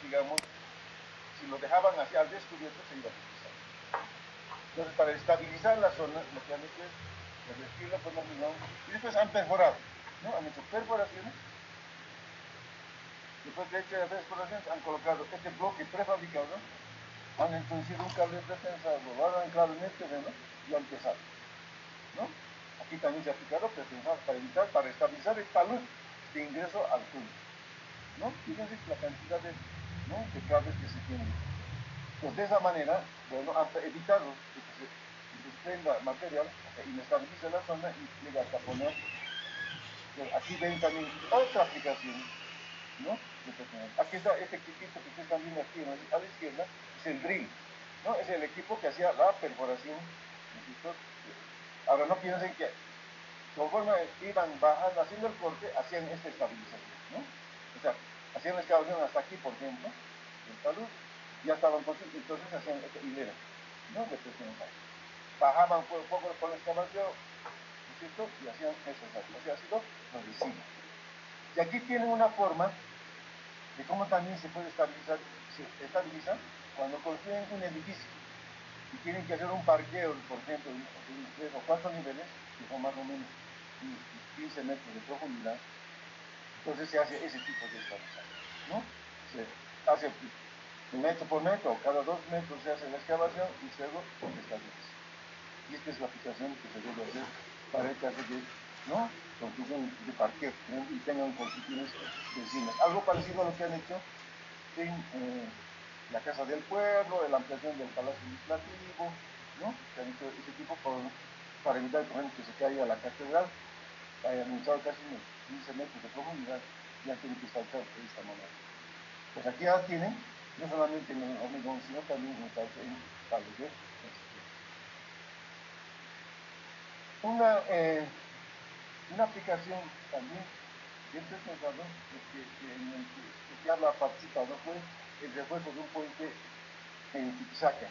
digamos, si lo dejaban hacia al descubierto, se iba a utilizar. Entonces, para estabilizar la zona, lo que han hecho es revestirla con hormigón y después han perforado, ¿no? Han hecho perforaciones. Después de hecho las perforaciones, han colocado este bloque prefabricado, han introducido un cable pretensado, lo han anclado en el terreno y han pesado, ¿no? Aquí también se ha aplicado pretensado para estabilizar el talud de ingreso al túnel, ¿no? Fíjense la cantidad de, ¿no?, de cables que se tienen. Pues de esa manera, bueno, han evitado que se desprenda material, que inestabilice la zona y llega hasta poner. Pues aquí ven también otra aplicación, ¿no? Aquí está este equipito que ustedes están viendo aquí a la izquierda, es el drill, ¿no? Es el equipo que hacía la perforación, ¿no es cierto? Ahora no piensen que conforme iban bajando, haciendo el corte, hacían esta estabilización, ¿no? O sea, hacían la excavación hasta aquí, por ejemplo, esta luz, ya estaban construidos, entonces hacían esta hilera, ¿no? De presión. Bajaban poco a poco con la excavación, ¿no es cierto? Y hacían eso, o sea, ha sido progresivo. Y aquí tienen una forma de cómo también se puede estabilizar, se estabiliza cuando construyen un edificio y tienen que hacer un parqueo, por ejemplo, de unos 3 o 4 niveles, que son más o menos unos 15 metros de profundidad. Entonces se hace ese tipo de estabilización, ¿no? Se hace metro por metro, o cada 2 metros se hace la excavación y luego se estabiliza. Y esta es la aplicación que se debe hacer para el caso de, ¿no?, construcción de parqueo y tengan construcciones vecinas. Algo parecido a lo que han hecho en la Casa del Pueblo, en la ampliación del Palacio Legislativo, ¿no? Se han hecho ese tipo para evitar, por ejemplo, que se caiga la catedral. Hayan echado casi unos 15 metros de profundidad y han tenido que saltar de esta manera. Pues aquí ya tienen, no solamente en el hormigón, sino también en cables de una aplicación también bien pensado en el que habla participado fue el refuerzo de un puente en Chuquisaca.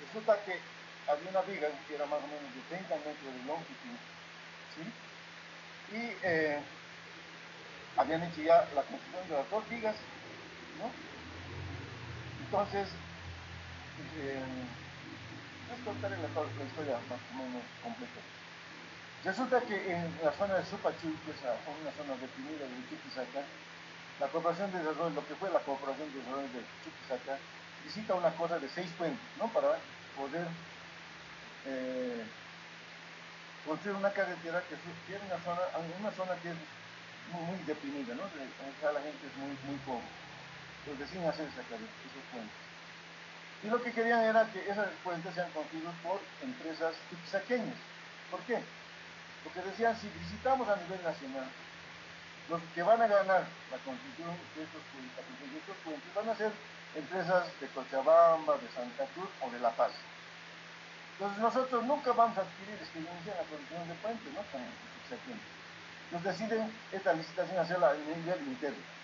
Resulta que había una viga que era más o menos de 30 metros de longitud, ¿sí? Y habían hecho ya la construcción de las 2 vigas, ¿no? Entonces, les contaré la historia más o menos completa. Resulta que en la zona de Supachuy, que es una zona deprimida de Chuquisaca, la Corporación de Desarrollo, lo que fue la Corporación de Desarrollo de Chuquisaca, visita una cosa de 6 puentes, ¿no?, para poder construir una carretera que tiene una zona que es muy deprimida, ¿no? La gente es muy pobre. Entonces deciden hacer esa carretera, esos puentes. Y lo que querían era que esos puentes sean construidos por empresas chuquisaqueñas. ¿Por qué? Porque decían, si visitamos a nivel nacional, los que van a ganar la construcción de estos puentes van a ser empresas de Cochabamba, de Santa Cruz o de La Paz. Entonces nosotros nunca vamos a adquirir experiencia en la construcción de puentes, ¿no?, con Chuquisaqueños. Entonces deciden esta licitación hacerla a nivel interno.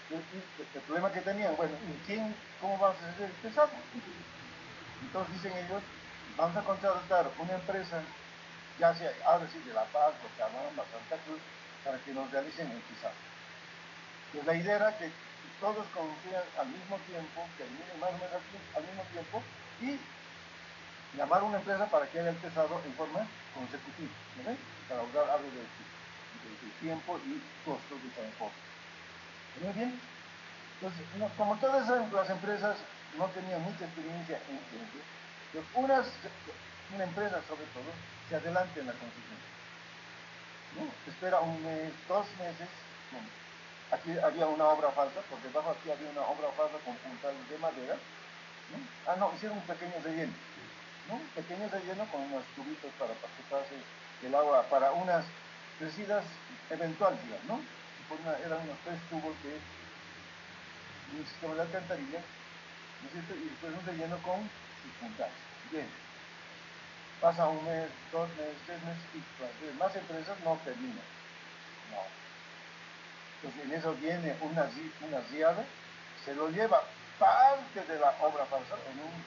El problema que tenían, bueno, ¿cómo vamos a hacer el pesado? Entonces dicen ellos, vamos a contratar una empresa, ya sea, ahora sí, de La Paz, Cochabamba, Santa Cruz, para que nos realicen el pesado. Pues la idea era que todos construyan al mismo tiempo, terminen más o menos al mismo tiempo, y llamar a una empresa para que haga el pesado en forma consecutiva, ¿no? Para ahorrar algo de tiempo y costos de transporte. Muy bien. Entonces, como todas las empresas no tenían mucha experiencia en esto, pues una empresa sobre todo se adelanta en la construcción, ¿no? Espera un mes, 2 meses. Bueno, aquí había una obra falsa, por debajo aquí había una obra falsa con puntales de madera, ¿no? Hicieron un pequeño relleno, ¿no? Un pequeño relleno con unos tubitos para que pase el agua para unas crecidas eventuales, ¿no? Eran unos 3 tubos de un sistema de alcantarilla, ¿no es cierto? Y después un relleno con sus puntales. Bien. Pasa un mes, 2 meses, 3 meses y más empresas no terminan. No. Entonces en eso viene una riada, se lo lleva parte de la obra falsa, en un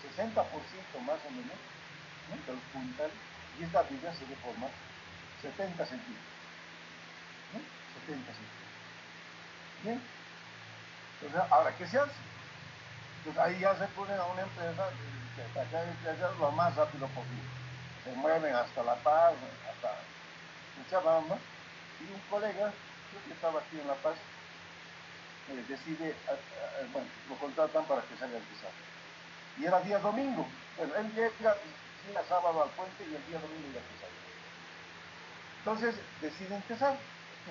60% más o menos, ¿no?, de los puntales, y esta viga se deforma 70 centímetros, ¿no? 70 centímetros. Bien. Entonces, ¿ahora qué se hace? Pues ahí ya se pone a una empresa que saca empresas lo más rápido posible. Se mueven hasta La Paz, hasta Cochabamba, y un colega, creo que estaba aquí en La Paz, decide, bueno, lo contratan para que salga a empezar. Y era día domingo. Bueno, él llega día sábado al puente y el día domingo ya empezar. Entonces decide empezar.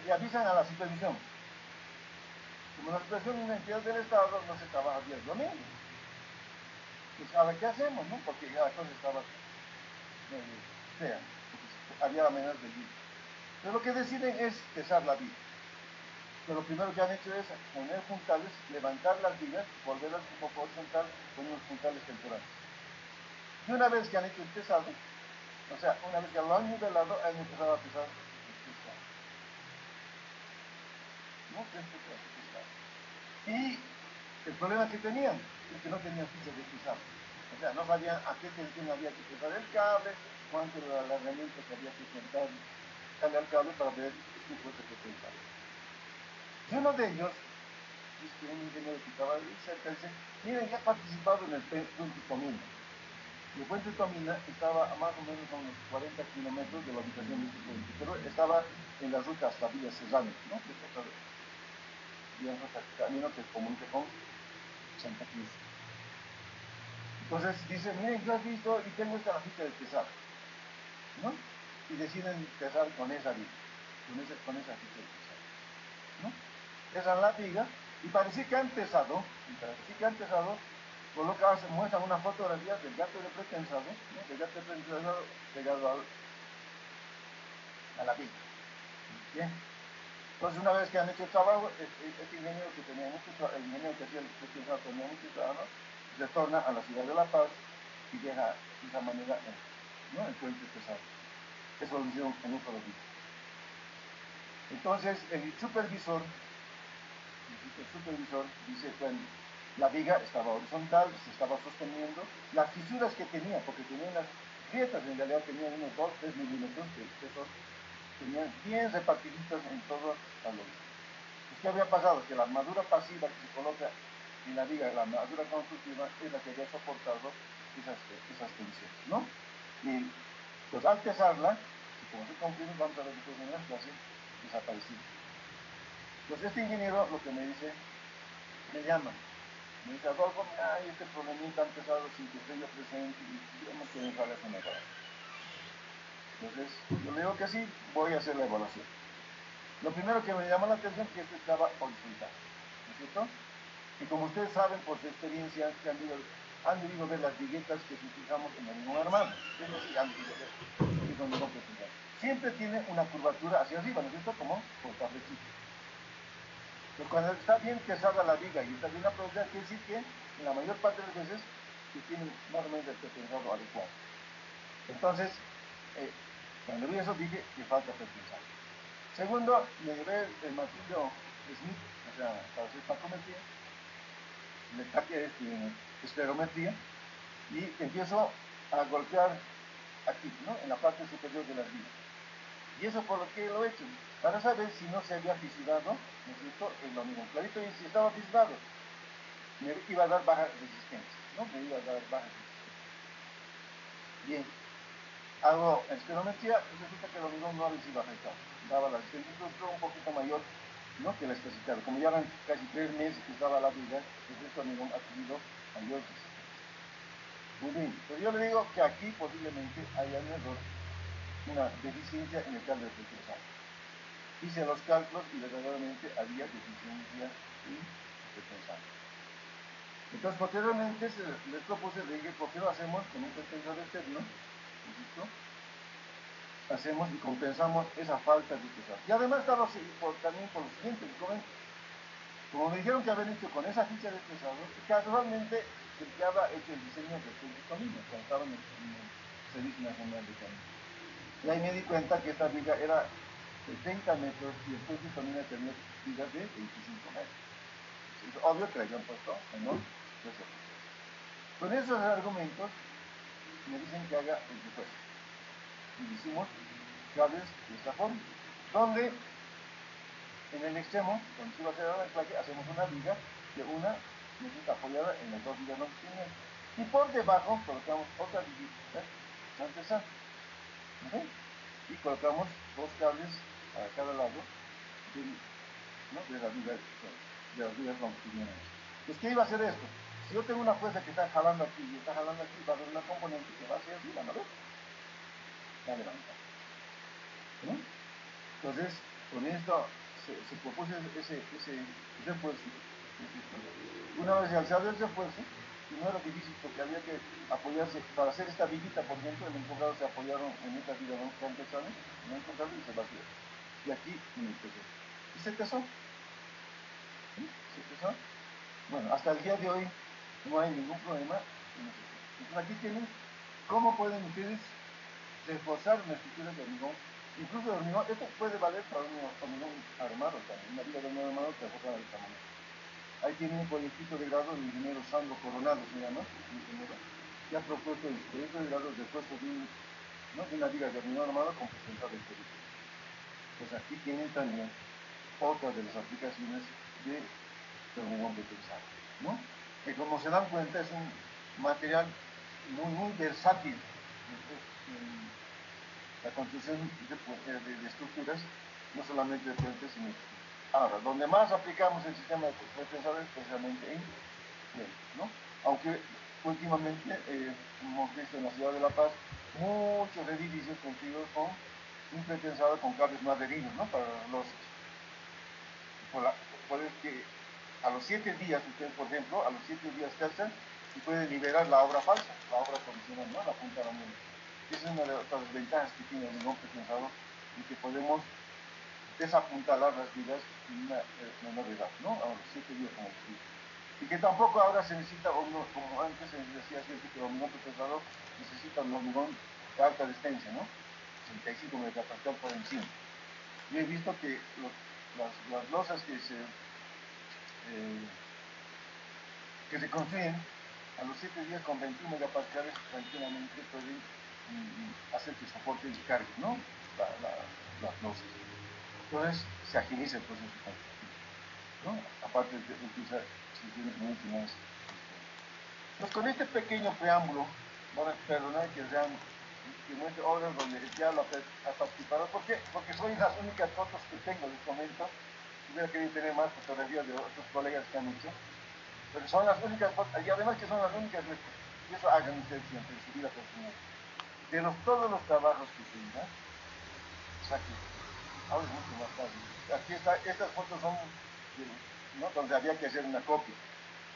Le avisan a la supervisión. Como la supervisión es una entidad del Estado, no se trabaja días domingo. Pues ahora, ¿qué hacemos? ¿No? Porque ya la cosa estaba fea. Había amenazas de vida. Pero lo que deciden es cesar la vida. Pero lo primero que han hecho es poner puntales, levantar las vigas, volverlas un poco horizontal con unos puntales temporales. Y una vez que han hecho el pesado, o sea, una vez que lo han nivelado, han empezado a pesar el pesado. ¿No? Y el problema que tenían es que no tenían fichas de pesado. O sea, no sabían a qué tensión había que pesar el cable, cuánto era la herramienta que había que soltar al cable para ver su fuerza que pensaba. Y uno de ellos, un ingeniero que estaba ahí cerca, dice, miren, ya he participado en el puente Tomina. Y el puente Tomina estaba a más o menos a unos 40 kilómetros de la ubicación de este puente, pero estaba en la ruta hasta Villa Serrano, ¿no? Que es otra, digamos, otro camino que comunica con Santa Cruz. Entonces dice, miren, yo he visto y tengo esta ficha de pesar, ¿no? Y deciden pesar con esa viga, con esa ficha de pesar, ¿no? Pesan la viga y parece que han pesado, muestran una fotografía del gato de pretensado, ¿no? Del gato de pretensado pegado a la viga. Bien. Entonces, una vez que han hecho el trabajo, este ingeniero que tenía mucho trabajo, el ingeniero que hacía el pretensado tenía mucho trabajo, retorna a la ciudad de La Paz y deja de esa manera ¿no? el puente pesado. Eso lo hicieron en un solo día. Entonces, el supervisor dice, bueno, la viga estaba horizontal, se estaba sosteniendo, las fisuras que tenía, porque tenían las grietas, en realidad tenían unos 2-3 milímetros de espesor, tenían bien repartiditas en todo la losa. Pues, ¿qué había pasado? Que la armadura pasiva que se coloca en la viga, la armadura constructiva, es la que había soportado esas tensiones, ¿no? Y pues al pesarla, como se confirma, vamos a ver después en las clases, desapareció. Pues este ingeniero lo que me dice, me llama, me dice, Adolfo, mira, hay este problemita han pesado sin que esté yo presente y queremos que me hagas una evaluación. Entonces, yo le digo que sí, voy a hacer la evaluación. Lo primero que me llama la atención es que esto estaba horizontal, ¿no es cierto? Y como ustedes saben por su experiencia, que han debido ver las viguetas que utilizamos en el hormigón armado. Eso sí, han debido ver que es hormigón profesional. Siempre tiene una curvatura hacia arriba, ¿no es cierto? Como por tabletito. Pero cuando está bien pesada la viga y está bien aprovechada, quiere decir que en la mayor parte de las veces que tienen más o menos el pretensado adecuado. Entonces, cuando vi eso dije que falta pretensado. Segundo, me llevé el martillo Smith, o sea, para hacer tacometría, le saqué esferometría y empiezo a golpear aquí, ¿no? En la parte superior de las vigas. Y eso por lo que lo he hecho, para saber si no se había fisurado, ¿no es cierto?, el hormigón. Clarito, y si estaba fisurado, me iba a dar baja resistencia, ¿no? Me iba a dar baja resistencia. Bien, hago espirometría y resulta que el hormigón no había sido afectado. Daba la resistencia incluso un poquito mayor, ¿no?, que la especificada. Como ya eran casi 3 meses que estaba la viga, pues este hormigón ha tenido mayor resistencia. Muy bien, pues yo le digo que aquí posiblemente haya un error, una deficiencia en el cable de pretensado. Hice los cálculos y verdaderamente había deficiencia en pretensado. Entonces, posteriormente les propuse, le dije, ¿por qué lo hacemos con un pretensado externo? Hacemos y compensamos esa falta de pesado. Y además estaba también por lo siguiente, les comento. Como me dijeron que habían hecho con esa ficha de pesado, casualmente el que había hecho el diseño del puente Tomina, cuando estaba en el Servicio Nacional de Camino. Y ahí me di cuenta que esta viga era de 30 metros y el puente Tomina tenía vigas de 25 metros. Es obvio que le habían puesto menor peso. Con esos argumentos me dicen que haga el refuerzo. Y hicimos cables de esta forma, donde en el extremo, donde se va a hacer el anclaje, hacemos una viga que una necesita apoyada en las dos vigas longitudinales. Y por debajo colocamos otra viguita transversal. ¿Okay? Y colocamos dos cables a cada lado de las vigas longitudinales. Pues, ¿qué iba a hacer esto? Si yo tengo una fuerza que está jalando aquí y está jalando aquí, va a haber una componente que va hacia arriba, ¿no ves? Va a levantar. ¿No? Entonces, con esto se propuso ese refuerzo. Una vez realizado el refuerzo, no era difícil porque había que apoyarse, para hacer esta viguita, por ejemplo, el encofrado se apoyaron en esta viga transversal, en el encofrado y se vació. Y aquí en el tesoro. Y se tesó. ¿Sí? Se tesó. Bueno, hasta el día de hoy no hay ningún problema. Entonces aquí tienen cómo pueden ustedes reforzar una estructura de hormigón. Incluso de hormigón, esto puede valer para un hormigón armado también, una viga de hormigón armado que reforzan de esta manera. Ahí tiene un proyectito de grado el ingeniero Sandro Coronado, se llama, el ingeniero, que ha propuesto el proyecto de grado de refuerzo de una viga de hormigón armado con porcentaje de proyecto. Pues aquí tienen también otra de las aplicaciones de hormigón pretensionado, ¿no? Que como se dan cuenta es un material muy versátil en la construcción de estructuras, no solamente de puentes, sino ahora, donde más aplicamos el sistema de pretensado es precisamente en puentes, ¿no? Aunque últimamente hemos visto en la ciudad de La Paz muchos edificios construidos con un pretensado con cables no adheridos, ¿no? Para los puede que a los 7 días, ustedes por ejemplo, a los 7 días calzan y pueden liberar la obra falsa, la obra convencional, ¿no? La punta de la mierda. Esa es una de las ventajas que tiene el hormigón pretensado y que podemos desapuntalar las vigas en una menor edad, ¿no? A los 7 días como les digo. Y que tampoco ahora se necesita, como antes se decía siempre que el hormigón pretensado necesita un hormigón de alta resistencia, ¿no? 35 megapascal por encima. Yo he visto que las losas que se construyen a los 7 días con 21 megapascales tranquilamente pueden hacer que soporten y carguen, ¿no? Las losas. Entonces se agiliza el proceso constructivo, ¿no? Aparte de utilizar soluciones mucho más. Pues con este pequeño preámbulo, van a perdonar que muestre obras donde el diablo ha participado. ¿Por qué? Porque son las únicas fotos que tengo, les comento. Hubiera querido tener más fotografías de otros colegas que han hecho, pero son las únicas fotos, y además que son las únicas, y eso hagan ustedes siempre en su vida personal. De todos los trabajos que tengan, saquen. Ahora es mucho más fácil. Aquí está, estas fotos son, ¿no? Donde había que hacer una copia,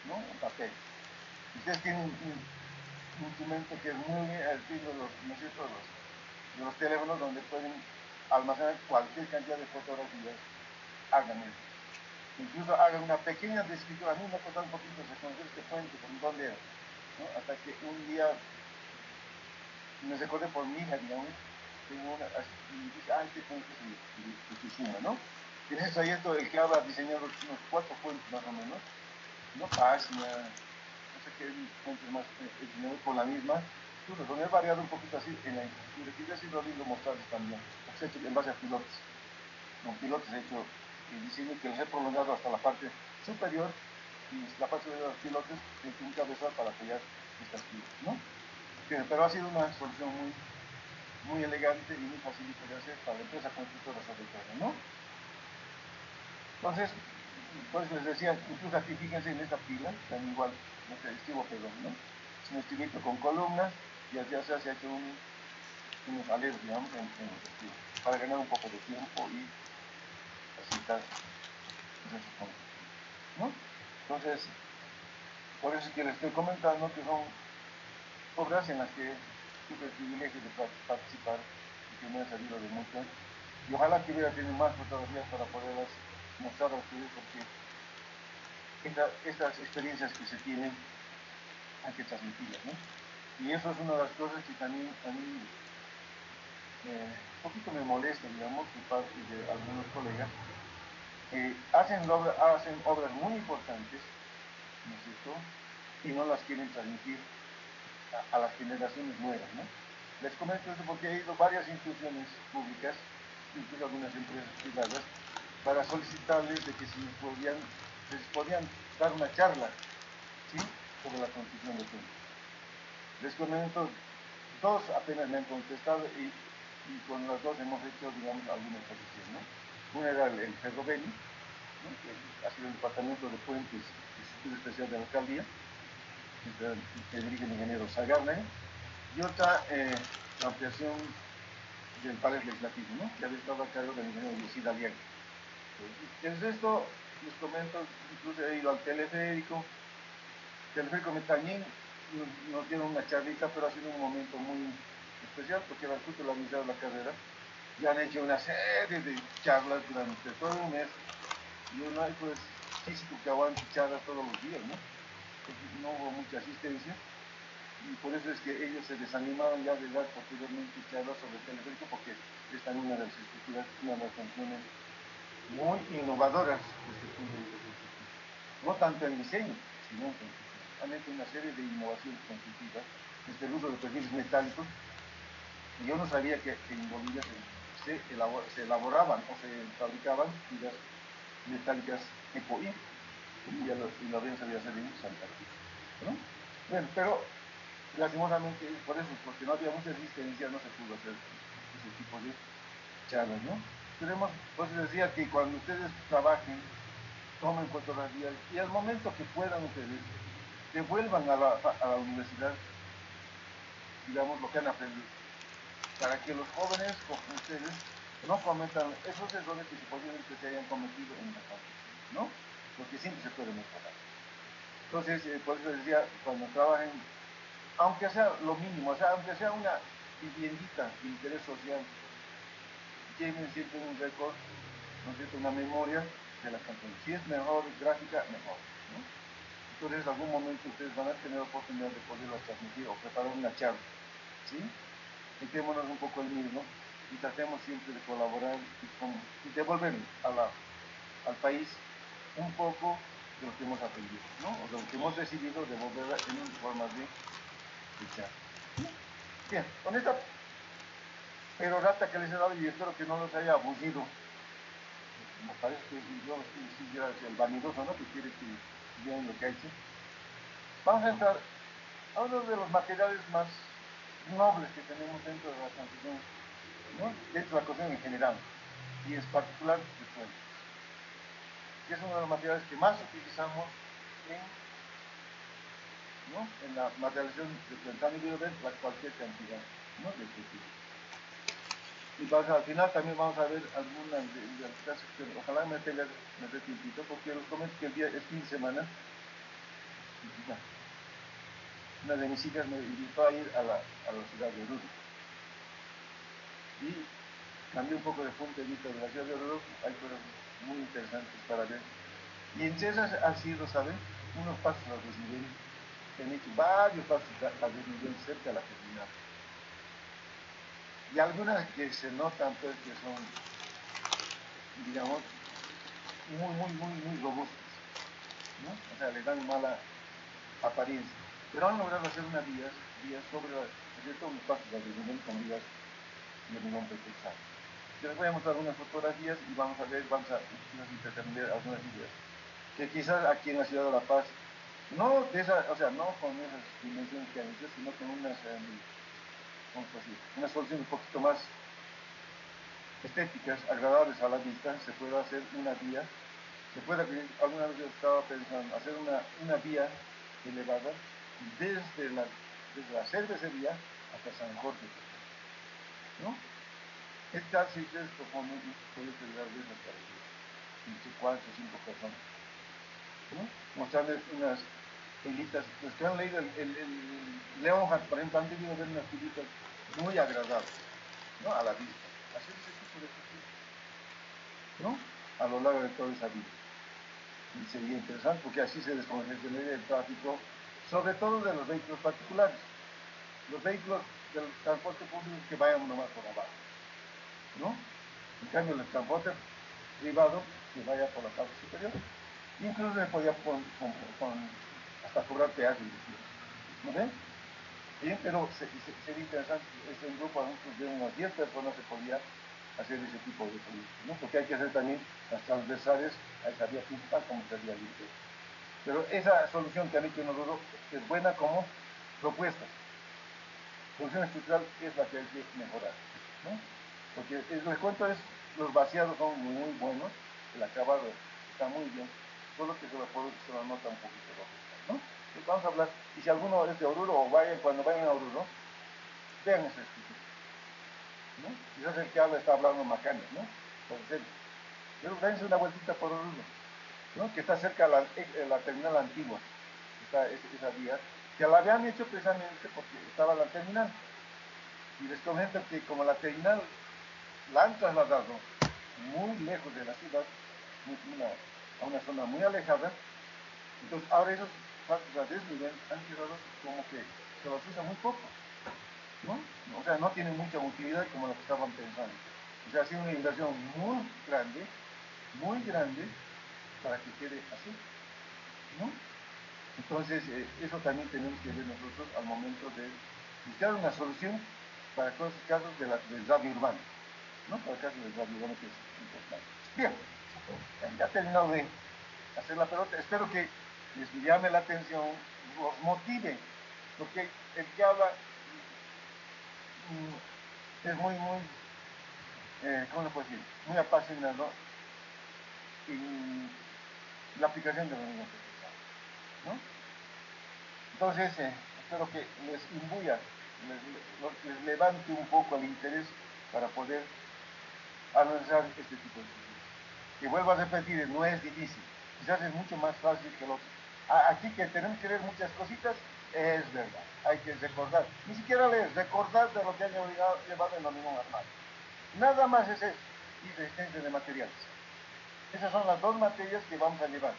¿no? En papel. Ustedes tienen un instrumento que es muy bien al estilo de los teléfonos, donde pueden almacenar cualquier cantidad de fotografías. Hagan eso. Incluso hagan una pequeña descripción. A mí me ha costado un poquito reconocer este puente, por dónde era, ¿no? Hasta que un día me recordé por mi hija, digamos, tengo una, y dice, este puente es el Tsushima, ¿no? En ese trayecto el que ha diseñado unos 4 puentes más o menos, ¿no? Página, no sé qué puentes más diseñados por la misma, incluso donde he variado un poquito así en la infraestructura, que hubiera sido lindo mostrarles también, porque se ha hecho en base a pilotes. Con pilotes he hecho el diseño que les he prolongado hasta la parte superior, y la parte superior de los pilotes he hecho un cabezal para apoyar estas pilas, ¿no? Pero ha sido una solución muy elegante y muy facilita de hacer para la empresa constructora sobre todo, ¿no? Entonces, pues les decía, incluso aquí fíjense en esta pila, también igual, no sé, estivo perdón, ¿no? Es un estilito con columnas y ya se ha hecho unos aleros, digamos, en los estivos, para ganar un poco de tiempo y facilitar procesos constructivos, ¿no? Entonces, por eso es que les estoy comentando que son obras en las que tuve el privilegio de participar y que me han servido de mucho. Y ojalá que hubiera tenido más fotografías para poderlas mostrar a ustedes, porque estas experiencias que se tienen hay que transmitirlas, ¿no? Y eso es una de las cosas que también a mí un poquito me molesta, digamos, de parte de algunos colegas, que hacen obras muy importantes, ¿no es cierto? Y no las quieren transmitir a las generaciones nuevas, ¿no? Les comento esto porque he ido a varias instituciones públicas, incluso algunas empresas privadas, para solicitarles de que si les podían dar una charla, ¿sí?, sobre la construcción de puentes. Les comento, dos apenas me han contestado y con las dos hemos hecho, digamos, alguna exposición, ¿no? Una era el Ferroveni, ¿no?, que ha sido el departamento de puentes, estudio especial de la alcaldía, que dirige el ingeniero Sagarne, y otra, la ampliación del Palacio Legislativo, ¿no?, que había estado a cargo del ingeniero Lucida Aliaga. El resto, les comento, incluso he ido al teleférico también nos dieron una charlita, pero ha sido un momento muy especial, porque era justo la mitad de la carrera, y han hecho una serie de charlas durante todo un mes, y uno hay pues físico que aguante charlas todos los días, ¿no? Porque no hubo mucha asistencia, y por eso es que ellos se desanimaron ya de dar posteriormente charlas sobre el teleférico, porque es también una de las estructuras, una de las funciones muy innovadoras desde el punto de vista constructivo. No tanto en diseño, sino en construcción. Han hecho una serie de innovaciones constructivas, desde el uso de perfiles metálicos. Y yo no sabía que en Bolivia se elaboraban o se fabricaban fibras metálicas EPOI, y lo habían sabido hacer en Santa Cruz, ¿no? Bueno, pero lastimosamente por eso, porque no había mucha asistencia, no se pudo hacer ese tipo de charlas, ¿no? Tenemos, pues les decía que cuando ustedes trabajen, tomen fotografías y al momento que puedan ustedes, devuelvan a la universidad, digamos, lo que han aprendido, para que los jóvenes como ustedes no cometan esos errores que posiblemente se hayan cometido en la construcción, ¿no? Porque siempre se puede mejorar. Entonces, por eso les decía, cuando trabajen, aunque sea lo mínimo, o sea, aunque sea una viviendita de interés social, lleven siempre un récord, ¿no es cierto?, una memoria de la canción. Si es mejor gráfica, mejor, ¿no? Entonces, en algún momento ustedes van a tener la oportunidad de poderla transmitir o preparar una charla, ¿sí? Metémonos un poco el mismo y tratemos siempre de colaborar y devolver al país un poco de lo que hemos aprendido, ¿no? O de lo que hemos decidido devolverla en forma de charla. Bien, con esta perorata que les he dado, y espero que no los haya aburrido. Me parece que yo sí era el vanidoso, ¿no?, que quiere que vean lo que ha hecho. Vamos a entrar a uno de los materiales más nobles que tenemos dentro de la construcción, ¿no?, dentro de la construcción en general, y es particular el puente, que es uno de los materiales que más utilizamos en la materialización de puente. Han debido ver cualquier cantidad, ¿no?, de estructuras. Y al final también vamos a ver algunas de las clases que ojalá me dé tiempito, porque les comento que el día es fin de semana. Una de mis hijas me invitó a ir a la ciudad de Oruro. Y cambié un poco de punto de vista de la ciudad de Oruro, hay cosas muy interesantes para ver. Y entre esas han sido, ¿saben?, unos pasos a desnivel, que han hecho varios pasos a desnivel cerca de la terminal. Y algunas que se notan, pues, que son, digamos, muy robustas, ¿no? O sea, le dan mala apariencia. Pero han logrado hacer unas vías sobre unos pasos a desnivel con vías de hormigón pretextado. Yo les voy a mostrar unas fotografías y vamos a intercambiar algunas ideas. Que quizás aquí en la ciudad de La Paz, no de esa, o sea, no con esas dimensiones que han hecho, sino con unas soluciones un poquito más estéticas, agradables a la vista, se puede hacer una vía, alguna vez yo estaba pensando hacer una vía elevada desde la cervecería hasta San Jorge, ¿no? ¿Qué tal si ustedes proponen un proyecto de largo de carreteras entre 4 o 5 personas, ¿no? Mostrarles unas hilitas, los que han leído el Leonhardt, por ejemplo, han debido ver unas hilitas muy agradables, ¿no?, a la vista. Hacer ese tipo de cosas, ¿no?, a lo largo de toda esa vía. Y sería interesante porque así se descongestionaría el tráfico, sobre todo de los vehículos particulares. Los vehículos del transporte público que vayan nomás por abajo, ¿no? En cambio, el transporte privado que vaya por la parte superior. Incluso se podía hasta cobrar peajes, ¿no ven? Bien, pero sería interesante, un grupo de unas 10 personas se podía hacer ese tipo de proyectos, ¿no? Porque hay que hacer también las transversales a esa vía principal como sería libre. Pero esa solución que han hecho nosotros es buena como propuesta. Solución estructural es la que hay que mejorar, ¿no? Porque les cuento los vaciados son muy buenos, el acabado está muy bien, solo que se lo nota un poquito ¿no? Entonces vamos a hablar, y si alguno es de Oruro o cuando vayan a Oruro, vean esa escritura, ¿no? Quizás el que habla está hablando macanes, ¿no? Puede ser. Pero dense una vueltita por Oruro, ¿no? Que está cerca de la terminal antigua, está esa vía, que la habían hecho precisamente porque estaba la terminal. Y les comento que como la terminal la han trasladado muy lejos de la ciudad, a una zona muy alejada, entonces ahora esos parques a desnivel han quedado como que se los usa muy poco, ¿no? O sea, no tienen mucha utilidad como lo que estaban pensando. O sea, ha sido una inversión muy grande, para que quede así, ¿no? Entonces, eso también tenemos que ver nosotros al momento de buscar una solución para todos los casos del desarrollo urbano, ¿no? Para el caso del desarrollo urbano, que es importante. Bien, ya he terminado de hacer la pelota. Espero que les llame la atención, los motive, porque el que habla es ¿cómo se puede decir? Muy apasionado en la aplicación de los negocios, ¿no? Entonces, espero que les imbuya, les levante un poco el interés para poder analizar este tipo de cosas. Que vuelvo a repetir, no es difícil, quizás es mucho más fácil que lo otro. Aquí que tenemos que ver muchas cositas, es verdad, hay que recordar, ni siquiera leer, recordar de lo que han llevado en la Unión Armada. Nada más es eso, y resistencia de materiales. Esas son las dos materias que vamos a llevar.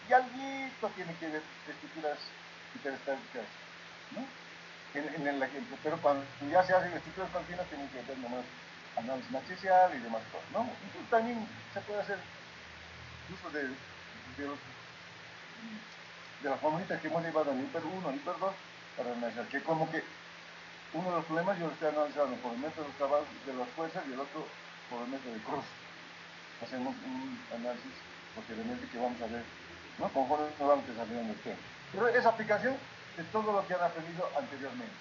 Y algo tiene que ver estructuras hiperestádicas, ¿no? En el ejemplo, pero cuando ya se hacen estructuras continuas, tienen que ver nomás análisis matricial y demás cosas, ¿no? Incluso también se puede hacer uso de las formulitas que hemos llevado en Hiper 1 y Hiper 2 para analizar, que como que uno de los problemas yo lo estoy analizando por el método de trabajo de las fuerzas y el otro por el método de cross. Hacemos un análisis posteriormente que vamos a ver, ¿no? Conforme vamos desarrollando el tema. Pero es aplicación de todo lo que han aprendido anteriormente.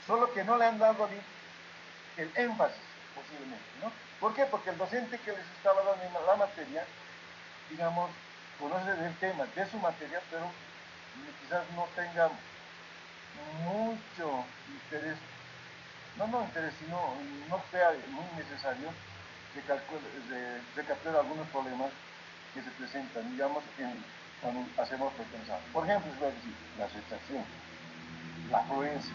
Solo que no le han dado el énfasis, posiblemente, ¿no? ¿Por qué? Porque el docente que les estaba dando la materia, digamos, conoce del tema, de su materia, pero quizás no tenga mucho interés, no interés, sino no sea muy necesario de capturar algunos problemas que se presentan, digamos, cuando hacemos pretensar. Por ejemplo, les voy a decir, la retracción, la afluencia,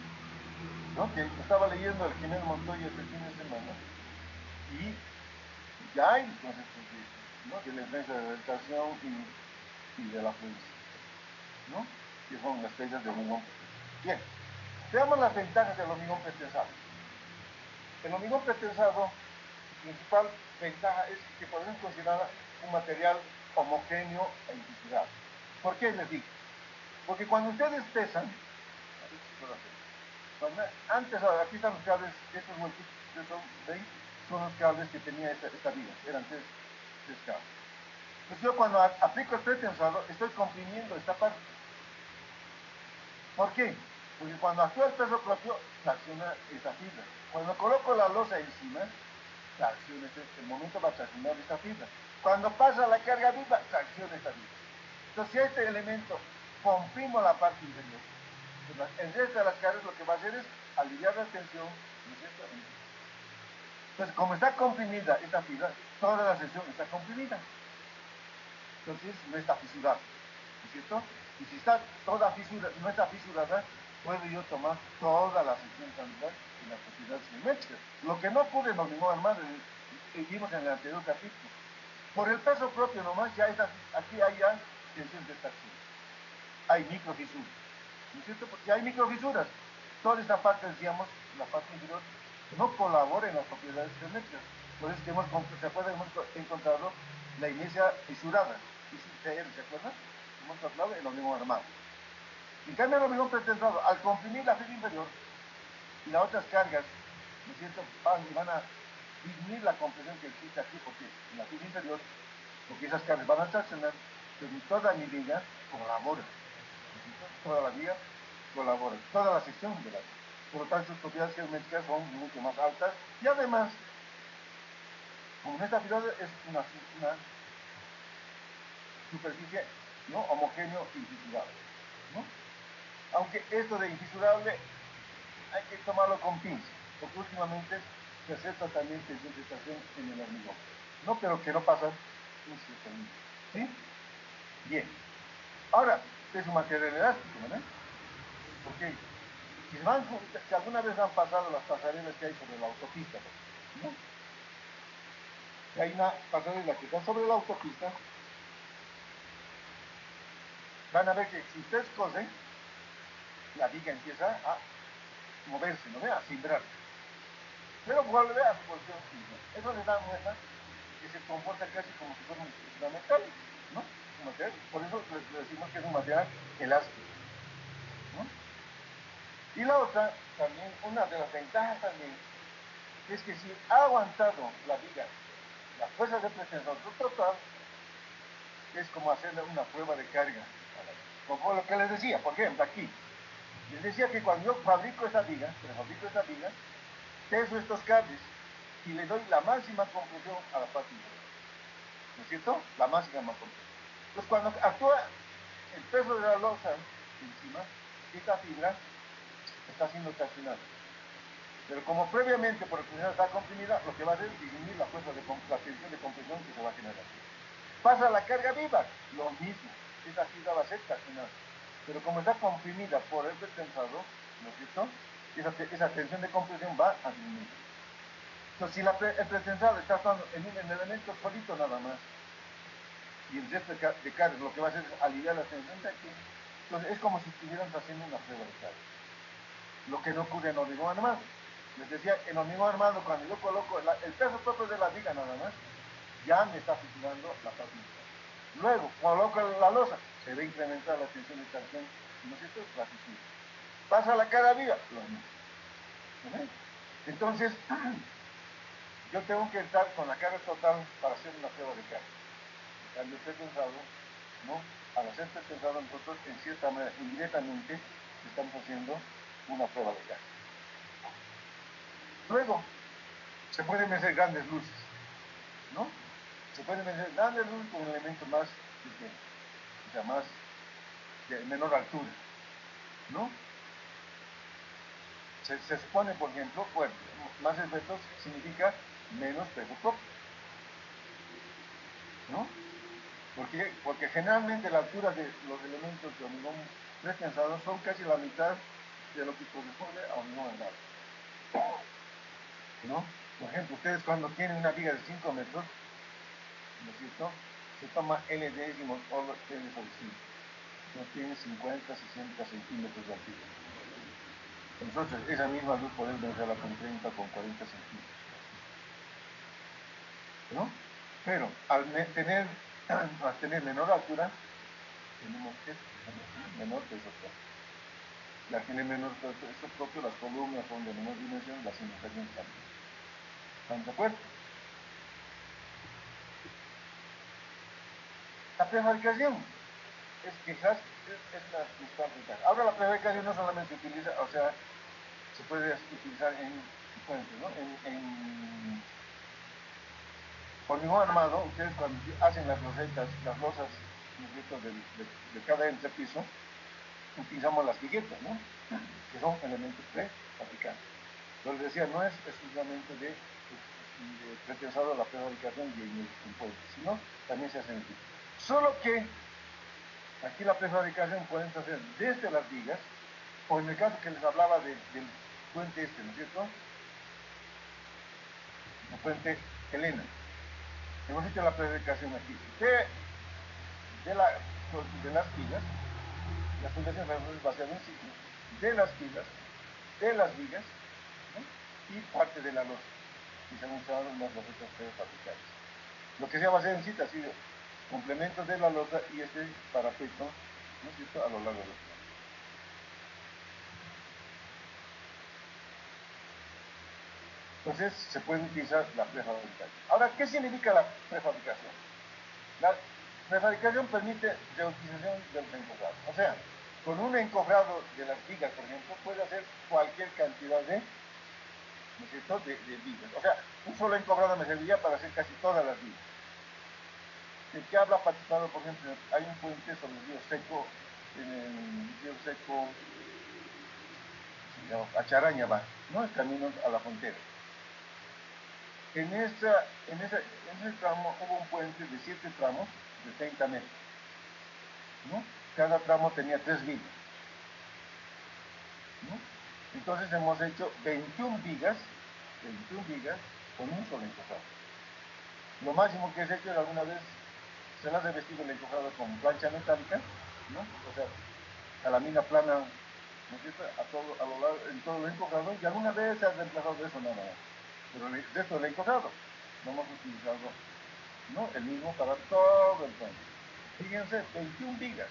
¿no? Que estaba leyendo el Jiménez Montoya este fin de semana y ya hay conceptos de la influencia de la retracción y de la afluencia, ¿no? Que son las fechas de hormigón. Bien, veamos las ventajas del hormigón pretensado. El hormigón pretensado, su principal ventaja es que podemos considerar un material homogéneo e infisurado. ¿Por qué les digo? Porque cuando ustedes pesan, antes, aquí están los cables, estos huequitos son los cables que tenía esta viga, eran tres cables. Pues yo cuando aplico el pretensado, estoy comprimiendo esta parte. ¿Por qué? Porque cuando actúa el peso propio, tracciona esta fibra. Cuando coloco la losa encima, el momento va a traccionar esta fibra. Cuando pasa la carga viva, tracciona esta fibra. Entonces, si a este elemento comprimo la parte inferior, pues el resto de las cargas lo que va a hacer es aliviar la tensión, ¿no es cierto? Entonces, como está comprimida esta fibra, toda la sección está comprimida. Entonces, no está fisurada, ¿no es cierto? Y si está toda no está fisurada, puedo yo tomar toda la sección transversal en la propiedad simétrica. Lo que no ocurre en los mismos armados, vimos en el anterior capítulo. Por el peso propio nomás, aquí hay ya tensión de extracción. Hay microfisuras, ¿no es cierto? Porque si hay microfisuras, toda esta parte, decíamos, la parte inferior, no colabora en las propiedades geométricas. Por eso es que hemos encontrado la inercia fisurada, ¿se acuerdan? Hemos hablado en el hormigón armado. En cambio, el hormigón pretensado, al comprimir la fibra inferior y las otras cargas, ¿no es cierto?, van a disminuir la compresión que existe aquí, porque en la fibra inferior, porque esas cargas van a traccionar, Pero toda mi viga colabora. Toda la viga colabora. Toda la sección de la viga. Por lo tanto, sus propiedades geométricas son mucho más altas y además, como esta fibra es una superficie, ¿no?, homogéneo e infisurable, ¿no? Aunque esto de infisurable hay que tomarlo con pinzas, porque últimamente se acepta también tensión en el hormigón, ¿no? Pero que no pasa un cierto nivel, ¿sí? Bien. Ahora, es un material elástico, ¿verdad? Porque si alguna vez han pasado las pasarelas que hay sobre la autopista, ¿no? Hay una pasarela que está sobre la autopista, van a ver que si ustedes cosen, la viga empieza a moverse, ¿no ve? A cimbrar. Pero vuelve a su posición fija. Eso le da muestra que se comporta casi como si fuera un metal, ¿no? Un material. Por eso le decimos que es un material elástico, ¿no? Y la otra, también, una de las ventajas también, es que si ha aguantado la viga la fuerza de presión total, es como hacerle una prueba de carga. Como lo que les decía, por ejemplo, aquí. Les decía que cuando yo fabrico esta viga, peso estos cables y le doy la máxima compresión a la parte inferior. ¿No es cierto? La máxima compresión. Entonces, cuando actúa el peso de la losa encima, esta fibra está siendo traccionada. Pero como previamente por el presional está comprimida, lo que va a hacer es disminuir la fuerza la tensión de compresión que se va a generar. Pasa la carga viva, lo mismo. Esta fibra va a ser traccionada. Pero como está comprimida por el pretensado, ¿no es cierto?, esa tensión de compresión va a disminuir. Entonces, si el pretensado está actuando en un elemento solito nada más, y el resto de carga lo que va a hacer es aliviar la tensión de aquí, entonces es como si estuvieran haciendo una prueba de carga. Lo que no ocurre en hormigón armado. Les decía, en hormigón armado, cuando yo coloco el peso propio de la viga nada más, ya me está fisurando la parte inferior. Luego, coloco la losa, se ve incrementada la tensión de tracción, ¿no es cierto?, la fisura. Pasa la carga viva, lo mismo. ¿Okay? Entonces, yo tengo que estar con la carga total para hacer una prueba de carga. En cambio, pretensado, ¿no? Al hacer pretensado, nosotros, en cierta manera, indirectamente, estamos haciendo una prueba de carga. Luego, se pueden medir grandes luces, ¿no? Se pueden medir grandes luces con un elemento más pequeño, o sea, más de menor altura, ¿no? Se supone, por ejemplo, bueno, más efectos significa menos peso propio, ¿no? Porque generalmente la altura de los elementos de hormigón pretensado son casi la mitad de lo que corresponde a hormigón armado, ¿no? Por ejemplo, ustedes cuando tienen una viga de 5 metros, ¿no es cierto?, se toma L décimos o L sobre 5. No tiene 50, 60 centímetros de altura. Nosotros esa misma luz podemos medirla con 30, con 40 centímetros, ¿no? Pero al tener menor altura, tenemos que menor peso propio. Y al tener menor peso propio, las columnas son de menor dimensión, las simulaciones también. ¿Están de acuerdo? La prefabricación es quizás es la principal ventaja. Ahora la prefabricación no solamente se utiliza, o sea, se puede utilizar en puentes, ¿no? En hormigón armado, ustedes cuando hacen las losetas, las losas, ¿no es cierto?, de cada entrepiso, utilizamos las viguetas, ¿no?, que son elementos prefabricados. Pero les decía, no es exclusivamente de pretensado la prefabricación y en puentes, sino también se hace en el tipo. Solo que aquí la prefabricación pueden hacer desde las vigas, o en el caso que les hablaba del puente este, ¿no es cierto?, el puente Elena. Hemos hecho la prefabricación aquí de las pilas, la fundación va a ser un ciclo de las pilas, de las vigas, ¿no?, y parte de la losa, y se han usado unas losetas prefabricadas. Lo que se va a hacer en cita ha sido complementos de la losa y este parapeto, ¿no es cierto?, a lo largo del tiempo. Entonces se puede utilizar la prefabricación. Ahora, ¿qué significa la prefabricación? Prefabricación permite reutilización del encofrado. O sea, con un encofrado de las vigas, por ejemplo, puede hacer cualquier cantidad de, ¿no es cierto?, de vigas. O sea, un solo encofrado me serviría para hacer casi todas las vigas. El que habla participado, por ejemplo, hay un puente sobre el río Seco, en el río Seco, a Charaña va, ¿no? El camino a la frontera. En ese tramo hubo un puente de 7 tramos de 30 metros, ¿no? Cada tramo tenía 3 vigas, ¿no? Entonces hemos hecho 21 vigas con un solo encofrado. Lo máximo que he hecho alguna vez, se las he vestido el encofrado con plancha metálica, ¿no? O sea, a la mina plana, ¿no es cierto?, en todo el encofrado, y alguna vez se ha reemplazado de eso nada más. Pero el resto del encofrado lo hemos utilizado, ¿no?, el mismo para todo el puente. Fíjense, 21 vigas.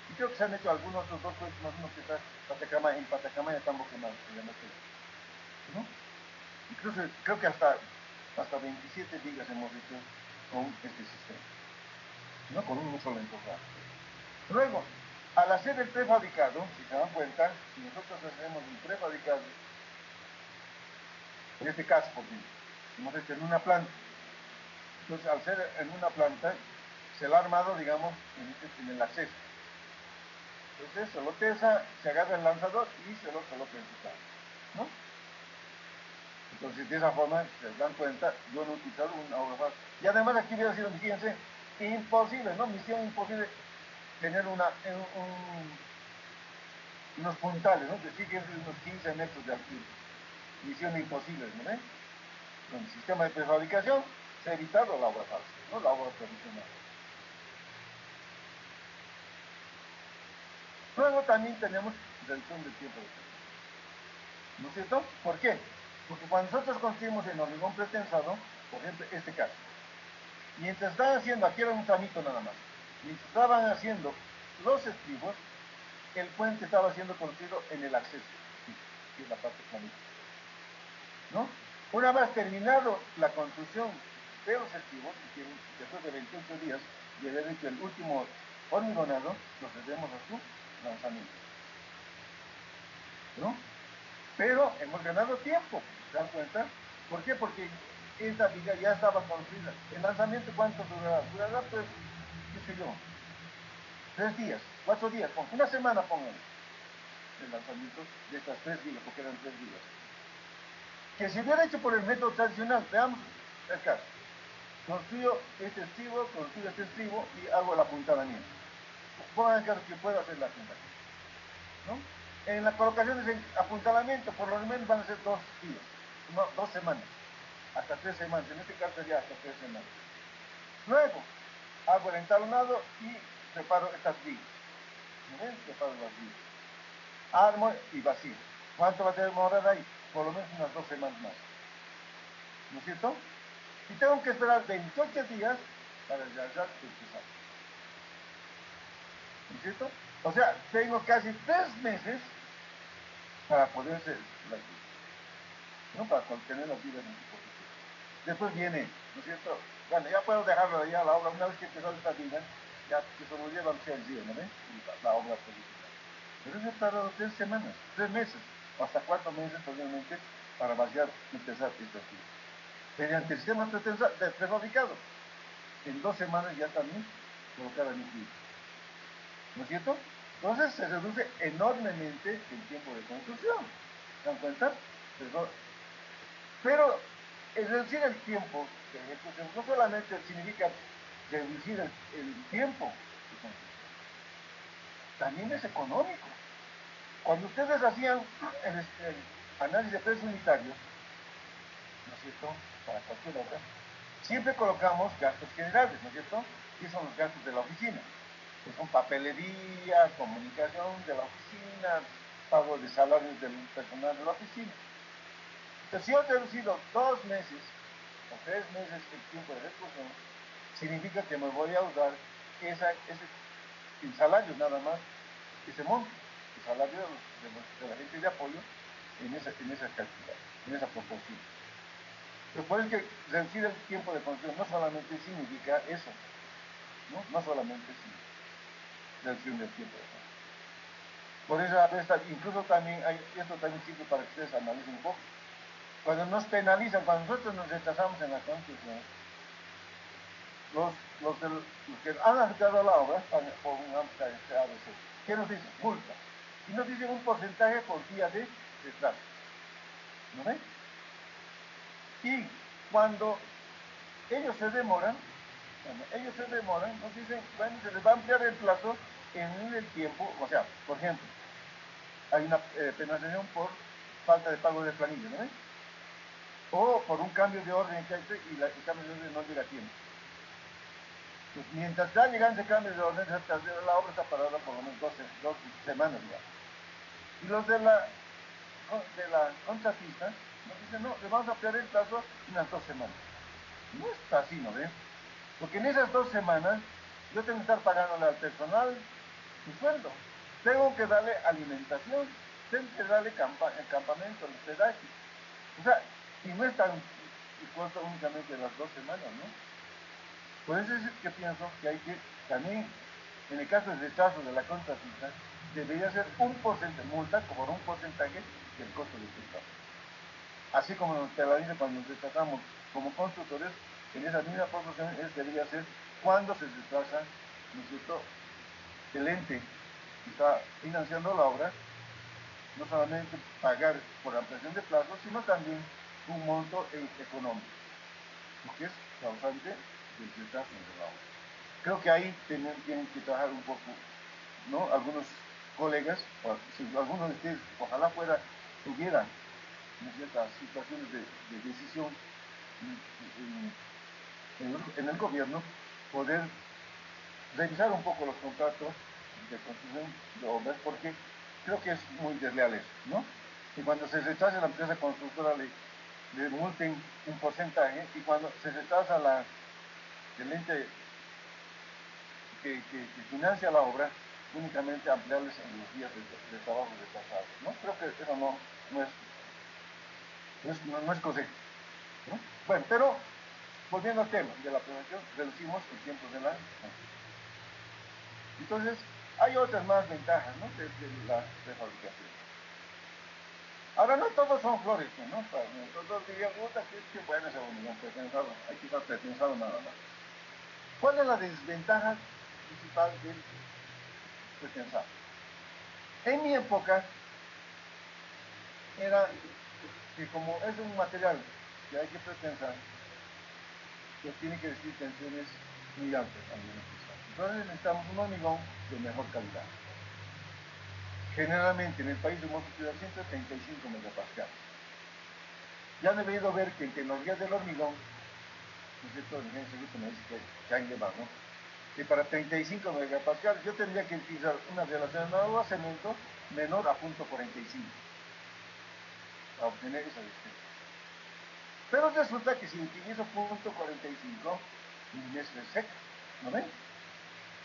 Y creo que se han hecho algunos otros dos puentes más, uno que está en Patacamaya, Tambo Quemado, se llama aquel, ¿no? Incluso creo que hasta 27 vigas hemos hecho con este sistema, ¿no?, con un solo encofrado. Luego, al hacer el prefabricado, si se dan cuenta, si nosotros hacemos un prefabricado, en este caso, por ejemplo, hemos hecho en una planta. Entonces, al ser en una planta, se lo ha armado, digamos, en el acceso. Entonces, se lo tesa, se agarra el lanzador y se lo coloca en su carro, ¿no? Entonces, de esa forma, se dan cuenta, yo no he utilizado una obra fácil. Y además, aquí hubiera sido, fíjense, imposible, ¿no? Misión imposible tener unos puntales, ¿no? De unos 15 metros de altura. Misión imposible, ¿no ven? Con el sistema de prefabricación se ha evitado la obra falsa, ¿no?, la obra tradicional. Luego también tenemos reducción del tiempo de construcción, ¿no es cierto? ¿Por qué? Porque cuando nosotros construimos en hormigón pretensado, por ejemplo, este caso, mientras estaban haciendo, aquí era un tramito nada más, mientras estaban haciendo los estribos, el puente estaba siendo construido en el acceso, que es la parte planita, ¿no? Una vez terminado la construcción de los estribos, después de 28 días de haber hecho el último hormigonado, procedemos a su lanzamiento, ¿no? Pero hemos ganado tiempo, ¿se dan cuenta? ¿Por qué? Porque esta viga ya estaba construida. ¿El lanzamiento cuánto durará? Durará, pues, qué sé yo, 3 días, 4 días, una semana pongan el lanzamiento de estas 3 vigas, porque eran 3 vigas. Que si hubiera hecho por el método tradicional, veamos el caso. Construyo este estribo y hago el apuntalamiento. Pongan el caso que puedo hacer la apuntalamiento, ¿no? En la colocación de apuntalamiento, por lo menos van a ser 2 días, no, 2 semanas, hasta 3 semanas, en este caso sería hasta 3 semanas. Luego, hago el entalonado y preparo estas vigas, ¿no ven? Preparo las vigas. Armo y vacío. ¿Cuánto va a demorar ahí? Por lo menos unas 2 semanas más, ¿no es cierto? Y tengo que esperar 28 días para realizar el pesado, ¿no es cierto? O sea, tengo casi 3 meses para poder hacer las vigas, ¿no? Para tener las vigas en su posición. Después viene, ¿no es cierto? Bueno, ya puedo dejarlo allá a la obra. Una vez que empezó esta vida, ya que se lo llevan hacia el río, ¿no ven? La obra tradicional. Pero eso he tardado 3 semanas, 3 meses, o hasta 4 meses probablemente, para vaciar y empezar estas vigas. Mediante el sistema prefabricado, en 2 semanas ya también colocaban mis vigas, ¿no es cierto? Entonces se reduce enormemente el tiempo de construcción. ¿Se dan cuenta? Pero el reducir el tiempo de ejecución no solamente significa reducir el tiempo de construcción, también es económico. Cuando ustedes hacían el análisis de precios unitarios, ¿no es cierto?, para cualquier obra, siempre colocamos gastos generales, ¿no es cierto?, que son los gastos de la oficina, que son papelería, comunicación de la oficina, pago de salarios del personal de la oficina. Entonces, si yo he reducido 2 meses o 3 meses el tiempo de ejecución, significa que me voy a ahorrar en salarios nada más, ese monto, el salario de la gente de apoyo en esa cantidad, en esa proporción. Pero por eso que reducir el tiempo de construcción no solamente significa eso, ¿no? No solamente reducción del tiempo. Por eso a veces, incluso también esto también sirve para que ustedes analicen un poco. Cuando nos penalizan, cuando nosotros nos retrasamos en la construcción, los que han afectado la obra, pongamos que ABC, ¿qué nos dicen? Multa. Y nos dicen un porcentaje por día de retraso. ¿No ven? Y cuando ellos se demoran, nos dicen, bueno, se les va a ampliar el plazo en el tiempo, o sea, por ejemplo, hay una penalización por falta de pago de planilla, ¿no ven? O por un cambio de orden que hay y el cambio de orden no llega a tiempo. Pues mientras está llegando ese cambio de orden, la obra está parada por lo menos dos semanas ya. Y los de la contratista nos dicen, no, le vamos a ampliar el plazo unas 2 semanas. No está así, ¿no ven? Porque en esas 2 semanas yo tengo que estar pagándole al personal su sueldo. Tengo que darle alimentación, tengo que darle campamento, hospedaje. O sea, y no es tan costo únicamente las 2 semanas, ¿no? Por eso es que pienso que hay que también, en el caso del rechazo de la contratista, debería ser un porcentaje, multa por un porcentaje del costo del rechazo. Así como nos penaliza cuando nos retrasamos como constructores, en esa misma proporción debería ser cuando se retrasa, ¿no es cierto?, el ente que está financiando la obra, no solamente pagar por ampliación de plazo, sino también un monto económico, que es causante del retraso de la obra. Creo que ahí tienen que trabajar un poco, ¿no? Algunos colegas, o si algunos de ustedes, ojalá tuvieran, ¿no es cierto?, situaciones de decisión en el gobierno, poder revisar un poco los contratos de construcción de obras, porque creo que es muy desleal eso, ¿no? Y cuando se rechaza la empresa constructora le multen un porcentaje, y cuando se rechaza el ente que financia la obra, únicamente ampliarles en los días de trabajo retrasados, ¿no? Creo que eso no es correcto, ¿no? Bueno, pero volviendo al tema de la prevención, reducimos el tiempo de la construcción. Entonces, hay otras más ventajas, ¿no?, de la prefabricación. Ahora, no todos son flores, ¿no? Todos dirían, puta, qué bueno ese hormigón pretensado, hay que estar pretensado nada más. ¿Cuál es la desventaja principal del pretensado? En mi época, era que como es un material que hay que pretensar, pues tiene que recibir tensiones muy altas a nivel fiscal. Entonces necesitamos un hormigón de mejor calidad. Generalmente en el país hemos utilizado 135 megapascales. Ya han debido ver que en tecnología del hormigón, ¿no es cierto?, el ingeniero Seguito me dice que han elevado, ¿no?, que para 35 megapascales yo tendría que utilizar una relación de agua cemento menor a 0.45 para obtener esa distancia. Pero resulta que si utilizo 0.45, mi mezcla es seca, ¿no ven?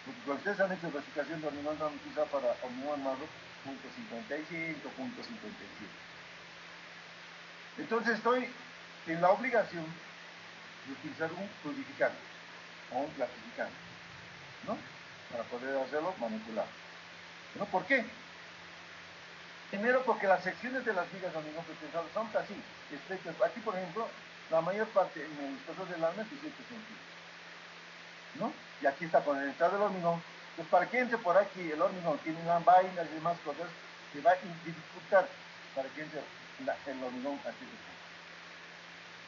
Porque cuando ustedes han hecho clasificación de hormigón, han utilizado para hormigón armado 0.55, 0.57. Entonces estoy en la obligación de utilizar un fluidificante o un plastificante, ¿no?, para poder hacerlo manipular. ¿No? ¿Por qué? Primero, porque las secciones de las vigas de hormigón pretensado son así, estrechas. Aquí, por ejemplo, la mayor parte en el espesor del arma es 18 centímetros, ¿no? Y aquí está con el entrada del hormigón. Pues para que entre por aquí el hormigón, tiene una vaina y demás cosas, que va a dificultar para que entre el hormigón aquí.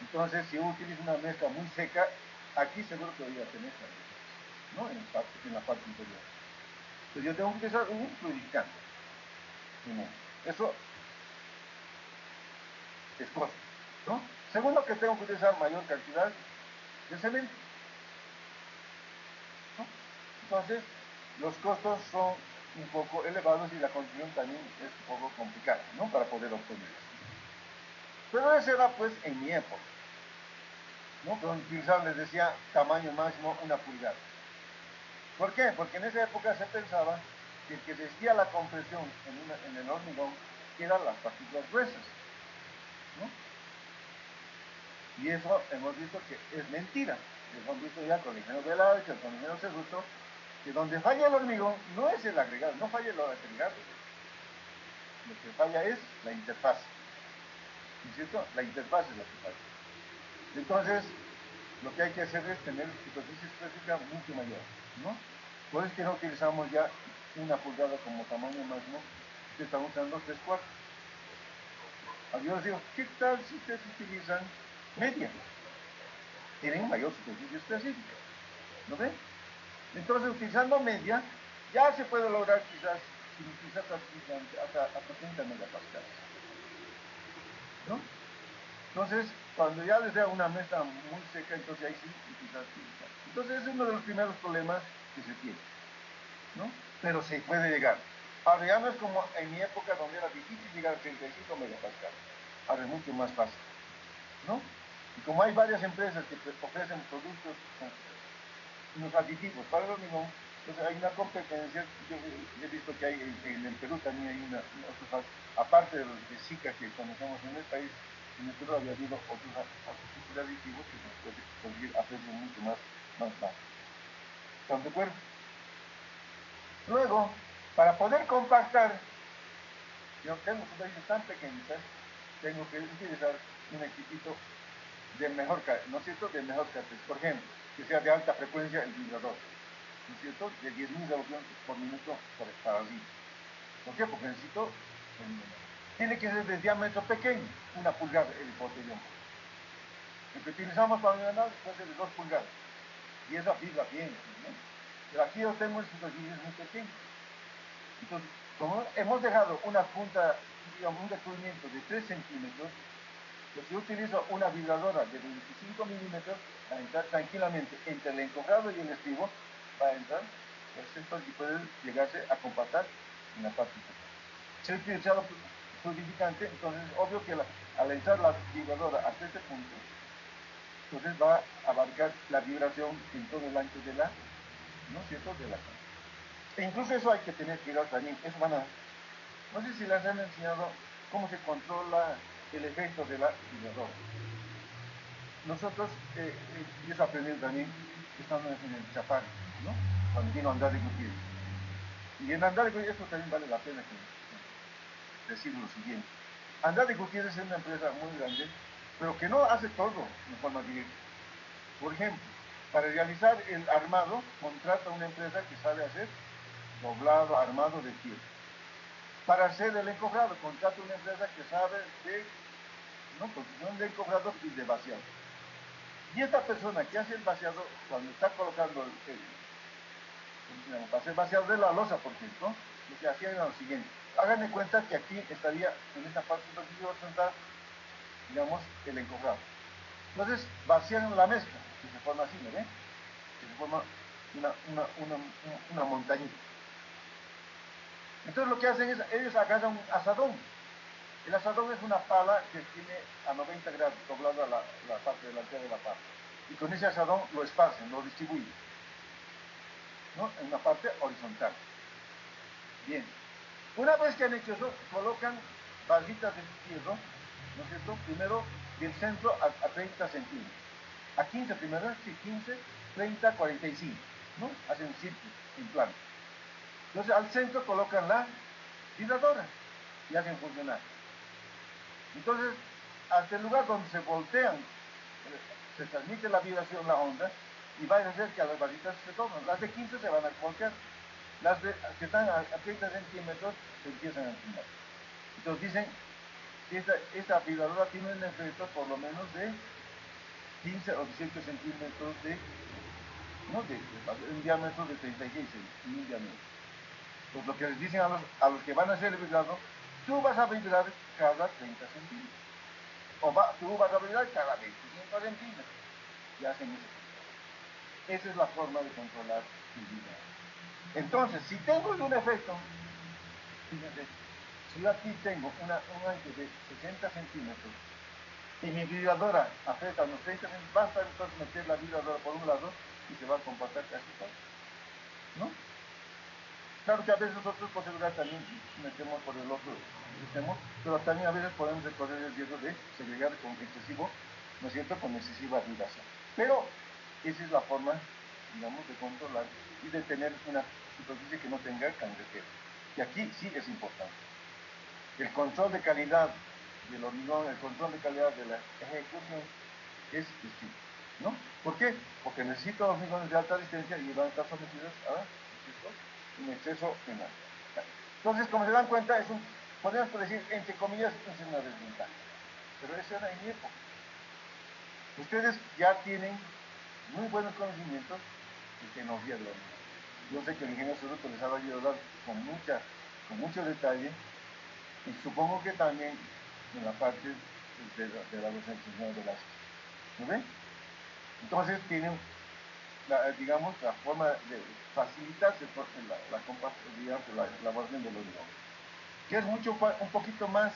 Entonces, si uno utiliza una mezcla muy seca, aquí seguro que voy a tener, ¿no?, en la parte inferior. Entonces yo tengo que utilizar un fluidificante. Eso es costo, ¿no? Segundo, que tengo que utilizar mayor cantidad de cemento, ¿no? Entonces, los costos son un poco elevados y la construcción también es un poco complicada, ¿no?, para poder obtenerlos. Pero ese era, pues, en mi época, ¿no?, donde utilizaba, les decía, tamaño máximo 1 pulgada. ¿Por qué? Porque en esa época se pensaba que el que resistía la compresión en el hormigón eran las partículas gruesas, ¿no? Y eso hemos visto que es mentira. hemos visto ya con el ingeniero Velarde, con el ingeniero Cerruto, que donde falla el hormigón no es el agregado, no falla el agregado. Lo que falla es la interfaz. ¿No es cierto? La interfaz es lo que falla. Entonces, lo que hay que hacer es tener superficie esférica mucho mayor, ¿no? Por eso es que no utilizamos ya 1 pulgada como tamaño máximo, que estamos usando 3/4. Yo les digo, ¿qué tal si ustedes utilizan media? Tienen mayor superficie específica, ¿no ven? Entonces, utilizando media, ya se puede lograr quizás, sin utilizar hasta 30 megapascales, ¿no? Entonces, cuando ya les da una mezcla muy seca, entonces ahí sí utilizar. Entonces, es uno de los primeros problemas que se tiene, ¿no? Pero se puede llegar. Ahora ya no es como en mi época donde era difícil llegar a 35 megapascales. Ahora es mucho más fácil, ¿no? Y como hay varias empresas que ofrecen productos, unos aditivos para el hormigón, entonces hay una competencia. Yo he visto que hay en el Perú también hay aparte de los de Zika que conocemos en el país, en el Perú había habido otros tipos de aditivos que se puede conseguir a precios mucho más bajos. ¿Están de acuerdo? Luego, para poder compactar, yo tengo superficies tan pequeñitas, tengo que utilizar un equipito de mejor, ¿no es cierto?, de mejor característica. Por ejemplo, que sea de alta frecuencia el vibrador, ¿no es cierto?, de 10.000 revoluciones por minuto para arriba. ¿Por qué? Porque necesito tiene que ser de diámetro pequeño, 1 pulgada el botellón. El que utilizamos para el anal puede ser de 2 pulgadas, y esa vibra bien, ¿no? Pero aquí yo tengo superficies muy pequeñas. Entonces, como hemos dejado una punta, digamos, un recubrimiento de 3 centímetros, pues si yo utilizo una vibradora de 25 milímetros, va a entrar tranquilamente entre el encofrado y el estribo, va a entrar, pues, y puede llegarse a compactar en la parte superior. Si he utilizado fluidificante, entonces es obvio que al entrar la vibradora hasta este punto, entonces va a abarcar la vibración en todo el ancho de la, ¿no es cierto?, de la cámara. E incluso eso hay que tener cuidado también. Eso no sé si les han enseñado cómo se controla el efecto de la vibradora. Nosotros, y eso aprendí también estando en el Chapar, ¿no?, cuando vino Andrade Gutiérrez. Y en Andrade Gutiérrez, esto también vale la pena decir lo siguiente. Andrade Gutiérrez es una empresa muy grande, pero que no hace todo de forma directa. Por ejemplo, para realizar el armado, contrata una empresa que sabe hacer doblado, armado de tierra. Para hacer el encofrado, contrata una empresa que sabe de construcción de encofrado y de vaciado. Y esta persona que hace el vaciado, cuando está colocando para hacer vaciado de la losa, por ejemplo, lo que hacía era lo siguiente. Hagan de cuenta que aquí estaría, en esta parte superficial, digamos, el encofrado. Entonces, vacían la mezcla, que se forma así, ¿no ven? Que se forma una montañita. Entonces lo que hacen es, ellos agarran un asadón. El asadón es una pala que tiene a 90 grados, doblada la parte delantera de la pala. Y con ese asadón lo esparcen, lo distribuyen, ¿no?, en una parte horizontal. Bien. Una vez que han hecho eso, colocan barritas de fierro, ¿no es cierto?, primero del centro a 30 centímetros. A 15 primero, sí, 15, 30, 45, ¿no? Hacen un círculo en plano. Entonces al centro colocan la vibradora y hacen funcionar. Entonces, hasta el lugar donde se voltean, se transmite la vibración, la onda, y va a hacer que las barritas se doblan. Las de 15 se van a voltear, las que están a 30 centímetros se empiezan a inclinar. Entonces dicen que esta vibradora tiene un efecto por lo menos de 15 o 18 centímetros de un diámetro de 36 en un diámetro. Pues lo que les dicen a los que van a hacer el vibrado, tú vas a vibrar cada 30 centímetros. Tú vas a vibrar cada 25 centímetros. Y hacen eso. Esa es la forma de controlar el vibrado. Entonces, si tengo un efecto, fíjense, si yo aquí tengo un ancho de 60 centímetros y mi vibradora afecta a unos 30 centímetros, basta entonces meter la vibradora por un lado y se va a comportar casi todo, ¿no? Claro que a veces nosotros por seguridad también metemos por el otro extremo, pero también a veces podemos correr el riesgo de segregar con excesivo, ¿no es cierto?, con excesiva vibración. Pero esa es la forma, digamos, de controlar y de tener una superficie que no tenga cangrejero. Y aquí sí es importante. El control de calidad del hormigón, el control de calidad de la ejecución es distinto, ¿no? ¿Por qué? Porque necesito hormigones de alta resistencia y van a estar sometidos a un exceso penal. Entonces, como se dan cuenta, podríamos decir, entre comillas, es una desventaja. Pero eso era en mi época. Ustedes ya tienen muy buenos conocimientos de tecnología de la hormigón. Yo sé que el ingeniero Soruto les ha ayudado con mucho detalle, y supongo que también en la parte de la docencia de las, ¿no ven? Entonces tienen, digamos, la forma de facilitarse la elaboración del hormigón. ¿Que es un poquito más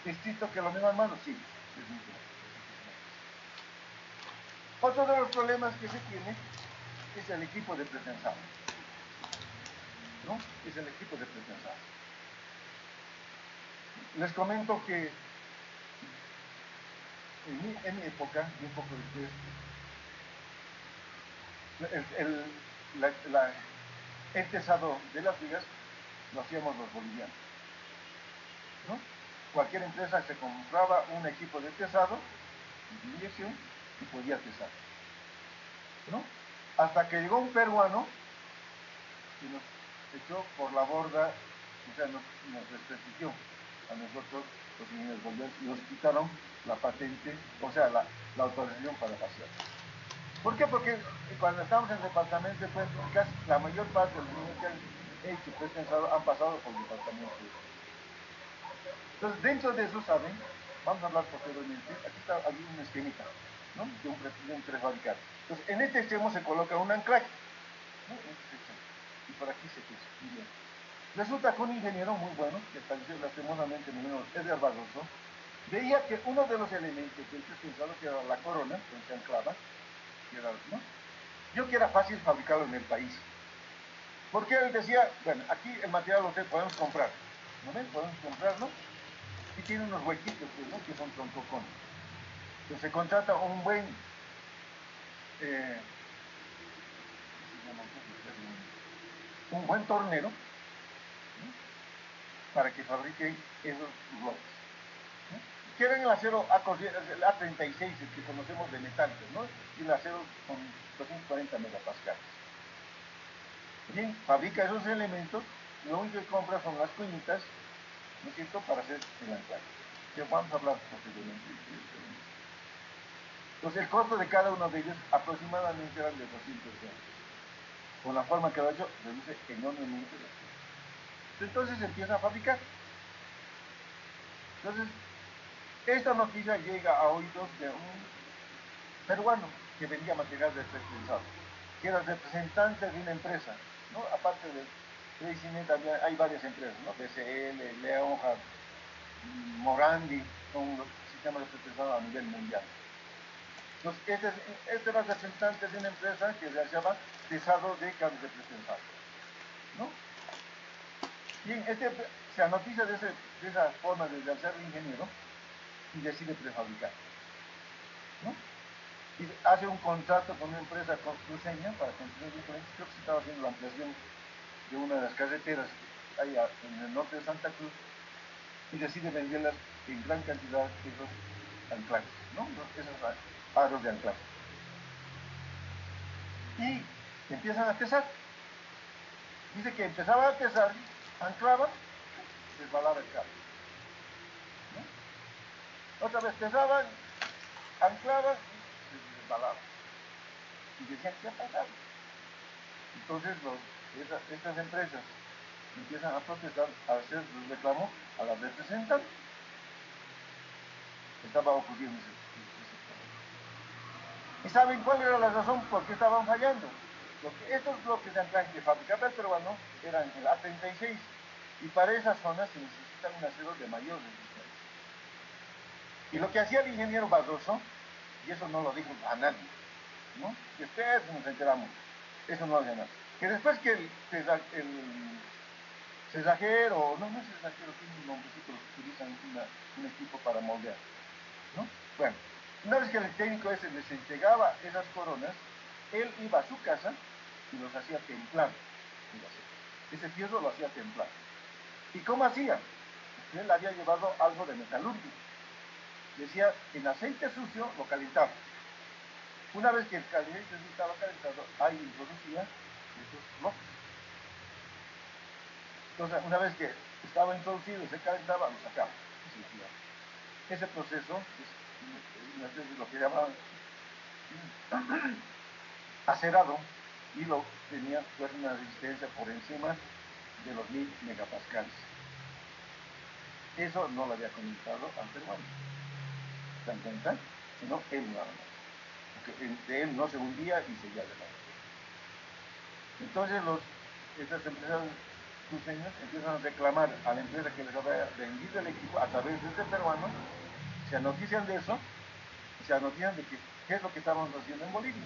estricto que el hormigón armado? Sí, es mucho más. Otro de los problemas que se tiene es el equipo de pretensado, ¿no? Es el equipo de pretensado. Les comento que en mi época, y un poco después, el tesado de las vigas lo hacíamos los bolivianos, ¿no? Cualquier empresa se compraba un equipo de tesado, de inyección, y podía tesar, ¿no? Hasta que llegó un peruano y nos echó por la borda, o sea, nos desprestigió a nosotros, los ingenieros bolivianos, y nos quitaron la patente, o sea, la autorización para pasear. ¿Por qué? Porque cuando estamos en el departamento de casi la mayor parte de los niños que han hecho pretensado han pasado por el departamento. Entonces, dentro de eso, ¿saben? Vamos a hablar posteriormente. Aquí está un esquemita, ¿no? De un prefabricado. Entonces, en este extremo se coloca un anclaje, ¿no? En este extremo. Y por aquí se pisa. Muy bien. Resulta que un ingeniero muy bueno, que falleció lastimosamente, mi hermano Edgar Barroso, veía que uno de los elementos del pretensado, que era la corona, donde se anclaba, ¿no? Yo que era fácil fabricarlo en el país. Porque él decía, bueno, aquí el material lo podemos comprar, ¿no ven? Podemos comprarlo y tiene unos huequitos, ¿no? Que son troncocones. Entonces se contrata un buen, un buen tornero, ¿no? Para que fabrique esos bloques, ¿no? Que eran el acero A36, el que conocemos de metálicos, ¿no? Y el acero con 240 megapascales. Bien, fabrica esos elementos, lo único que compra son las cuñitas, ¿no es cierto?, para hacer el anclaje. Que vamos a hablar posteriormente. Entonces, el costo de cada uno de ellos aproximadamente eran de 200 dólares. Con la forma que lo ha hecho, reduce enormemente la costo. Entonces empieza a fabricar. Entonces, esta noticia llega a oídos de un peruano que vendía material de pretensado, que era representante de una empresa, ¿no? Aparte de Crecimiento, hay varias empresas, ¿no? BCL, Leonhard, Morandi, con un sistema de pretensado a nivel mundial. Entonces, este era representante de una empresa que se llama tesado de cables de pretensado, ¿no? Bien, se anoticia de esa forma de ser ingeniero y decide prefabricar, ¿no? Y hace un contrato con una empresa cruceña para construir diferentes, creo que se estaba haciendo la ampliación de una de las carreteras ahí en el norte de Santa Cruz, y decide venderlas en gran cantidad esos anclajes, ¿no? Esos aros de anclaje. Y empiezan a tesar. Dice que empezaba a tesar, anclaba, resbalaba el cable, ¿no? Otra vez tesaban, anclaban, resbalaba. Y decían, ¿qué ha pasado? Entonces estas empresas empiezan a protestar, a hacer un reclamo a la representante. Estaba ocurriendo ese problema. ¿Y saben cuál era la razón por qué estaban fallando? Porque estos bloques de anclaje que fabricaba el peruano eran el A36, y para esas zonas se necesita un acero de mayor resistencia. Y lo que hacía el ingeniero Barroso, y eso no lo dijo a nadie, ¿no? Y ustedes nos enteramos, eso no lo hacía nadie. Que después que el cesajero, no es cesajero, tiene un nombrecito, que utilizan un equipo para moldear, ¿no? Bueno, una vez que el técnico ese les entregaba esas coronas, él iba a su casa y los hacía templar. Ese fierro lo hacía templar. ¿Y cómo hacía? Él había llevado algo de metalurgia. Decía, en aceite sucio lo calentaba. Una vez que el aceite sucio estaba calentado, ahí introducía estos bloques. Entonces, una vez que estaba introducido y se calentaba, lo sacaba. Ese proceso es lo que llamaban acerado, y lo tenía pues una resistencia por encima de los 1000 megapascales. Eso no lo había comentado al peruano. ¿Se dan cuenta? Sino él nada más. Porque de él no se hundía y seguía adelante. Entonces estas empresas cruceñas empiezan a reclamar a la empresa que les había vendido el equipo a través de este peruano, se anotician de eso, se anotician de qué es lo que estábamos haciendo en Bolivia.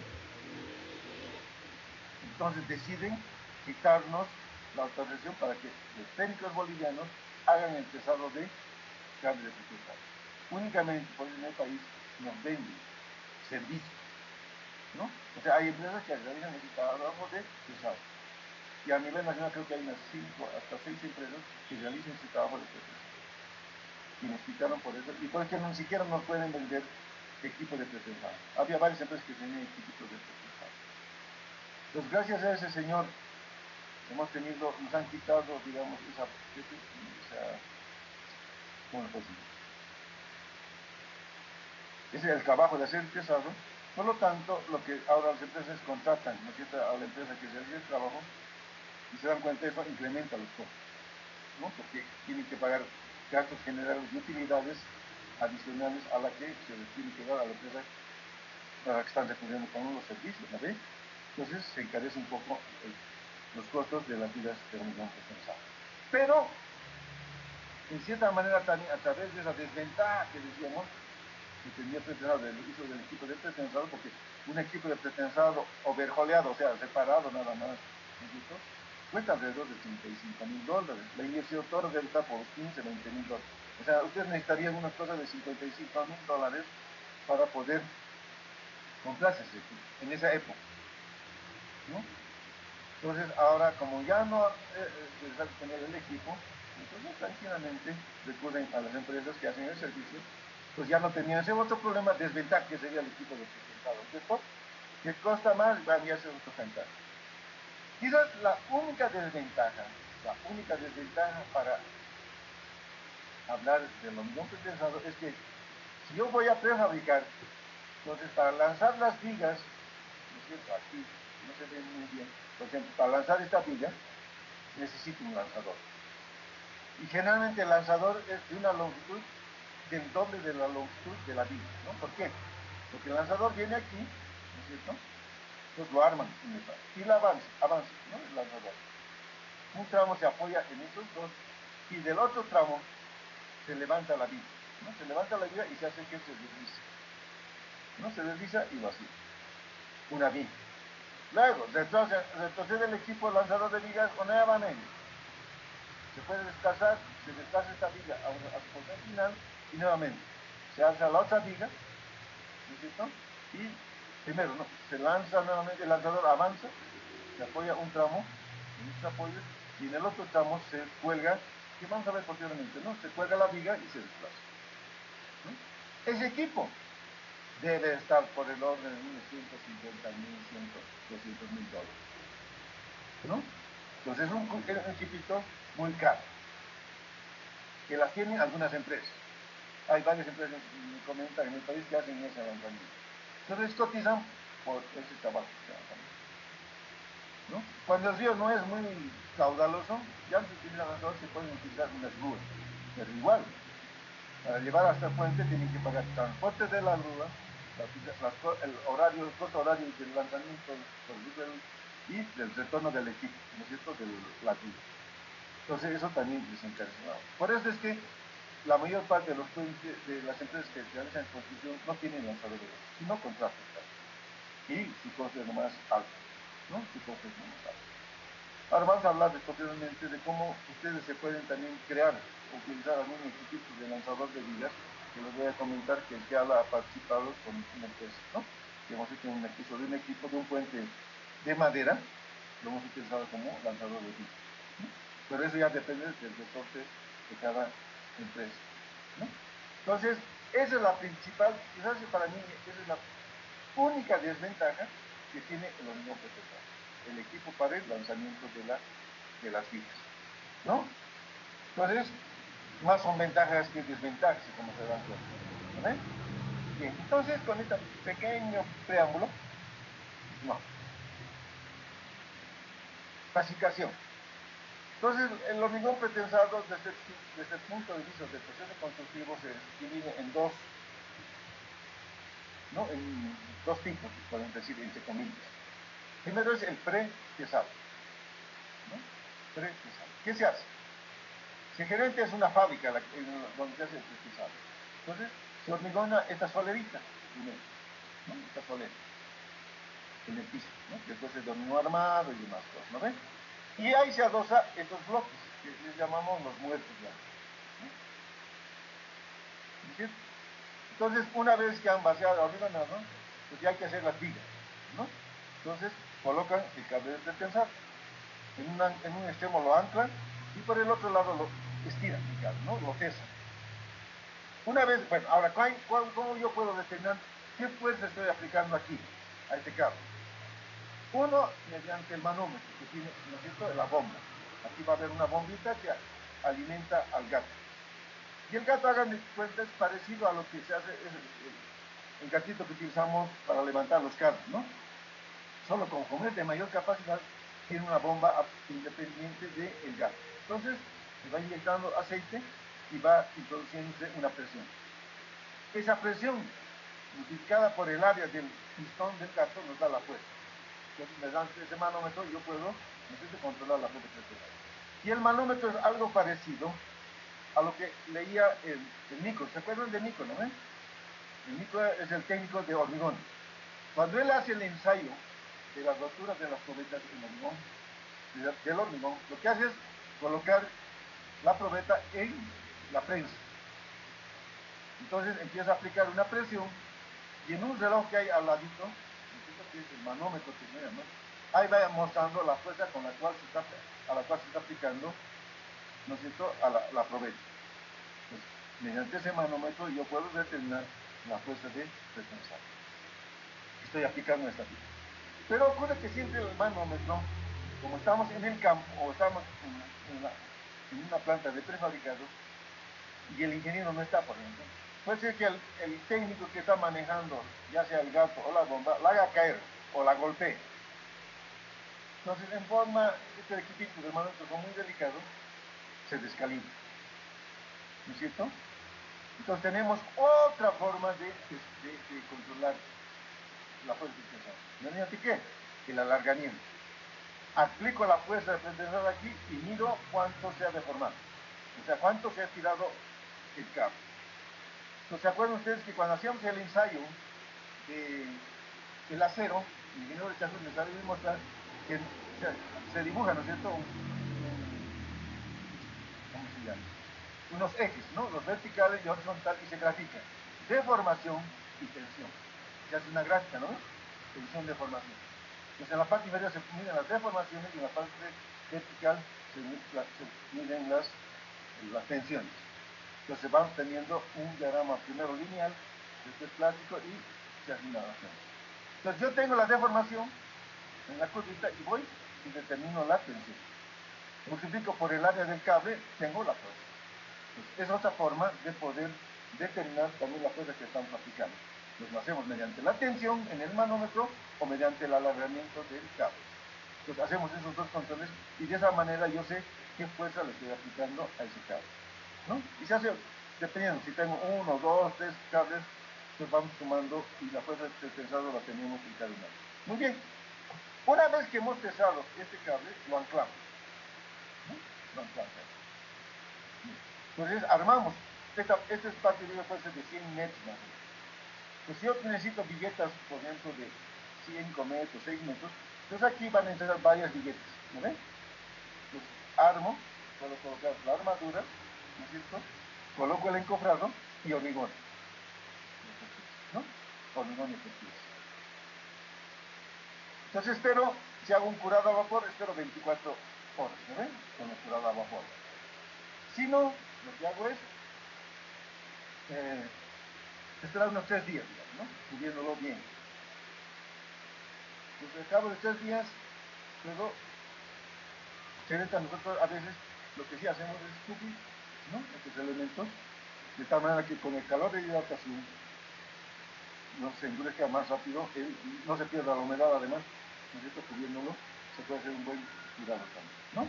Entonces deciden quitarnos la autorización para que los técnicos bolivianos hagan el pesado de carne de pesado. Únicamente por en el país nos venden servicios, ¿no? O sea, hay empresas que realizan ese trabajo de pesado. Y a nivel nacional creo que hay unas 5 hasta 6 empresas que realizan ese trabajo de pesado. Y nos quitaron por eso, y por eso ni siquiera nos pueden vender equipos de pretensado. Había varias empresas que tenían equipos de pretensado. Entonces, gracias a ese señor, nos han quitado, digamos, ¿cómo puedo decir? Ese es el trabajo de hacer pesado. Por lo tanto, lo que ahora las empresas contratan, ¿no es cierto?, a la empresa que realiza el trabajo, y se dan cuenta, eso incrementa los costos, ¿no? Porque tienen que pagar gastos generales y utilidades adicionales a la que se les tiene que dar a la empresa para que están recurriendo con los servicios, ¿no ve? Entonces se encarece un poco los costos de las vidas de hormigón pretensado. Pero, en cierta manera, también a través de esa desventaja que decíamos, que tenía pretensado del uso del equipo de pretensado, porque un equipo de pretensado overjoleado, o sea, separado nada más, ¿no? Cuesta alrededor de $35,000. La inversión total está por $15, $20,000. O sea, ustedes necesitarían una cosa de $55,000 para poder comprarse ese equipo, en esa época, ¿no? Entonces, ahora, como ya no es tener el equipo, entonces tranquilamente recurren a las empresas que hacen el servicio, pues ya no tenían ese otro problema, desventaja que sería el equipo de presentado, ¿cierto? Que costa más, van a hacer otro cantar. Quizás la única desventaja para hablar del hormigón pretensado es que si yo voy a prefabricar, entonces para lanzar las vigas, ¿no es cierto? Aquí no se ve muy bien, por ejemplo, para lanzar esta viga necesito un lanzador. Y generalmente el lanzador es de una longitud del doble de la longitud de la viga, ¿no? ¿Por qué? Porque el lanzador viene aquí, ¿no es cierto? Entonces lo arman y la avanza, ¿no? El lanzador. Un tramo se apoya en estos dos y del otro tramo se levanta la viga, ¿no? Se levanta la viga y se hace que se deslice, ¿no? Se desliza y lo así. Una viga. Luego, retrocede el equipo lanzador de vigas o nuevamente. Se puede desplazar, se desplaza esta viga a su posición final y nuevamente se alza la otra viga, ¿no es cierto? Y primero, ¿no? Se lanza nuevamente, el lanzador avanza, se apoya un tramo en estos apoyos y en el otro tramo se cuelga, que vamos a ver posteriormente, ¿no? Se cuelga la viga y se desplaza, ¿no? Ese equipo debe estar por el orden de unos $150,000, $200,000, ¿no? Entonces es un equipito muy caro, que las tienen algunas empresas. Hay varias empresas, me comentan en el país, que hacen ese lanzamiento. Entonces cotizan por ese trabajo de lanzamiento, ¿no? Cuando el río no es muy caudaloso, ya no se utiliza lanzador, se pueden utilizar unas grúas. Pero igual, para llevar hasta el puente tienen que pagar transporte de la grúa, el costo horario del lanzamiento y del retorno del equipo, ¿no es cierto?, de la grúa. Entonces eso también les encarece. Por eso es que la mayor parte de las empresas que realizan construcción no tienen lanzadores, sino contratan. Y su costo es más alto, ¿no? Su costo es más alto. Ahora vamos a hablar posteriormente de cómo ustedes se pueden también crear o utilizar algún equipo de lanzador de vigas, que les voy a comentar que ya ha participado con una empresa, ¿no? que hemos hecho en un equipo de un puente de madera, lo hemos utilizado como lanzador de discos, ¿no? Pero eso ya depende del resorte de cada empresa, ¿no? Entonces, esa es la principal, quizás para mí, esa es la única desventaja que tiene el hormigón pretensado, el equipo para el lanzamiento de las vigas, ¿no? Entonces, más son ventajas que desventajas, como se dan cuenta, ¿no? Bien, entonces con este pequeño preámbulo, no. Clasificación. Entonces, el hormigón pretensado, desde el punto de vista del proceso constructivo, se divide en dos, ¿no? En dos tipos, pueden decir, entre comillas. Primero es el pretesado, ¿no? Pretesado. ¿Qué se hace? Generalmente es una fábrica donde se hace el pretesado. Entonces, se hormigona esta solerita, primero, ¿no? Esta solera en el piso, ¿no? Después es de hormigón armado y demás cosas, ¿no ven? Y ahí se adosa estos bloques, que les llamamos los muertos ya, ¿no? Entonces, una vez que han vaciado hormigonado, pues ya hay que hacer las vigas, ¿no? Entonces, colocan el cable de pretensado. En un extremo lo anclan y por el otro lado lo estiran el cable, ¿no? Lo tesan. Una vez, bueno, ahora, ¿cómo yo puedo determinar qué fuerza estoy aplicando aquí, a este cable? Uno, mediante el manómetro, que tiene, ¿no es cierto?, la bomba. Aquí va a haber una bombita que alimenta al gato. Y el gato, hagan de cuenta, es parecido a lo que se hace, el gatito que utilizamos para levantar los carros, ¿no? Solo como es de mayor capacidad, tiene una bomba independiente del gato. Entonces, se va inyectando aceite y va introduciéndose una presión. Esa presión, multiplicada por el área del pistón del gato, nos da la fuerza. Entonces, mediante ese manómetro yo puedo, necesito controlar la fuerza presión. Y el manómetro es algo parecido a lo que leía el Nico. ¿Se acuerdan de Nico, no? El Nico es el técnico de hormigón. Cuando él hace el ensayo de las roturas de las probetas en hormigón, del hormigón, lo que hace es colocar la probeta en la prensa. Entonces empieza a aplicar una presión y en un reloj que hay al ladito, que es el manómetro que se llama, ahí va mostrando la fuerza a la cual se está aplicando, ¿no es cierto?, a la probeta. Pues, mediante ese manómetro yo puedo determinar la fuerza de pretensado que estoy aplicando en esta figura. Pero ocurre que siempre el manómetro, como estamos en el campo o estamos en una planta de prefabricados y el ingeniero no está, por ejemplo, puede ser que el técnico que está manejando, ya sea el gato o la bomba, la haga caer o la golpee. Entonces, en forma, este equipito de manómetro como muy delicado, se descalibra. ¿No es cierto? Entonces tenemos otra forma de controlar la fuerza de pretensado. ¿Mediante qué? El alargamiento. Aplico la fuerza de pretensado aquí y mido cuánto se ha deformado. O sea, cuánto se ha tirado el cable. Entonces, ¿se acuerdan ustedes que cuando hacíamos el ensayo del acero, el ingeniero de Chazú les había mostrar que se dibuja, ¿no es cierto? ¿Cómo se llama? Unos ejes, ¿no? Los verticales y horizontales, y se grafican. Deformación y tensión. Se hace una gráfica, ¿no? Tensión, deformación. Entonces en la parte inferior se miden las deformaciones y en la parte vertical se miden las tensiones. Entonces vamos teniendo un diagrama primero lineal, después plástico y se asigna la tensión. Entonces yo tengo la deformación en la curvita y voy y determino la tensión. Multiplico por el área del cable, tengo la fuerza. Es otra forma de poder determinar también la fuerza que estamos aplicando. Lo hacemos mediante la tensión en el manómetro o mediante el alargamiento del cable. Entonces hacemos esos dos controles y de esa manera yo sé qué fuerza le estoy aplicando a ese cable, ¿no? Y se hace dependiendo, si tengo 1, 2, 3 cables, pues vamos sumando y la fuerza del tensado la tenemos en cada uno. Muy bien, una vez que hemos tesado este cable, lo anclamos, ¿no? Lo anclamos. Entonces armamos, este espacio debe fuerza de 100 metros más o menos. Pues si yo necesito viguetas, por ejemplo, de 5 metros, 6 metros, entonces aquí van a entrar varias viguetas, ¿no ven? Entonces armo, puedo colocar la armadura, ¿no es cierto? Coloco el encofrado y hormigón, ¿no? Hormigón y textiles. Entonces espero, si hago un curado a vapor, espero 24 horas, ¿no ven? Con el curado a vapor. Si no, lo que hago es esperar unos 3 días, digamos, ¿no? Subiéndolo bien. Entonces, al cabo de 3 días, luego, nosotros a veces lo que sí hacemos es escupir, ¿no? Estos elementos, de tal manera que con el calor de hidratación no se endurezca más rápido, no se pierda la humedad además, ¿no es cierto? Cubriéndolo, se puede hacer un buen curado también, ¿no?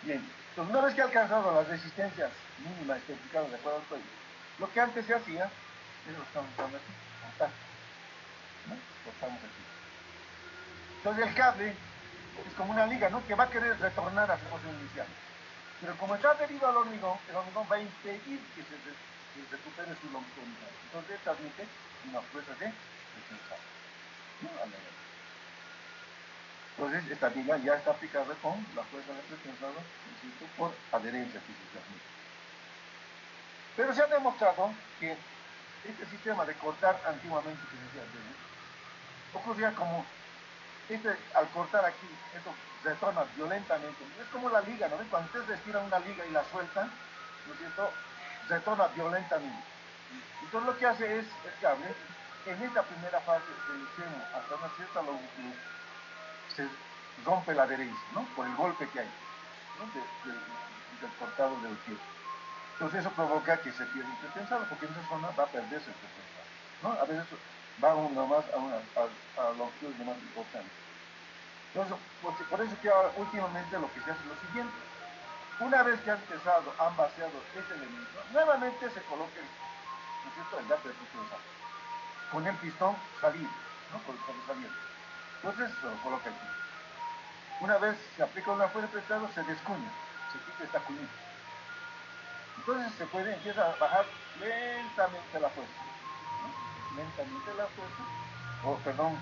Bien, entonces una vez que ha alcanzado las resistencias mínimas especificadas de acuerdo al código, lo que antes se hacía, es lo que estamos usando aquí, cortar, ¿no? Cortamos aquí. Entonces el cable es como una liga, ¿no? Que va a querer retornar a su posición inicial. Pero como está adherido al hormigón, el hormigón va a impedir que se recupere su longitud. Entonces transmite una fuerza de pretensado, ¿no? Entonces esta liga ya está aplicada con la fuerza de pretensado, ¿no? Por adherencia que se transmite. Pero se ha demostrado que este sistema de cortar antiguamente que se hacía, ¿no? Ocurría como al cortar aquí, esto retorna violentamente. Es como la liga, ¿no? Cuando ustedes estiran una liga y la sueltan, ¿no es cierto? Retorna violentamente. Entonces lo que hace es el cable, en esta primera fase del extremo hasta una cierta longitud, se rompe la adherencia, ¿no? Por el golpe que hay, ¿no? Del cortado del filo. Entonces eso provoca que se pierda el pretensado, porque en esa zona va a perderse el pretensado, ¿no? A veces va uno más a longitudes más importantes. Entonces, por eso que ahora, últimamente lo que se hace es lo siguiente. Una vez que han pesado, han vaciado este elemento, nuevamente se coloca ¿no es cierto?, el gato de pretensado. Con el pistón salido, ¿no? Con el sobresaliente. Entonces se lo coloca aquí. Una vez se aplica una fuerza de pretensado, se descuña, se quita esta cuñita. Entonces se puede, empieza a bajar lentamente la fuerza, ¿no? Lentamente la fuerza, perdón,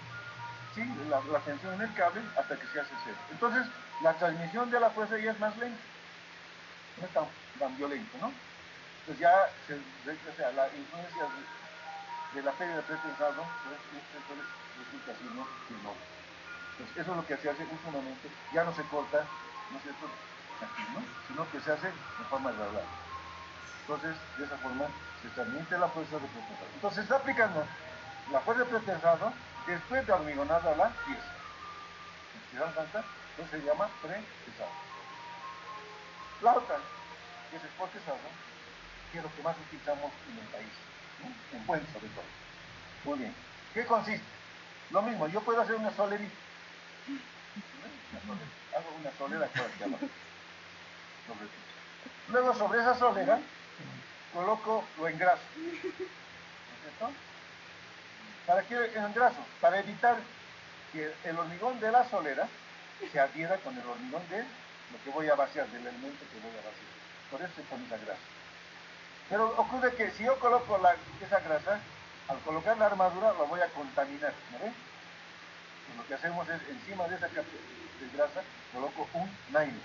sí, la tensión en el cable hasta que se hace cero. Entonces la transmisión de la fuerza ya es más lenta, no es tan violento, ¿no? Entonces ya o sea, la influencia de la pérdida de pretensado, entonces resulta así, ¿no? Entonces eso es lo que se hace últimamente, ya no se corta, ¿no es cierto?, aquí, ¿no? Sino que se hace de forma gradual. Entonces, de esa forma se transmite la fuerza de pretensado. Entonces se está aplicando la fuerza de pretensado después de hormigonada la pieza. ¿Se dan cuenta? Entonces se llama pretensado. La otra, que es el potesado, que es lo que más utilizamos en el país, ¿no? En puentes sobre todo. Muy bien. ¿Qué consiste? Lo mismo, yo puedo hacer una solerita. Hago una solera por aquí abajo. Luego sobre esa solera coloco lo engraso. ¿No es cierto? ¿Para qué el engraso? Para evitar que el hormigón de la solera se adhiera con el hormigón de lo que voy a vaciar, del elemento que voy a vaciar. Por eso se pone esa grasa. Pero ocurre que si yo coloco esa grasa, al colocar la armadura la voy a contaminar, ¿no ven? Pues lo que hacemos es, encima de esa capa de grasa, coloco un nylon,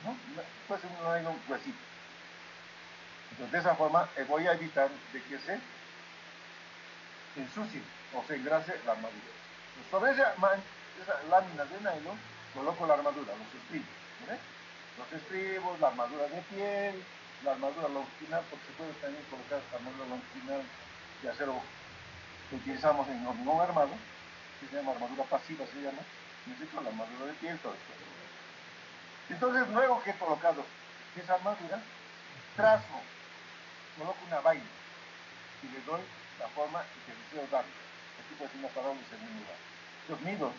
¿no? Puede ser un nylon gruesito. Entonces de esa forma voy a evitar de que se ensucie o se engrase la armadura. Entonces, sobre esa lámina de nylon coloco la armadura, los estribos, ¿no ven? Los estribos, la armadura de piel, la armadura longitudinal, porque se puede también colocar armadura longitudinal de acero que utilizamos en hormigón armado, que se llama armadura pasiva, se llama, necesito la armadura de piel, todo esto. Entonces, luego que he colocado esa armadura, trazo, coloco una vaina y le doy la forma que deseo darle. Aquí puede ser una parábola en segundo lugar. Entonces mido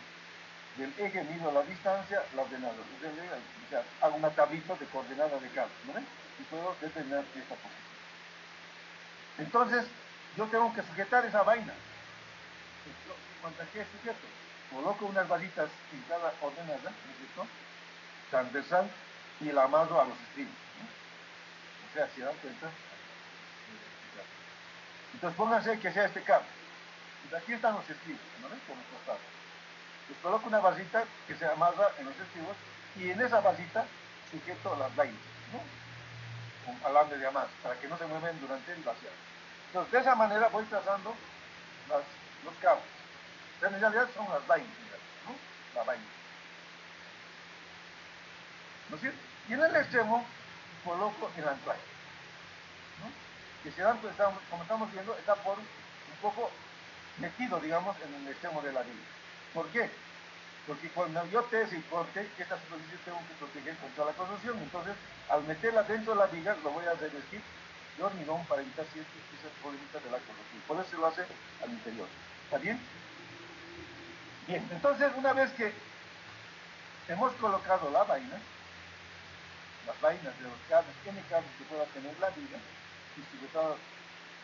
del eje, mido la distancia, la ordenada. O sea, hago una tablita de coordenada de cada, ¿no ven? Y puedo determinar esta posición. Entonces, yo tengo que sujetar esa vaina. ¿Contra qué sujeto? Coloco unas varitas en cada ordenada, ¿no es cierto?, transversal, y la amarro a los estribos, ¿no? O sea, si dan cuenta. Entonces pónganse que sea este cable. Entonces, aquí están los estribos, ¿no ven? Por los costados. Les coloco una vasita que se amarra en los estribos y en esa vasita sujeto las vainas, ¿no? Con alambre de amarre, para que no se muevan durante el vaciado. Entonces, de esa manera voy trazando los cabos. Pero en realidad son las vainas. la vaina. ¿No es cierto? Y en el extremo coloco el anclaje, ¿no? Que si dan, pues, como estamos viendo, está por un poco metido, digamos, en el extremo de la viga. ¿Por qué? Porque cuando yo tese y corte, esta superficie tengo que proteger contra la corrosión. Entonces, al meterla dentro de la viga, lo voy a revestir de hormigón para evitar esas problemitas de la corrosión. Por eso se lo hace al interior. ¿Está bien? Bien, entonces, una vez que hemos colocado la vaina, las vainas de los cables, N cables que pueda tener la viga, y sobre todo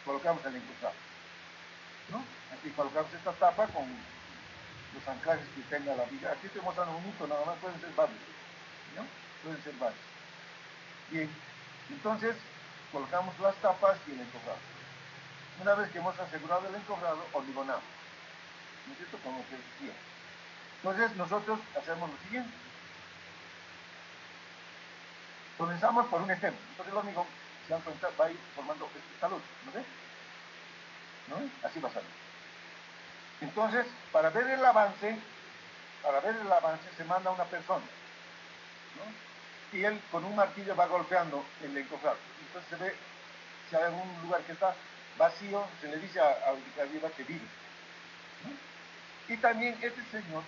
colocamos el encofrado, ¿no? Aquí colocamos esta tapa con los anclajes que tenga la viga. Aquí estoy mostrando un hito, nada más pueden ser varios, ¿no? Pueden ser varios. Bien, entonces colocamos las tapas y el encofrado. Una vez que hemos asegurado el encofrado, hormigonamos, ¿no es cierto? Como que decía. Entonces nosotros hacemos lo siguiente. Comenzamos por un extremo. Entonces el hormigón, se dan cuenta, va a ir formando este talud, ¿no ves? ¿No? Así va a salir. Entonces, para ver el avance se manda una persona, ¿no? Y él con un martillo va golpeando el encofrado. Entonces se ve, si hay algún lugar que está vacío, se le dice al de arriba que vive, ¿no? Y también este señor,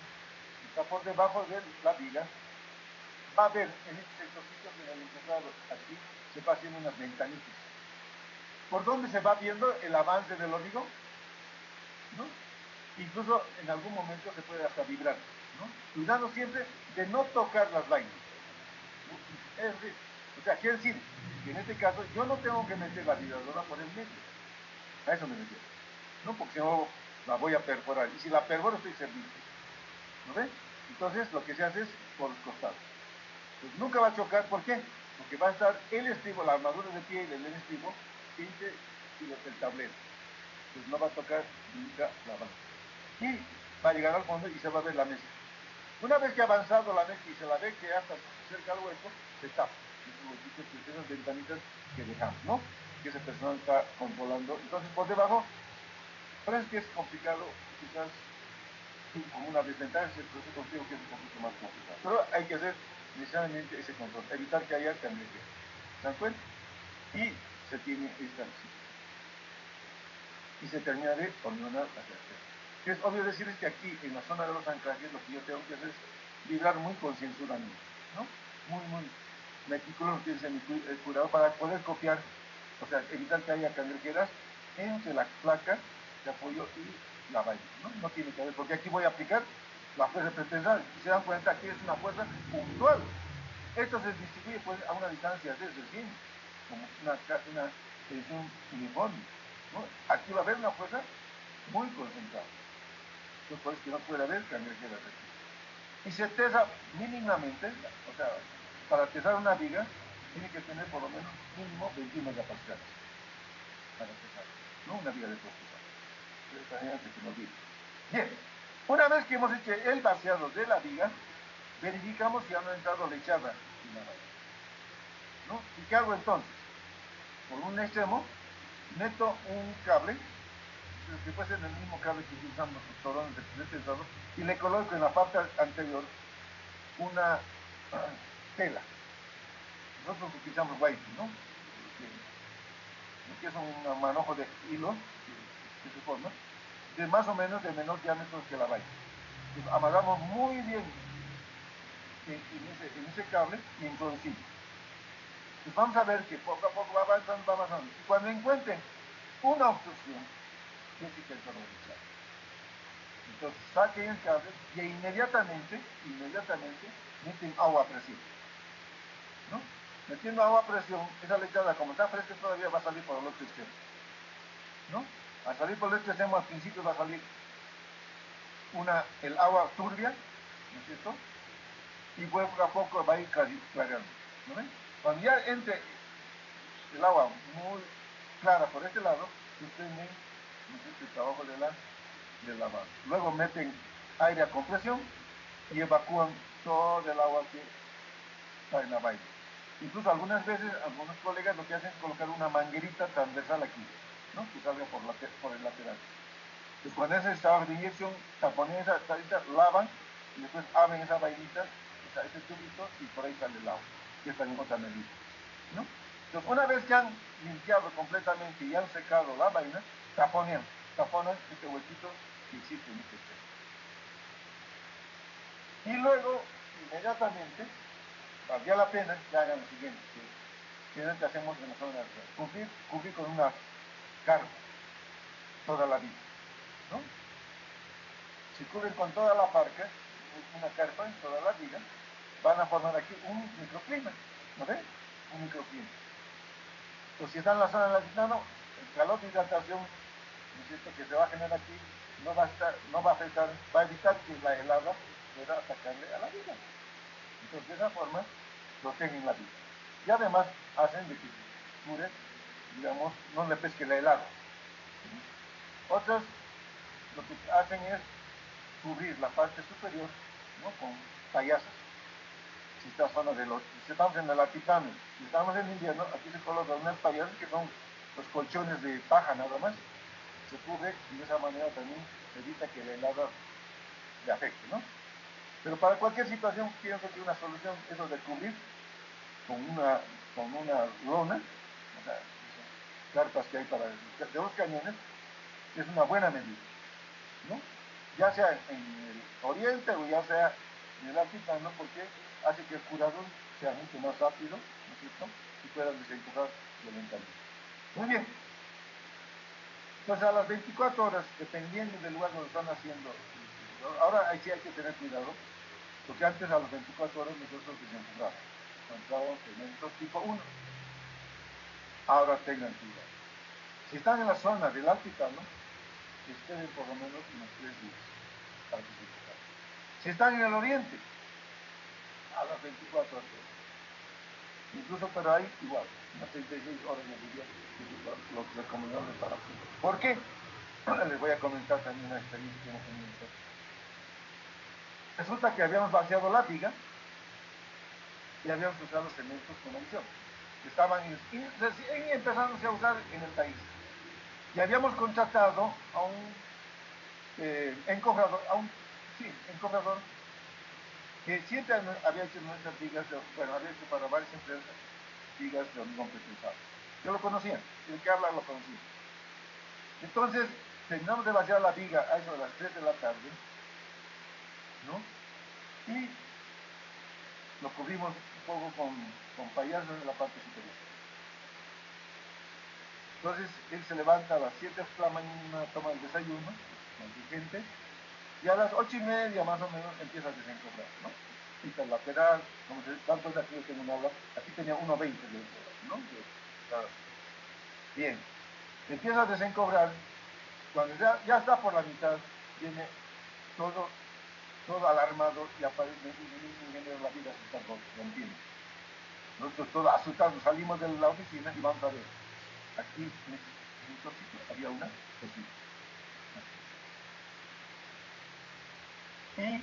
que está por debajo de la viga, va a ver en estos sectorcitos en el encofrado, aquí se va haciendo unas ventanitas. ¿Por dónde se va viendo el avance del hormigón? ¿No? Incluso en algún momento se puede hasta vibrar, ¿no? Cuidando siempre de no tocar las vainas. Es decir, o sea, quiere decir que en este caso yo no tengo que meter la vibradora por el medio. A eso me refiero. ¿No? Porque si no la voy a perforar. Y si la perforo estoy servido. ¿No ven? Entonces lo que se hace es por los costados. Pues nunca va a chocar, ¿por qué? Porque va a estar el estribo, la armadura de piel del estribo entre el tablero. Pues no va a tocar nunca la banda. Y va a llegar al fondo y se va a ver la mesa. Una vez que ha avanzado la mesa y se la ve que hasta cerca al hueco, se tapa. Esas ventanitas que dejamos, ¿no? Que ese personal está controlando. Entonces, por debajo, parece que es complicado, quizás como una desventaja, por eso consigo que es un poquito más complicado. Pero hay que hacer necesariamente ese control, evitar que haya cangrejeros. ¿Se dan cuenta? Y se tiene esta situación. Y se termina de hormonar hacia atrás. Es obvio decirles que aquí, en la zona de los anclajes, lo que yo tengo que hacer es vibrar muy concienzudamente, ¿no? Muy meticuloso, tiene que ser cuidado para poder copiar, o sea, evitar que haya cangrejeras entre la placa de apoyo y la vaina, ¿no? No tiene que haber, porque aquí voy a aplicar la fuerza pretensional. Si se dan cuenta, aquí es una fuerza puntual. Esto se distribuye pues, a una distancia de 100, como una tensión uniforme, ¿no? Aquí va a haber una fuerza muy concentrada. Entonces, por eso que no puede haber cangrejeras aquí. Y se tesa mínimamente, o sea, para tesar una viga, tiene que tener por lo menos mínimo 21 megapascales para tesar, no una viga de profusar. Antes que no olvide. Bien, una vez que hemos hecho el vaciado de la viga, verificamos si han entrado lechada en la vaina, ¿no? ¿Y qué hago entonces? Por un extremo, meto un cable, que puede ser el mismo cable que utilizamos los torones de tensado, y le coloco en la parte anterior una tela. Nosotros utilizamos wiping, ¿no? Que es un manojo de hilo que se forma, de más o menos de menor diámetro que la vaina. Entonces, amarramos muy bien en ese cable y introducimos. Pues vamos a ver que poco a poco va avanzando. Y cuando encuentren una obstrucción, tiene que realizar. Entonces saquen el cable y inmediatamente meten agua a presión, ¿no? Metiendo agua a presión, esa lechada como está fresca todavía va a salir por el otro extremo, ¿no? Al salir por el otro extremo al principio va a salir el agua turbia, ¿no es cierto? Y poco a poco va a ir clareando, ¿no ven? Cuando ya entre el agua muy clara por este lado, suspenden el trabajo del lavado. Luego meten aire a compresión y evacúan todo el agua que está en la vaina. Incluso algunas veces, algunos colegas lo que hacen es colocar una manguerita transversal aquí, ¿no? Que salga por el lateral. Entonces, cuando ese trabajo de inyección, taponen esa tarita, lavan y después abren esa vainita, ese tubito, y por ahí sale el agua, que es también otra medida, ¿no? Entonces, una vez que han limpiado completamente y han secado la vaina, taponan este huequito que existe en este espejo. Y luego, inmediatamente, valdría la pena que hagan lo siguiente, que es lo que hacemos en la zona de cubrir con una carpa toda la vida, ¿no? Si cubren con toda la parca, una carpa en toda la vida, van a formar aquí un microclima, ¿no ven? Un microclima. Entonces, si están en la zona del altiplano, el calor de hidratación, ¿no es cierto?, que se va a generar aquí, no va a afectar, va a evitar que la helada pueda atacarle a la vida. Entonces, de esa forma, protegen la vida. Y además, hacen de que cure, digamos, no le pesque la helada. Otras, lo que hacen es cubrir la parte superior, ¿no?, con payasas. Si estamos en el altiplano, si estamos en invierno, aquí se colocan unas payasas que son los colchones de paja nada más, se cubre y de esa manera también se evita que la helada le afecte, ¿no? Pero para cualquier situación pienso que una solución es lo de cubrir con una lona, o sea, carpas que hay de los cañones, es una buena medida, ¿no? Ya sea en el oriente o ya sea en el altiplano, porque hace que el curador sea mucho más rápido, ¿no es cierto?, y pueda desenterrar violentamente. Muy bien. Entonces, a las 24 horas, dependiendo del lugar donde están haciendo, ahora ahí sí hay que tener cuidado, porque antes a las 24 horas nosotros desenterrábamos, encontrábamos elementos tipo 1. Ahora tengan cuidado. Si están en la zona del altiplano, esperen por lo menos unos 3 días para que se enterren. Si están en el oriente, a las 24 horas. Incluso, pero hay igual, unas 36 horas de día, que es lo recomendable para hacer. ¿Por qué? Les voy a comentar también una experiencia que hemos tenido nosotros. Resulta que habíamos vaciado la viga y habíamos usado los cementos con adición. Estaban recién empezándose a usar en el país. Y habíamos contratado a un encofrador, que siempre había hecho nuestras vigas, había hecho para varias empresas vigas de hormigón pretensado. Yo lo conocía, el que habla lo conocía. Entonces, terminamos de vaciar la viga a eso de las 3 de la tarde, ¿no? Y lo cubrimos un poco con payasos en la parte superior. Entonces, él se levanta a las 7 de la mañana, toma el desayuno con su gente, y a las 8:30 más o menos empieza a desencofrar, ¿no? Quita el lateral, como tanto de aquí yo tengo un aula, aquí tenía 1:20 de ¿no? Bien, empieza a desencobrar, cuando ya está por la mitad, viene todo alarmado y aparece un ingeniero de la vida se está rompiendo. Nosotros todos asustados salimos de la oficina y vamos a ver, aquí en estos sitios había una cosita. Y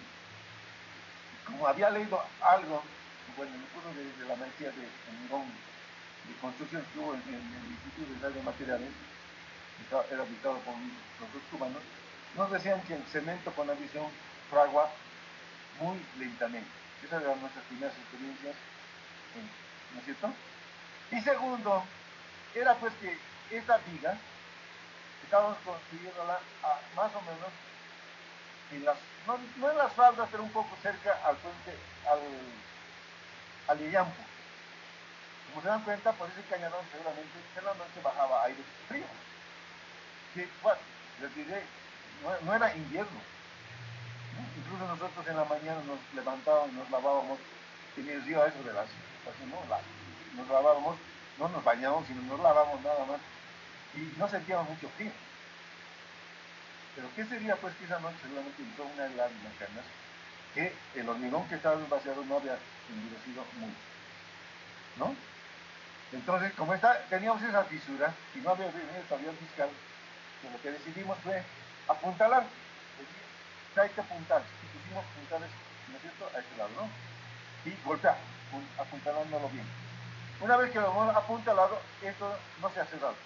como había leído algo, bueno, en el curso de la maestría de construcción que hubo en el Instituto de Desarrollo de Materiales, era dictado por los cubanos, nos decían que el cemento con adición fragua muy lentamente. Esas eran nuestras primeras experiencias, ¿no es cierto? Y segundo, era pues que esta viga estábamos construyéndola más o menos no en las faldas, pero un poco cerca al puente, al Illampo. Como se dan cuenta, por ese cañadón seguramente en la noche bajaba aire frío. Que, bueno, les diré, no era invierno, ¿no? Incluso nosotros en la mañana nos levantábamos, nos lavábamos en el río a eso de las, así, ¿no? Nos lavábamos, no nos bañábamos, sino nos lavábamos nada más, y no sentíamos mucho frío. Pero ¿qué sería pues que esa noche seguramente entró una helada en las canas, que el hormigón que estaba vaciado no había endurecido mucho, ¿no? Entonces, como teníamos esa fisura y no había venido el tablero fiscal, pues lo que decidimos fue apuntalar. Hay que apuntar. Y pusimos puntales, ¿no es cierto?, a este lado, ¿no? Y golpear, apuntalándolo bien. Una vez que lo hemos apuntalado, esto no se ha cerrado.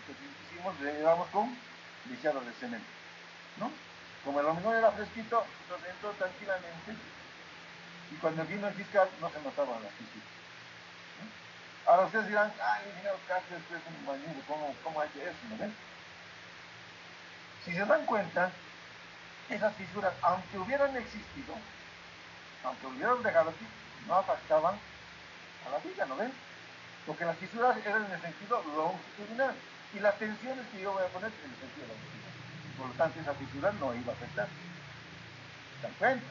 Entonces le llevamos con lisiado de cemento, ¿no? Como el hormigón era fresquito, entonces entró tranquilamente y cuando vino el fiscal no se notaban las fisuras. ¿No? Ahora ustedes dirán, ay, ingeniero Castro, esto es un mañudo, ¿cómo hay que eso? ¿No ven? Si se dan cuenta, esas fisuras, aunque hubieran existido, aunque hubieran dejado aquí, no afectaban a la viga, ¿no ven? Porque las fisuras eran en el sentido longitudinal y las tensiones que yo voy a poner en el sentido longitudinal. Por lo tanto, esa fisura no iba a afectar. ¿Se dan cuenta?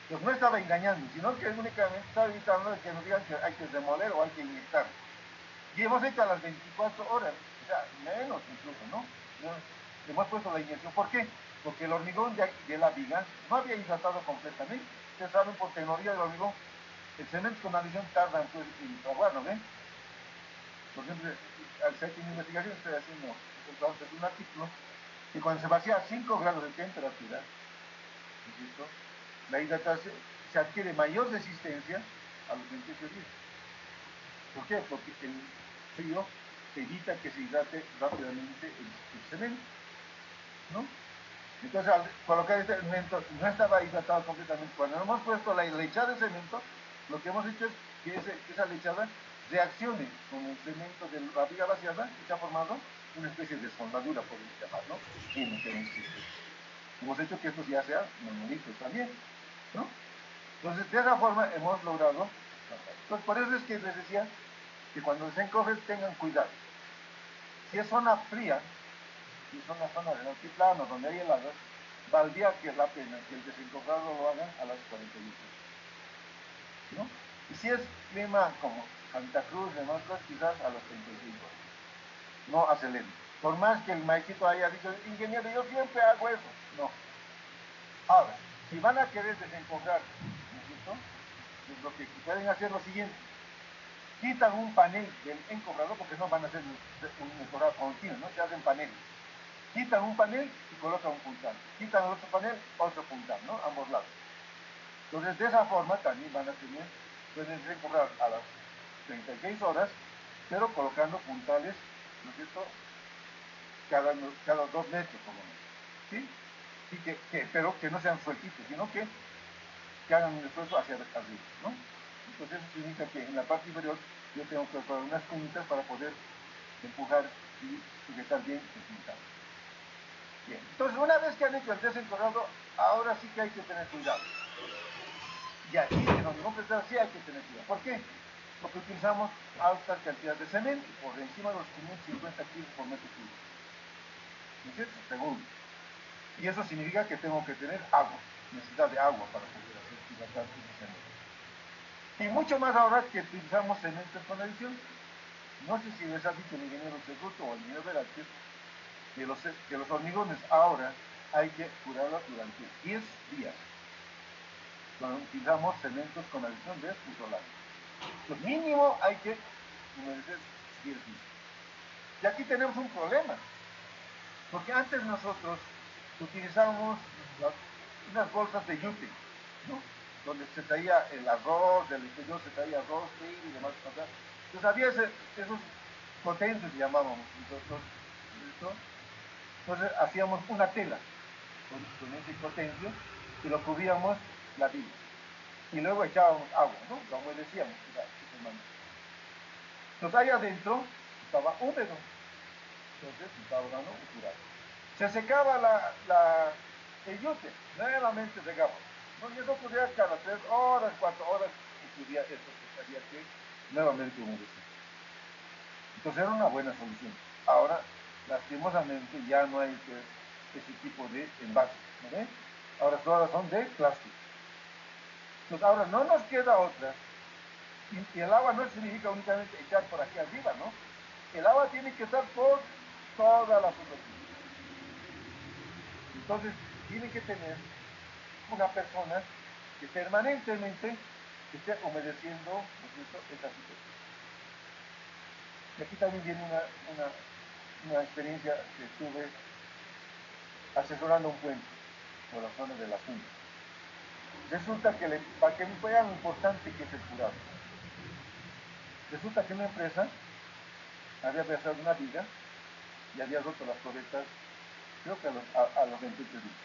Pues no estaba engañando, sino que únicamente estaba evitando que nos digan que hay que demoler o hay que inyectar. Y hemos hecho a las 24 horas, o sea, menos incluso, ¿no? Hemos puesto la inyección. ¿Por qué? Porque el hormigón de la viga no había hidratado completamente. Ustedes saben, por tecnología del hormigón, el cemento con adición tarda pues, en fraguar, ¿no ven? Por ejemplo, al ser una investigación, estoy haciendo un artículo que cuando se vacía a 5 grados de temperatura, ¿no es cierto? La hidratación se adquiere mayor resistencia a los 28 días. ¿Por qué? Porque el frío evita que se hidrate rápidamente el cemento, ¿no? Entonces, al colocar este elemento, no estaba hidratado completamente. Cuando hemos puesto la lechada de cemento, lo que hemos hecho es que esa lechada reaccione con el cemento de la viga vaciada y se ha formado una especie de soldadura, podemos llamarlo, en el sistema. Hemos hecho que esto ya sea monolito también, ¿no? Entonces, de esa forma hemos logrado. Entonces, por eso es que les decía que cuando se encoge tengan cuidado. Si es zona fría, si es una zona de altiplano donde hay heladas, valdría que la pena que el desencofrado lo hagan a las 48 horas, ¿no? Y si es clima como Santa Cruz, demás cosas, quizás a las 35 horas. No aceleren. Por más que el maestro haya dicho, ingeniero, yo siempre hago eso. No. Ahora, si van a querer desencofrar, ¿no es cierto? Pues lo que pueden hacer es lo siguiente. Quitan un panel del encofrado, porque no van a hacer un encofrado continuo, ¿no? Se hacen paneles. Quitan un panel y colocan un puntal. Quitan el otro panel, otro puntal, ¿no? Ambos lados. Entonces, de esa forma también van a tener, pueden recorrer a las 36 horas, pero colocando puntales, ¿no es cierto? Cada 2 metros, por lo menos. ¿Sí? Y pero que no sean sueltitos, sino que hagan un esfuerzo hacia arriba, ¿no? Entonces, eso significa que en la parte inferior yo tengo que poner unas cuñitas para poder empujar y sujetar bien el puntal. Bien, entonces una vez que han hecho el desencorrado, ahora sí que hay que tener cuidado. Y aquí en donde vamos a empezar sí hay que tener cuidado. ¿Por qué? Porque utilizamos altas cantidades de cemento, por encima de los 550 kilos por metro cúbico. ¿No es cierto? Segundo. Y eso significa que tengo que tener agua, necesidad de agua para poder hacer hidratar ese cemento. Y mucho más ahora que utilizamos cementos con adición. No sé si les ha dicho el ingeniero Seguto o el ingeniero Velázquez que los hormigones ahora hay que curarlos durante 10 días. Cuando utilizamos cementos con adición de pusolano. Lo mínimo hay que humedecer 10 días. Y aquí tenemos un problema, porque antes nosotros utilizábamos unas bolsas de yute, ¿no? Donde se traía el arroz, del interior se traía arroz, trigo y demás cosas. Entonces había esos potencios, llamábamos nosotros, ¿no? Entonces hacíamos una tela con ese potencio y lo cubríamos la viga. Y luego echábamos agua, ¿no? Lo humedecíamos. Entonces ahí adentro estaba húmedo. Entonces estaba dando un curado. Se secaba el yute, nuevamente regaba. ¿No? Y eso ocurría cada 3 horas, 4 horas, ocurría eso, que había que nuevamente humedecer. Entonces era una buena solución. Ahora, lastimosamente, ya no hay ese tipo de envases, ¿no ven? Ahora todas son de plástico. Entonces ahora no nos queda otra. Y el agua no significa únicamente echar por aquí arriba, ¿no? El agua tiene que estar por toda la superficie. Entonces, tiene que tener una persona que permanentemente esté humedeciendo esa superficie. Y aquí también viene una experiencia que tuve asesorando un puente por la zona de la Zunda. Resulta que, para que vean lo importante que es el curado, resulta que una empresa había pesado una viga y había roto las probetas, creo que a los 28 días.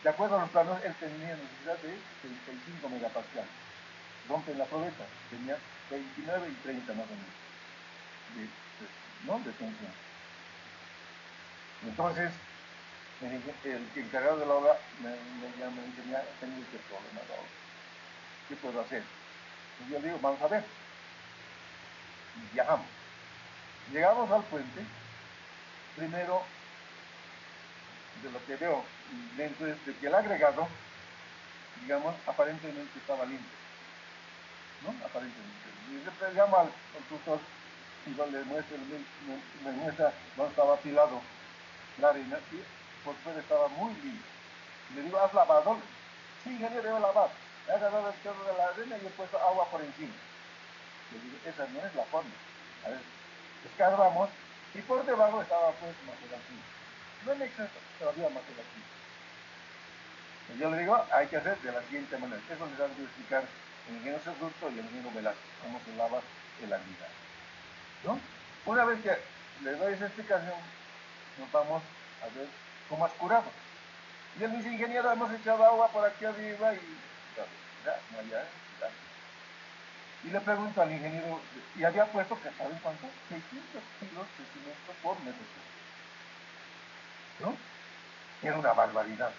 de acuerdo a los planos, él tenía necesidad de 35 megapascales. Rompen la probeta, tenía 29 y 30 más o menos de tensión. Entonces, el encargado de la obra me llama y dice, mira, tengo este problema de obra. ¿Qué puedo hacer? Y yo le digo, vamos a ver. Y viajamos. Llegamos al puente. Primero, de lo que veo dentro es de que el agregado, digamos, aparentemente estaba limpio, ¿no? Aparentemente. Y después llamo al constructor, igual le muestra, me muestra dónde estaba apilado la arena, y por fuera estaba muy limpio. Y le digo, ¿has lavado? Sí, ingeniero, he lavado. He agarrado el chorro de la arena y he puesto agua por encima. Le digo, esa no es la forma. A ver, escarbamos, y por debajo estaba pues maceración. No en exceso, todavía maceración. Y yo le digo, hay que hacer de la siguiente manera. Eso les han de explicar el ingeniero Cerruto y el ingeniero Velázquez, cómo se lava el almidón, ¿no? Una vez que les doy esa explicación, nos vamos a ver cómo has curado. Y él dice, ingeniero, hemos echado agua por aquí arriba y ya, no allá, ya. Y le pregunto al ingeniero, y había puesto, que ¿saben cuánto? 600 kilos de cemento por metro cúbico, ¿no? Era una barbaridad.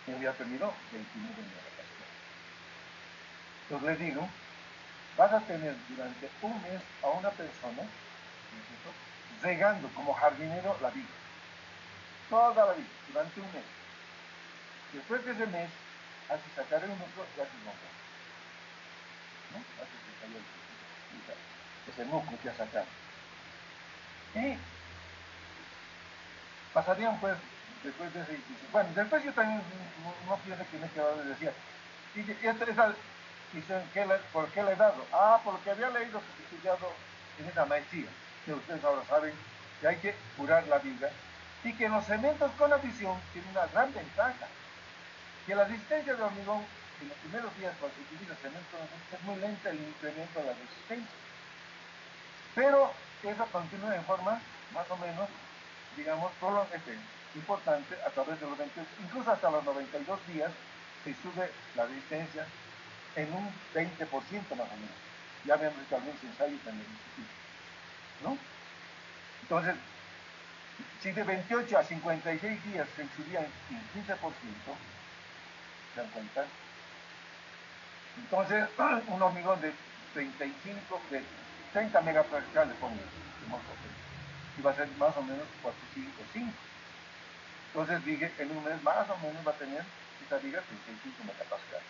Y había tenido 29 megapascales. Entonces le digo, vas a tener durante un mes a una persona, ¿no es cierto?, regando como jardinero la viga. Toda la vida, durante un mes. Después de ese mes, haces sacar el núcleo y haces romper, ¿no? Haces que salga ese núcleo que has sacado. Y pasarían pues, después de ese, bueno, después yo también no pienso que me quedaba de decir, y esa, dicen, ¿por qué le he dado? Ah, porque había leído, estudiado en esa maestría, que ustedes ahora saben que hay que curar la viga, y que los cementos con adición tienen una gran ventaja, que la resistencia de hormigón en los primeros días cuando se utiliza cemento es muy lenta el incremento de la resistencia, pero eso continúa en forma más o menos, digamos, importante a través de los 28, incluso hasta los 92 días se sube la resistencia en un 20% más o menos. Ya habíamos hecho algunos ensayos en el instituto, ¿no? Entonces, si de 28 a 56 días se subía en 15%, ¿se dan cuenta? Entonces, un hormigón de 30 megapascales, iba a ser más o menos 405. Entonces dije, en un mes más o menos va a tener esta viga 35 megapascales.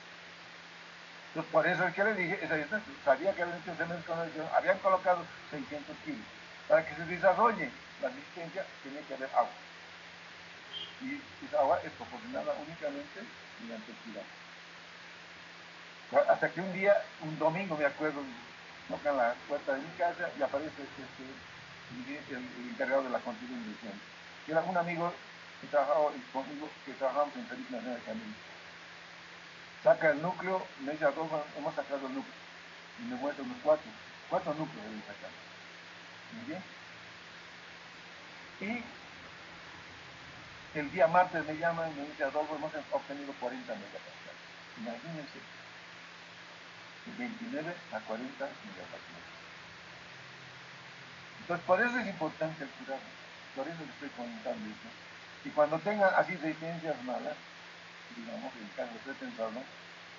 Entonces, por eso es que le dije, sabía que habían hecho cementos con adición, habían colocado 600 kilos. Para que se desarrolle la resistencia, tiene que haber agua. Y esa agua es proporcionada únicamente mediante el cuidado. Hasta que un día, un domingo, me acuerdo, tocan la puerta de mi casa y aparece el encargado de la contribución. Era un amigo que trabajaba conmigo, que trabajábamos en Servicio Nacional de Camino. Saca el núcleo, me dice, Adolfo, hemos sacado el núcleo. Y me muestra unos cuatro núcleos deben sacar. Muy bien. Y el día martes me llama y me dice, Adolfo, hemos obtenido 40 megapascales. Imagínense, de 29 a 40 megapascales. Entonces, por eso es importante el cuidado. Por eso les estoy comentando eso. Y cuando tengan así resistencias malas, digamos, en caso de pensarlo,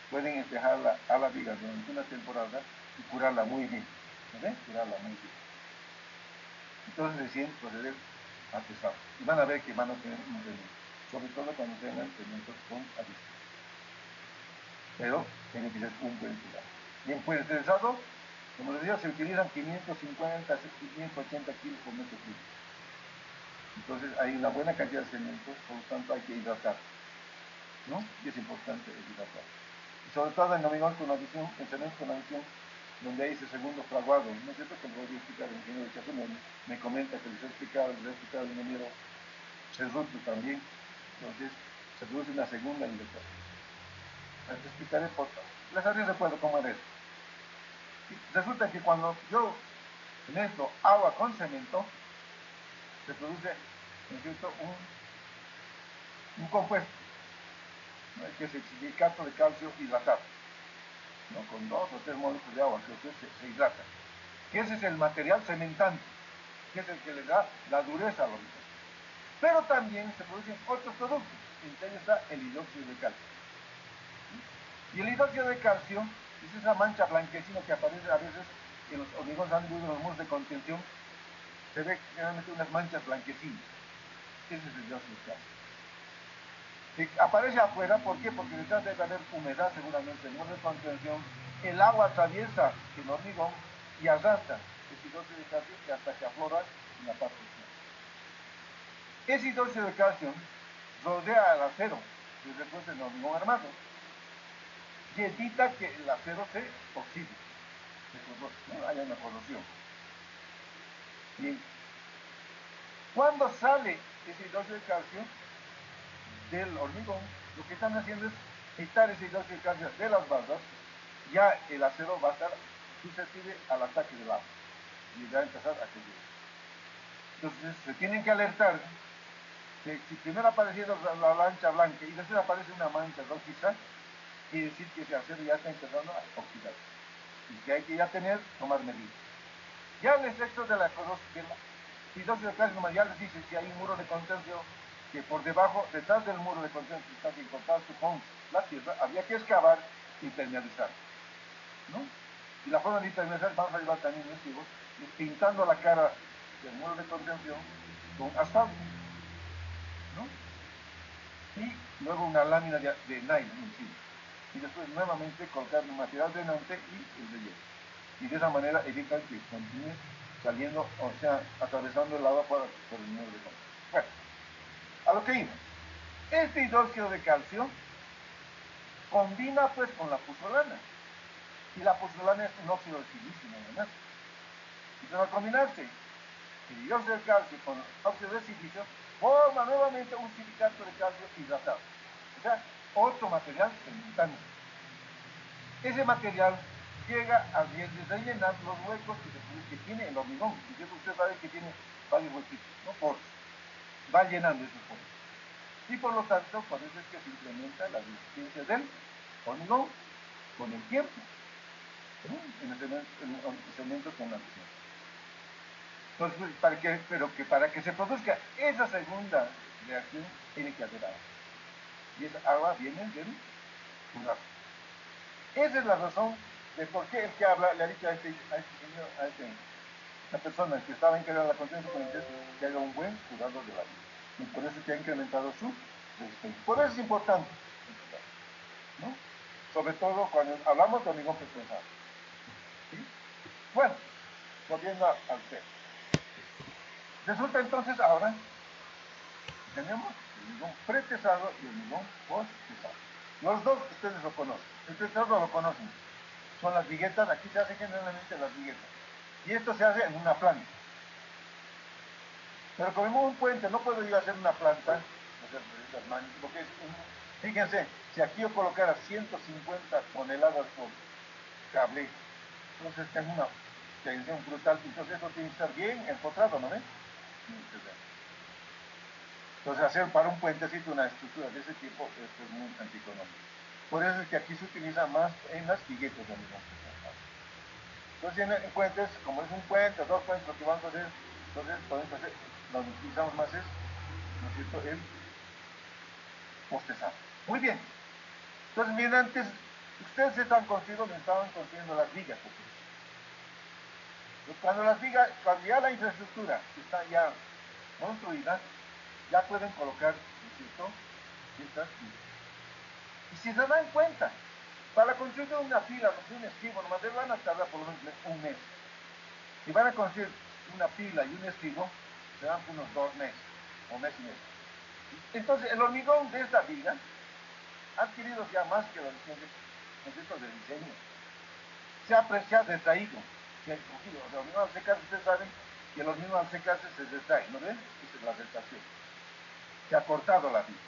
pueden dejarla a la viga durante una temporada y curarla muy bien. ¿Ven? Curarla muy bien. Entonces recién proceder a pesar. Y van a ver que van a tener un remedio. Sobre todo cuando tengan cementos con adición. Pero tiene que ser un buen cuidado. Bien, pues interesado, como les decía, se utilizan 550, 580 kilos por metro cúbico. Entonces hay una buena cantidad de cemento, por lo tanto hay que hidratar, ¿no? Y es importante hidratar. Y sobre todo en hormigón con adición, en cemento con adición, donde hay ese segundo fraguado, ¿no es cierto? Que voy a explicar el ingeniero de Chazú, me comenta que les ha explicado el ingeniero Cerruto también. Entonces, se produce una segunda hidratación. Les explicaré les haré recuerdo cómo era eso. Y resulta que cuando yo mezclo agua con cemento, se produce, ¿no es cierto?, un compuesto. ¿no? Que es el silicato de calcio hidratado, ¿no? Con 2 o 3 moléculas de agua que usted se hidrata. Que ese es el material cementante, que es el que le da la dureza al hormigón. Pero también se producen otros productos, entre ellos está el hidróxido de calcio. Y el hidróxido de calcio es esa mancha blanquecina que aparece a veces en los hormigones antiguos, en los muros de contención, se ve generalmente unas manchas blanquecinas. Ese es el hidróxido de calcio. Que aparece afuera, ¿por qué? Porque detrás debe haber humedad seguramente en el muro de contención, el agua atraviesa el hormigón y arrastra ese hidróxido de calcio hasta que aflora en la parte externa. Ese hidróxido de calcio rodea al acero que refuerza el hormigón armado y evita que el acero se oxide, no haya una corrosión. Bien. Cuando sale ese hidróxido de calcio del hormigón, lo que están haciendo es quitar ese hidróxido de calcio de las barras, ya el acero va a estar susceptible al ataque del agua y va a empezar a crecer. Entonces se tienen que alertar que si primero aparece la mancha blanca y después aparece una mancha rojiza, quiere decir que ese acero ya está empezando a oxidar y que hay que ya tomar medidas. Ya el efecto de la hidróxido de calcio ya les dice si hay un muro de contención que por debajo, detrás del muro de contención que está en contacto con la tierra, había que excavar e impermeabilizar, ¿no? Y la forma de impermeabilizar, vamos a llevar también estribos, pintando la cara del muro de contención con asfalto, ¿no? Y luego una lámina de nylon encima. Y después nuevamente colocar un material drenante y el relleno. Y de esa manera evitan que continúe saliendo, o sea, atravesando el agua por el muro de contención. Bueno, a lo que iba. Este hidróxido de calcio combina pues con la puzzolana. Y la puzzolana es un óxido de silicio nada más. Entonces al combinarse el hidróxido de calcio con el óxido de silicio, forma nuevamente un silicato de calcio hidratado. O sea, otro material cementante. Ese material llega a rellenar los huecos que tiene el hormigón. Entonces usted sabe que tiene varios huequitos, ¿no? Poros. Va llenando esos poros. Y por lo tanto, por eso es que se incrementa la resistencia del hormigón con el tiempo, ¿no? En el cemento con la presión. Entonces, para que se produzca esa segunda reacción, tiene que haber agua. Y esa agua viene del churrasco. Esa es la razón de por qué el que habla le ha dicho a esta persona que estaba encargada de la conciencia corriente que haga un buen cuidado de la vida. Y por eso es que ha incrementado su resistencia. Por eso es importante, ¿no? Sobre todo cuando hablamos de hormigón pesado. ¿Sí? Bueno, volviendo al tema. Resulta entonces ahora que tenemos el hormigón pretesado y el hormigón post-pesado. Los dos ustedes lo conocen. Ustedes todos lo conocen. Son las viguetas, aquí se hacen generalmente las viguetas. Y esto se hace en una planta. Pero como un puente, no puedo yo hacer una planta, porque fíjense, si aquí yo colocara 150 toneladas por cable, entonces tengo una tensión brutal, entonces esto tiene que estar bien empotrado, ¿no ven? Entonces hacer para un puentecito una estructura de ese tipo es muy antieconómico. Por eso es que aquí se utiliza más en las viguetas de hormigón. Entonces en puentes, como es un puente, dos puentes, lo que vamos a hacer, entonces podemos hacer, lo que utilizamos más es, ¿no es cierto?, el postezado. Muy bien. Entonces, miren, antes, ustedes estaban construyendo las vigas. Cuando las vigas, cuando ya la infraestructura está ya construida, ya pueden colocar, ¿no es cierto?, estas vigas. Y si se dan cuenta, para construir una fila, de un estribo, nomás van a tardar por lo menos un mes. Si van a construir una pila y un estribo, se dan unos 2 meses, o mes y medio. Entonces, el hormigón de esta viga ha adquirido ya más que los conceptos de diseño. Se ha retraído, se ha cogido. El hormigón al secarse, ustedes saben que el hormigón al secarse se retrae, ¿no ven? Esa es la retracción. Se ha cortado la viga.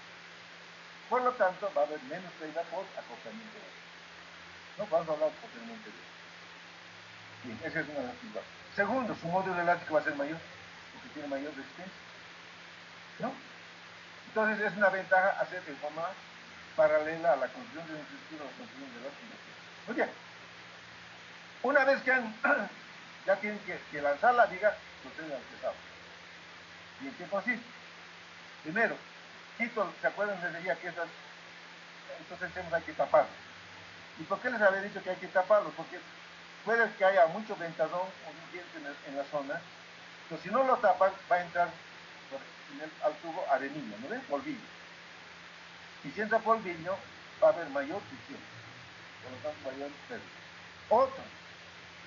Por lo tanto, va a haber menos caída por acortamiento de eso. No vamos a hablar posteriormente de eso. Bien, esa es una de las cosas. Segundo, su módulo elástico va a ser mayor, porque tiene mayor resistencia, ¿no? Entonces es una ventaja hacer de forma paralela a la construcción de la infraestructura o la construcción de las industrias. Muy bien. Una vez que ya tienen que lanzar la viga, proceden al pesado. ¿Y en qué consiste? Primero, Quito, ¿se acuerdan? Les decía que estos extremos hay que taparlos. ¿Y por qué les había dicho que hay que taparlos? Porque puede que haya mucho ventadón o viento en la zona, pero si no lo tapan, va a entrar al tubo arenilla, ¿no ven? Polvillo. Y si entra polvillo, va a haber mayor fricción, por lo tanto mayor pérdida. Otro,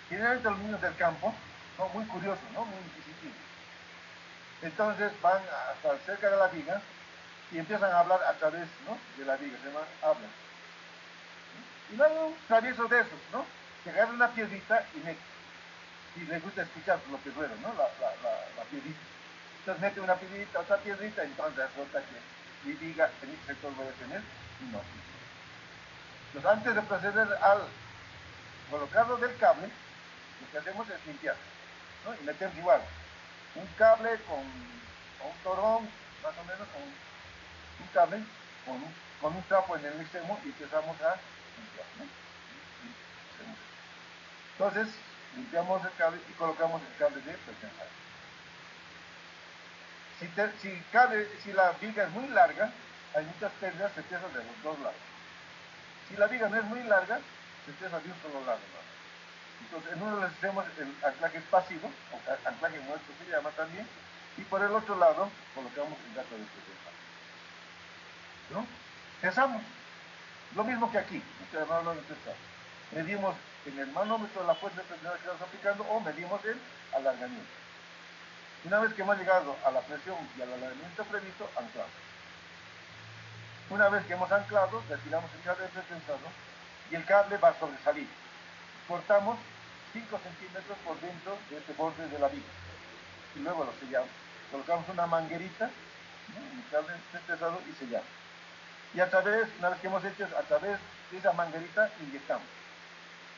generalmente los niños del campo son muy curiosos, ¿no? Muy inquisitivos. Entonces van hasta cerca de la viga y empiezan a hablar a través, ¿no?, de la viga, se llama hablan. Y no hay un travieso de esos, ¿no?, que agarra una piedrita y mete. Y les gusta escuchar lo que rueda, ¿no?, la piedrita. Entonces mete una piedrita, otra piedrita, entonces resulta que mi viga en este sector voy a tener no. Entonces antes de proceder al colocarlo del cable, lo que hacemos es limpiar, ¿no?, y metemos igual un cable con un torón, más o menos, con un cable, con un trapo en el extremo y empezamos a limpiar, ¿no? Entonces, limpiamos el cable y colocamos el cable de presión alta. Si la viga es muy larga, hay muchas pérdidas, se pesa de los dos lados. Si la viga no es muy larga, se pesa de un solo lado, ¿no? Entonces, en uno de los extremos el anclaje es pasivo, o anclaje muerto se llama también, y por el otro lado colocamos el gato de presión alta, ¿no? Pesamos, lo mismo que aquí, ustedes van a empezar. Medimos en el manómetro la fuerza de presión que estamos aplicando o medimos el alargamiento. Una vez que hemos llegado a la presión y al alargamiento previsto, anclamos. Una vez que hemos anclado, retiramos el cable pretensado y el cable va a sobresalir. Cortamos 5 centímetros por dentro de este borde de la viga y luego lo sellamos. Colocamos una manguerita, ¿no?, en el cable pretensado y sellamos. Y una vez que hemos hecho, a través de esa manguerita inyectamos.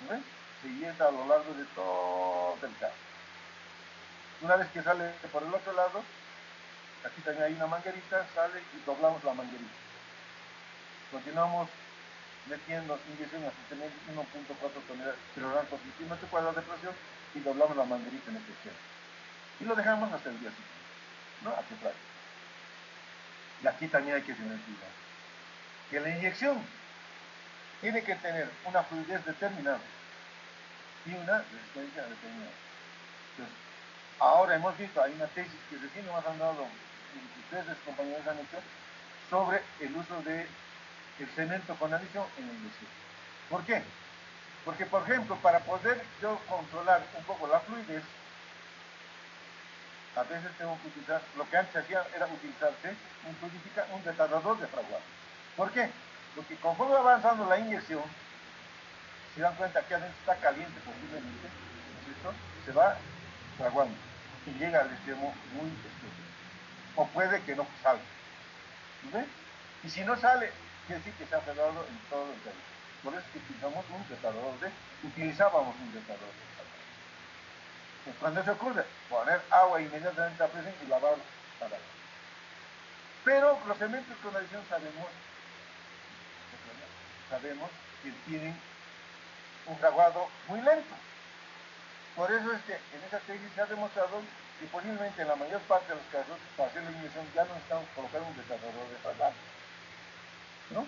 ¿No? Se inyecta a lo largo de todo el cable. Una vez que sale por el otro lado, aquí también hay una manguerita, sale y doblamos la manguerita. Continuamos metiendo inyección hasta tener 1.4 toneladas por centímetro cuadrado de presión y doblamos la manguerita en este extremo. Y lo dejamos hasta el día siguiente, ¿no?, a que trae. Y aquí también hay que tener cuidado. Que la inyección tiene que tener una fluidez determinada y una resistencia determinada. Entonces, ahora hemos visto, hay una tesis que recién nos han dado, ustedes compañeros han hecho, sobre el uso del cemento con adición en la inyección. ¿Por qué? Porque, por ejemplo, para poder yo controlar un poco la fluidez, a veces tengo que utilizar, lo que antes hacía era utilizarse un retardador de fraguado. ¿Por qué? Porque conforme va avanzando la inyección, se dan cuenta que adentro está caliente posiblemente, ¿no es cierto?, se va fraguando y llega al extremo muy extremo. O puede que no salga. ¿No ves? Y si no sale, quiere decir que se ha cerrado en todo el país. Por eso es que utilizábamos un retardador de fraguado. Pues cuando se ocurre, poner agua inmediatamente a presión y lavar para. Pero los cementos con adición sabemos que tienen un fraguado muy lento. Por eso es que en esa tesis se ha demostrado que posiblemente en la mayor parte de los casos, para hacer la inyección ya no necesitamos colocar un retardador de fraguado, ¿no?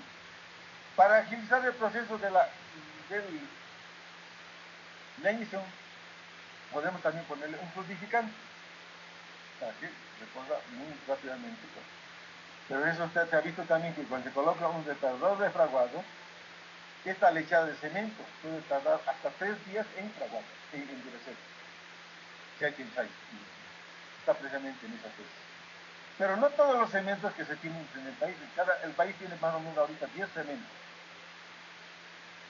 Para agilizar el proceso de la inyección, podemos también ponerle un fluidificante para que reponga muy rápidamente. Pero eso usted se ha visto también que cuando se coloca un retardador de fraguado, esta lechada de cemento puede tardar hasta 3 días en fraguar, en endurecer. Si hay que ensayar. Está precisamente en esa tesis. Pero no todos los cementos que se tienen en el país, el país tiene más o menos ahorita 10 cementos.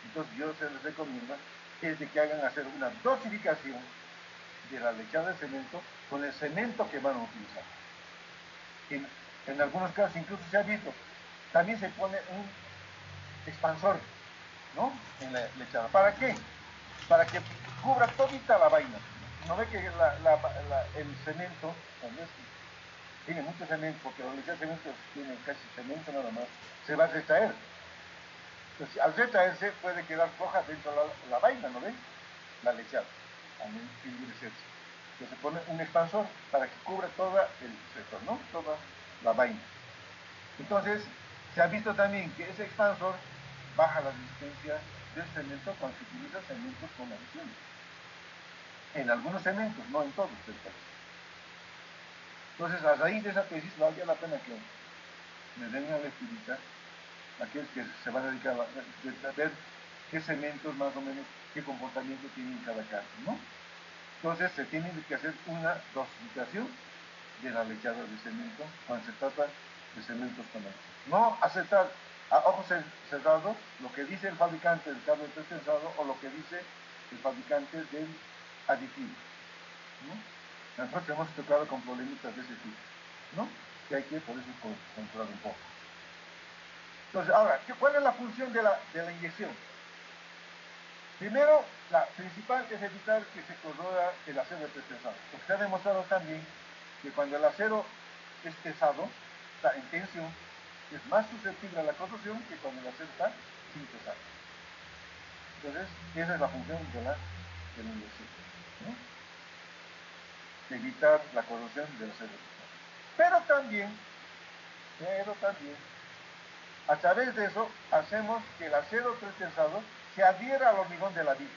Entonces yo se les recomiendo es de que hagan hacer una dosificación de la lechada de cemento con el cemento que van a utilizar. En algunos casos incluso se ha visto, también se pone un expansor, ¿no?, en la lechada. ¿Para qué? Para que cubra todita la vaina. No ve que el cemento, cuando tiene mucho cemento, porque la lechada de cemento tiene casi cemento nada más, se va a retraer. Entonces, al retraerse puede quedar floja dentro de la vaina, ¿no ven? La lechada, al endurecerse. Entonces se pone un expansor para que cubra todo el sector, ¿no? Toda la vaina. Entonces, se ha visto también que ese expansor baja la resistencia del cemento cuando se utiliza cementos con adhesión. En algunos cementos, no en todos, del país. Entonces, a raíz de esa tesis, valdría la pena que me den una lecturita aquellos que se van a dedicar a ver qué cementos más o menos, qué comportamiento tienen cada caso, ¿no? Entonces se tiene que hacer una dosificación de la lechada de cemento cuando se trata de cementos con adhesión. No aceptar a ojos cerrados lo que dice el fabricante del cable pretensado o lo que dice el fabricante del aditivo, ¿no? Nosotros hemos tocado con problemitas de ese tipo, ¿no? Que hay que por eso controlar un poco. Entonces, ahora, ¿cuál es la función de la inyección? Primero, la principal es evitar que se corroda el acero pretensado. Porque se ha demostrado también que cuando el acero es pesado, está en tensión, es más susceptible a la corrosión que cuando el acero está sin pesar. Entonces, esa es la función de la inyección, ¿no? Evitar la corrosión del acero pretensado. Pero también, a través de eso, hacemos que el acero pretensado se adhiera al hormigón de la viga.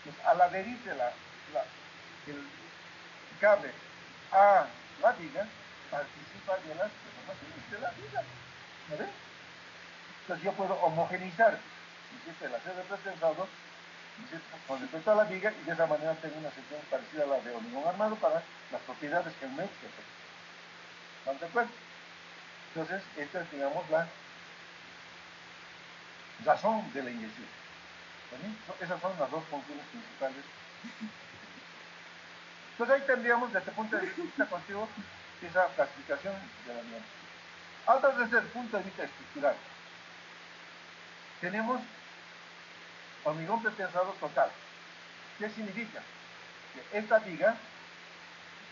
Pues al adherirse el cable a la viga, participa de las deformaciones de la viga. ¿No ven? Entonces yo puedo homogeneizar el acero pretensado con respecto a la viga y de esa manera tengo una sección parecida a la de hormigón armado para las propiedades que me ofrece. ¿Están de acuerdo? Entonces, esta es, digamos, la razón de la inyección. ¿También? Esas son las dos funciones principales. Entonces ahí tendríamos, desde el punto de vista cuantitativo, esa clasificación de la alianza. Ahora, desde el punto de vista estructural, tenemos hormigón pretensado total. ¿Qué significa? Que esta viga,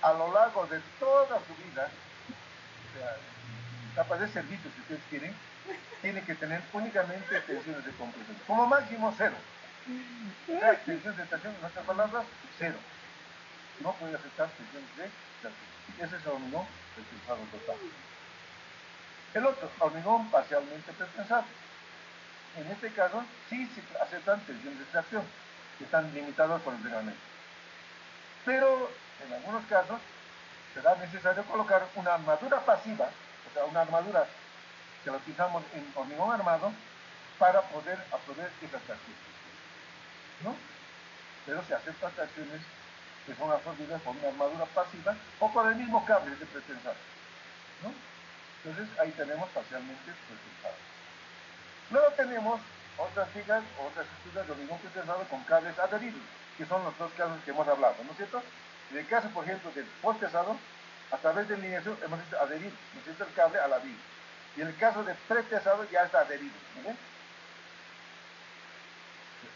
a lo largo de toda su vida, o sea, etapa de servicio, si ustedes quieren, tiene que tener únicamente tensiones de compresión. Como máximo cero. O sea, tensión de estación, en otras palabras, cero. No puede aceptar tensiones de estación. Ese es el hormigón pretensado total. El otro, hormigón parcialmente pretensado. En este caso, sí se aceptan tensiones de extracción, que están limitadas por el reglamento. Pero, en algunos casos, será necesario colocar una armadura pasiva, o sea, una armadura que la utilizamos en hormigón armado, para poder absorber esas tracciones, ¿no? Pero se aceptan tracciones que son absorbidas por una armadura pasiva o por el mismo cable de pretensado, ¿no? Entonces, ahí tenemos parcialmente pretensado. Luego tenemos otras vigas, otras estructuras de hormigón pretensado con cables adheridos, que son los dos casos que hemos hablado, ¿no es cierto? En el caso, por ejemplo, del post-pesado, a través de lineación hemos hecho adherir, ¿no es cierto?, el cable a la viga. Y en el caso de pretensado ya está adherido, ¿no ven?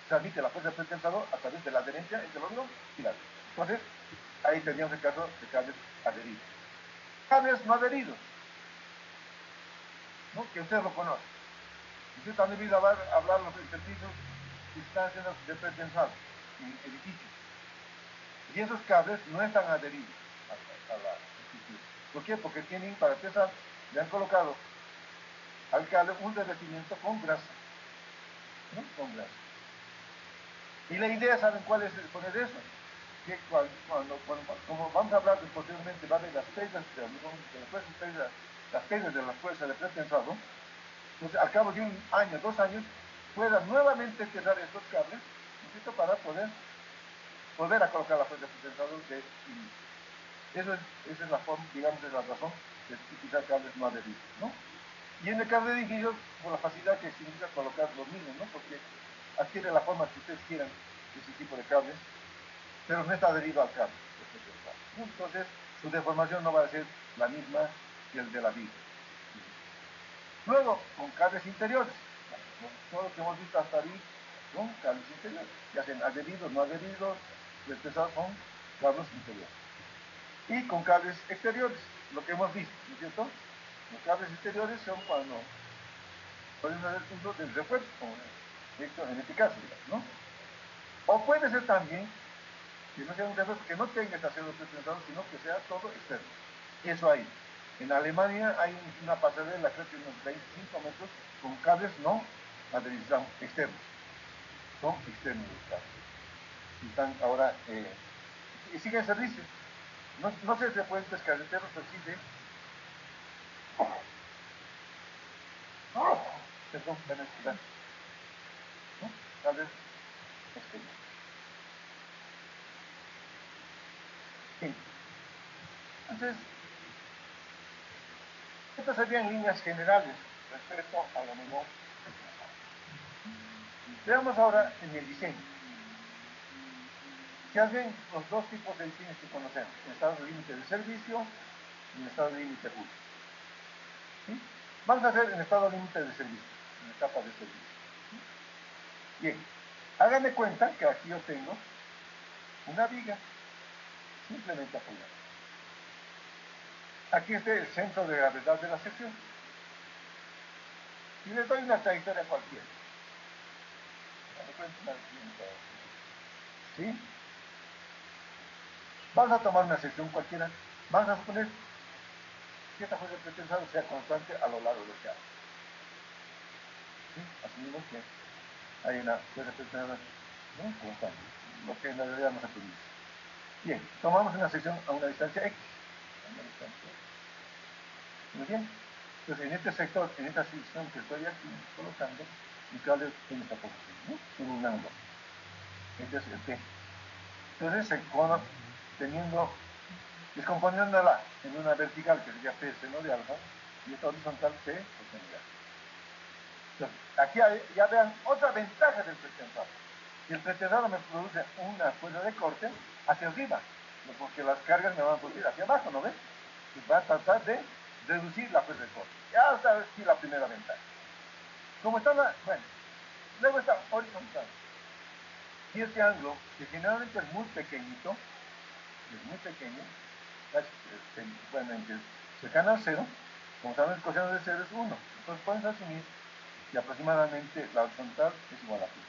Transmite la fuerza del pretensado a través de la adherencia entre el hormigón y la viga. Entonces, ahí teníamos el caso de cables adheridos. Cables no adheridos, ¿no?, que ustedes lo conocen. Usted también vino a hablar los ejercicios que están haciendo de pretensado en edificios. Y esos cables no están adheridos a la estructura. ¿Por qué? Porque tienen, para empezar, le han colocado al cable un revestimiento con grasa, ¿no? Con grasa. Y la idea, ¿saben cuál es poner eso? Que como vamos a hablar posteriormente, va a haber las pérdidas de la fuerza, las pérdidas de la fuerza de pretensado. Entonces, al cabo de un año, 2 años, puedan nuevamente cerrar estos cables, ¿no es cierto?, para volver a colocar la fuerza de pretensado de inicio. Esa es la forma, digamos, es la razón de utilizar cables no adheridos, ¿no? Y en el caso de edificios, por la facilidad que significa colocar los mismos, ¿no? Porque adquiere la forma que ustedes quieran ese tipo de cables, pero no está adherido al cable, ¿no? Entonces, su deformación no va a ser la misma que el de la viga. Luego, con cables interiores, todo lo que hemos visto hasta ahí son cables interiores, ya sean adheridos, no adheridos, pesados son cables interiores. Y con cables exteriores, lo que hemos visto, ¿no es cierto? Los cables exteriores son cuando Puede ser el punto del refuerzo, como de hecho en este caso, ¿no? O puede ser también que no sea un refuerzo que no tenga ese acero pretensado, sino que sea todo externo. Eso hay. En Alemania hay una pasarela, creo que unos 25 metros, con cables no adheridos, externos. Son externos los cables. Y están ahora, y sigue el servicio. No sé de puentes carreteros, pero sí de. Perdón, Venezuela. ¿No? Cables externos. Sí. Entonces, estas serían líneas generales respecto a lo mismo. Veamos ahora en el diseño. Se hacen los dos tipos de diseños que conocemos, en estado de límite de servicio y en estado de límite puro. ¿Sí? Vamos a hacer en estado límite de servicio, en etapa de servicio. ¿Sí? Bien, háganme cuenta que aquí yo tengo una viga simplemente apoyada. Aquí está el centro de gravedad de la sección. Y les doy una trayectoria cualquiera. ¿Sí? Vamos a tomar una sección cualquiera. Vamos a suponer que esta fuerza pretensada sea constante a lo largo del cabo. ¿Sí? Asumimos que hay una fuerza pretensada, ¿no?, constante, lo que en la realidad no se produce. Bien, tomamos una sección a una distancia X. ¿Muy bien? Entonces, en este sector, en esta sección que estoy aquí colocando, mi cable tiene esta posición, ¿no? En un ángulo. Este es el P. Entonces, se teniendo, descomponiéndola en una vertical que sería P seno de alfa y esta horizontal P coseno de alfa. Entonces, aquí ya vean otra ventaja del pretensado. El pretensado me produce una fuerza de corte hacia arriba, porque las cargas me van a producir hacia abajo, ¿no ves? Y va a tratar de reducir la fuerza de corte. Ya está aquí la primera ventaja. Como está bueno, luego está horizontal. Y este ángulo, que generalmente es muy pequeñito, es muy pequeño, bueno, cercano al cero, como saben, el coseno de cero es 1. Entonces pueden asumir que aproximadamente la horizontal es igual a pi.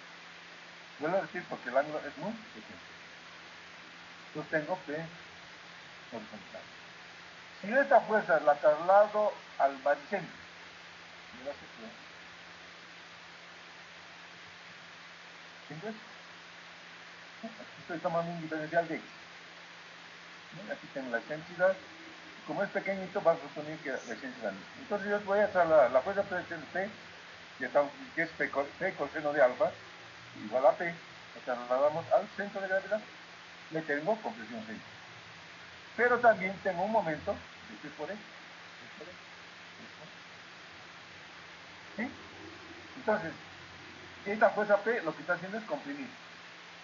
Vuelvo a decir porque el ángulo es muy pequeño. Entonces tengo P horizontal. Si yo esta fuerza la traslado al baricentro de la sección, ¿entiendes? Aquí estoy tomando un diferencial de X. Aquí tengo la excentricidad. Como es pequeñito, va a suponer que la excentricidad es la misma. Entonces yo voy a trasladar la fuerza P, que es P coseno de alfa, igual a P, lo trasladamos al centro de gravedad, le tengo compresión centro. Pero también tengo un momento de P por E. ¿Sí? Entonces, esta fuerza P lo que está haciendo es comprimir,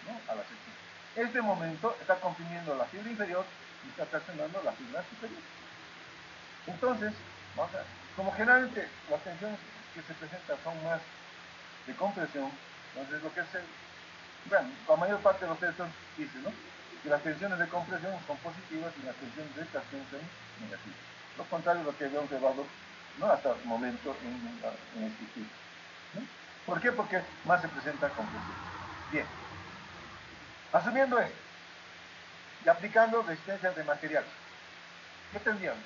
¿no?, a la sección. Este momento está comprimiendo la fibra inferior y está traccionando la fibra superior. Entonces, vamos a ver, como generalmente las tensiones que se presentan son más de compresión, entonces lo que es bueno, la mayor parte de los textos dicen, ¿no?, que las tensiones de compresión son positivas y las tensiones de tracción son negativas. Lo contrario es lo que había observado, ¿no?, hasta el momento en este estudio, ¿no? ¿Por qué? Porque más se presenta compresión. Bien, asumiendo esto y aplicando resistencias de material, ¿qué tendríamos?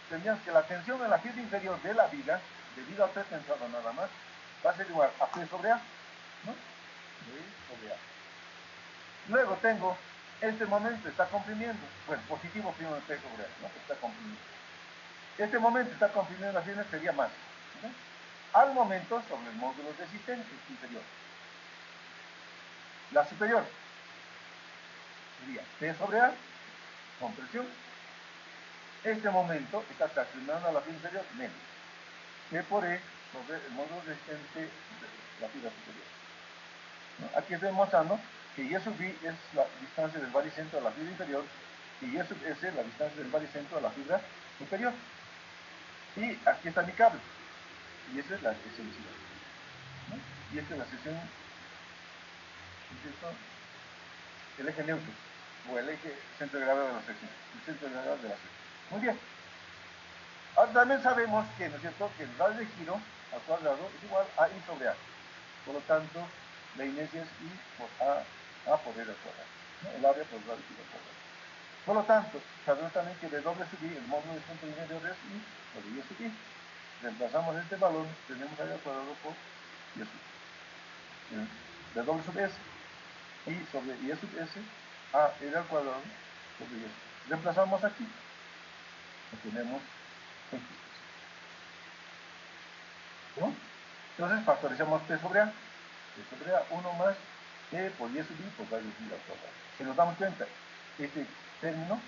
Tendríamos que la tensión en la fibra inferior de la viga, debido al pretensado nada más, va a ser igual a P sobre A, ¿no? P sobre A. Luego tengo, este momento está comprimiendo, bueno, positivo primo de P sobre A, ¿no?, que está comprimiendo. Este momento está comprimiendo la fibra, sería más, ¿no?, al momento sobre el módulo resistente inferior. La superior sería P sobre A, compresión. Este momento está traccionando a la fibra inferior menos P por E sobre el módulo resistente de la fibra superior, ¿no? Aquí estoy mostrando que Y sub I es la distancia del baricentro a la fibra inferior y Y sub S la distancia del baricentro a la fibra superior. Y aquí está mi cable. Y esa es la excentricidad, ¿no? Y esta es la sección, el eje neutro, o el eje centro de gravedad de la sección. El centro de gravedad de la sección. Muy bien. Ahora también sabemos que, ¿no es cierto?, que el radio de giro al cuadrado es igual a I sobre A. Por lo tanto, la inercia es I por A por R al cuadrado, ¿no? El área por radical al cuadrado. Por lo tanto, sabemos también que de W sub I, el módulo de punto interior es I sobre I sub I. Reemplazamos este valor, tenemos ahí al cuadrado por I sub I. De W sub S, I sobre I sub S, A R al cuadrado sobre I sub I. Reemplazamos aquí, obtenemos X. ¿No? Entonces factorizamos P sobre A. P sobre A, 1 más E por Y sub I por radio I al cuadrado. Si nos damos cuenta, este término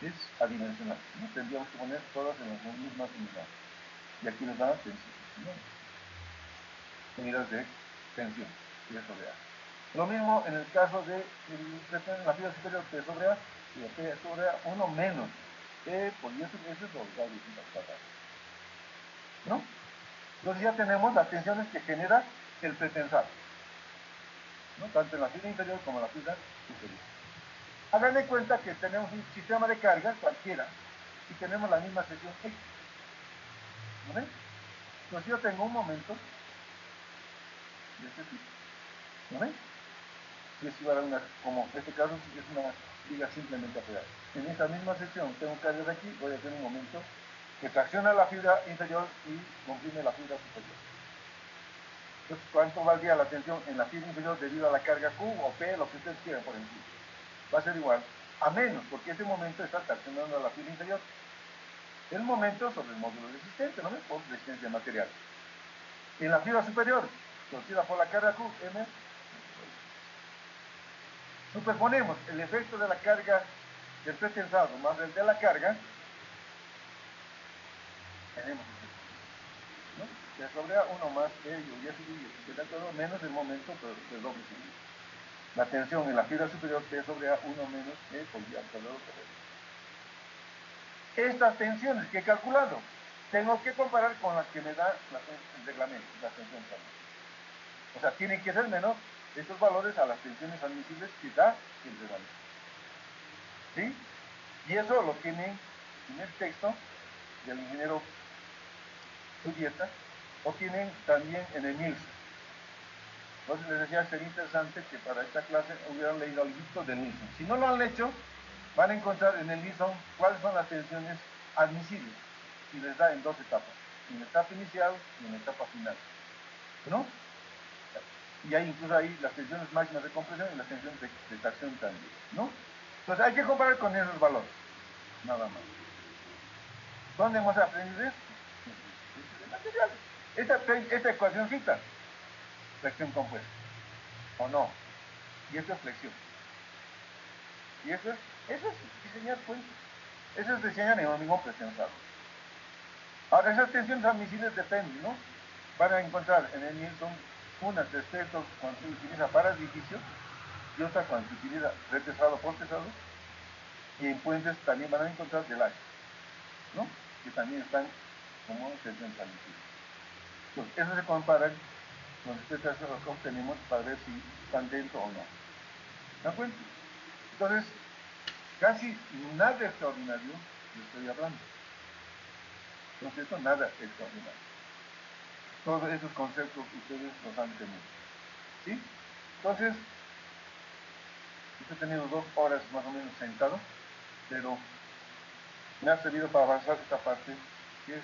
es adimensional, ¿no? Tendríamos que poner todas en las mismas unidades. Y aquí nos da tensión, ¿no? Unidades de tensión, P sobre A. Lo mismo en el caso de la figura superior P sobre A, y P sobre A, 1 menos E por Y sub S por radio I al cuadrado. ¿No? Entonces ya tenemos las tensiones que genera el pretensado, ¿no? Tanto en la fibra inferior como en la fibra superior. Hagan de cuenta que tenemos un sistema de carga cualquiera y tenemos la misma sección X. ¿No ven? Entonces yo tengo un momento de este tipo. ¿No ven? Si es igual a una, como en este caso es una viga simplemente apoyada. En esta misma sección tengo cargas aquí, voy a tener un momento que tracciona la fibra inferior y comprime la fibra superior. Entonces, ¿cuánto valdría la tensión en la fibra inferior debido a la carga Q o P, lo que ustedes quieran por encima? Va a ser igual a menos, porque ese momento está traccionando a la fibra inferior. El momento sobre el módulo resistente, ¿no? Por resistencia material. En la fibra superior, producida por la carga Q, M, superponemos el efecto de la carga del pretensado más el de la carga, tenemos ¿no? Que sobre A 1 más E y Y sub I, de acuerdo, menos el momento del doble sub. La tensión en la fibra superior P sobre A 1 menos E por Y al cuadrado por E. Estas tensiones que he calculado, tengo que comparar con las que me da el reglamento, la tensión también. O sea, tienen que ser menos estos valores a las tensiones admisibles que da el reglamento. ¿Sí? Y eso lo tienen en el texto del ingeniero Subieta, o tienen también en el Nielsen. Entonces les decía, sería interesante que para esta clase hubieran leído el libro del Nielsen. Si no lo han hecho, van a encontrar en el Nielsen cuáles son las tensiones admisibles. Y les da en dos etapas, en la etapa inicial y en la etapa final. ¿No? Y hay incluso ahí las tensiones máximas de compresión y las tensiones de tracción también. ¿No? Entonces hay que comparar con esos valores. Nada más. ¿Dónde hemos aprendido esto? De materiales. Esta ecuacióncita, flexión compuesta. ¿O no? Y esto es flexión. Y eso es diseñar puentes. Eso es diseñar en hormigón pretensado. Ahora, esas tensiones admisibles dependen, ¿no? Van a encontrar en el Nielsen unas respecto cuando se utiliza para edificios y otras cuando se utiliza pretensado por pesado. Y en puentes también van a encontrar del aire, ¿no? Que también están como tensiones admisibles. Entonces, eso se comparan con respecto a eso que obtenemos para ver si están dentro o no. ¿De acuerdo? Entonces, casi nada extraordinario le estoy hablando. Entonces, esto nada extraordinario. Todos esos conceptos ustedes los han tenido. ¿Sí? Entonces, he tenido 2 horas más o menos sentado, pero me ha servido para avanzar esta parte, que es,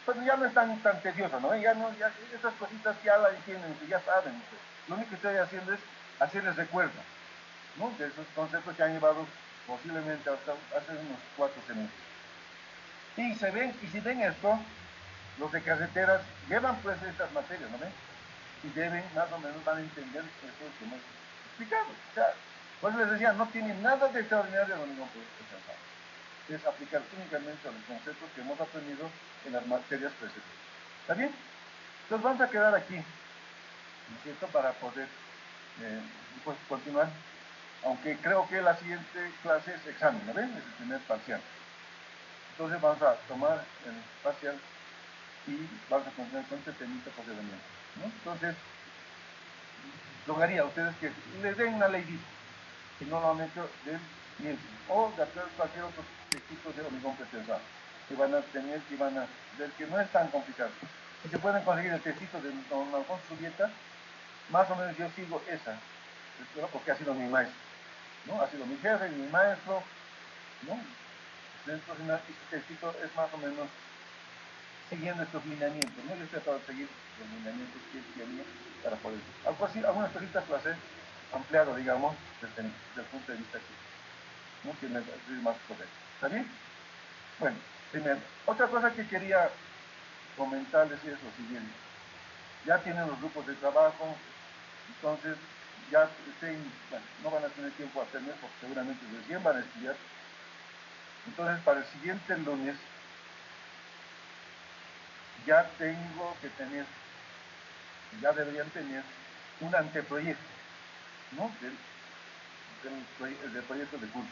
pues ya no es tan tedioso, ¿no? Ya estas cositas ya la entienden, ya saben. Lo único que estoy haciendo es hacerles recuerdo, ¿no? De esos conceptos que han llevado posiblemente hasta hace unos 4 semestres. Y si ven esto, los de carreteras llevan pues estas materias, ¿no ven? Y deben, más o menos, van a entender eso que hemos explicado. O sea, pues les decía, no tiene nada de extraordinario lo mismo que es aplicar únicamente a los conceptos que hemos aprendido en las materias precedentes. ¿Está bien? Entonces vamos a quedar aquí, ¿no es cierto?, para poder pues, continuar, aunque creo que la siguiente clase es examen, ¿no ven? Es el primer parcial. Entonces vamos a tomar el parcial y vamos a continuar con este temita posteriormente, ¿no? Entonces, rogaría a ustedes que les den una ley que no lo han hecho del Nielsen o de cualquier otro tipo de hormigón pretensado que van a tener y van a ver que no es tan complicado. y se pueden conseguir el textito de don Alfonso Subieta, más o menos yo sigo esa, ¿no? Porque ha sido mi maestro, ¿no? Ha sido mi jefe, mi maestro, ¿no? Entonces, este textito es más o menos siguiendo estos lineamientos, ¿no? Yo he tratado de seguir los lineamientos que él tenía para poder. Algo así, algunas cositas las he ampliado, digamos, desde el punto de vista que no tiene más poder. ¿Está bien? Bueno, primero. Otra cosa que quería comentarles es lo siguiente. Ya tienen los grupos de trabajo, entonces ya bueno, no van a tener tiempo a hacerlo porque seguramente recién van a estudiar. Entonces, para el siguiente lunes ya tengo que tener, ya deberían tener un anteproyecto, ¿no? Del proyecto de curso,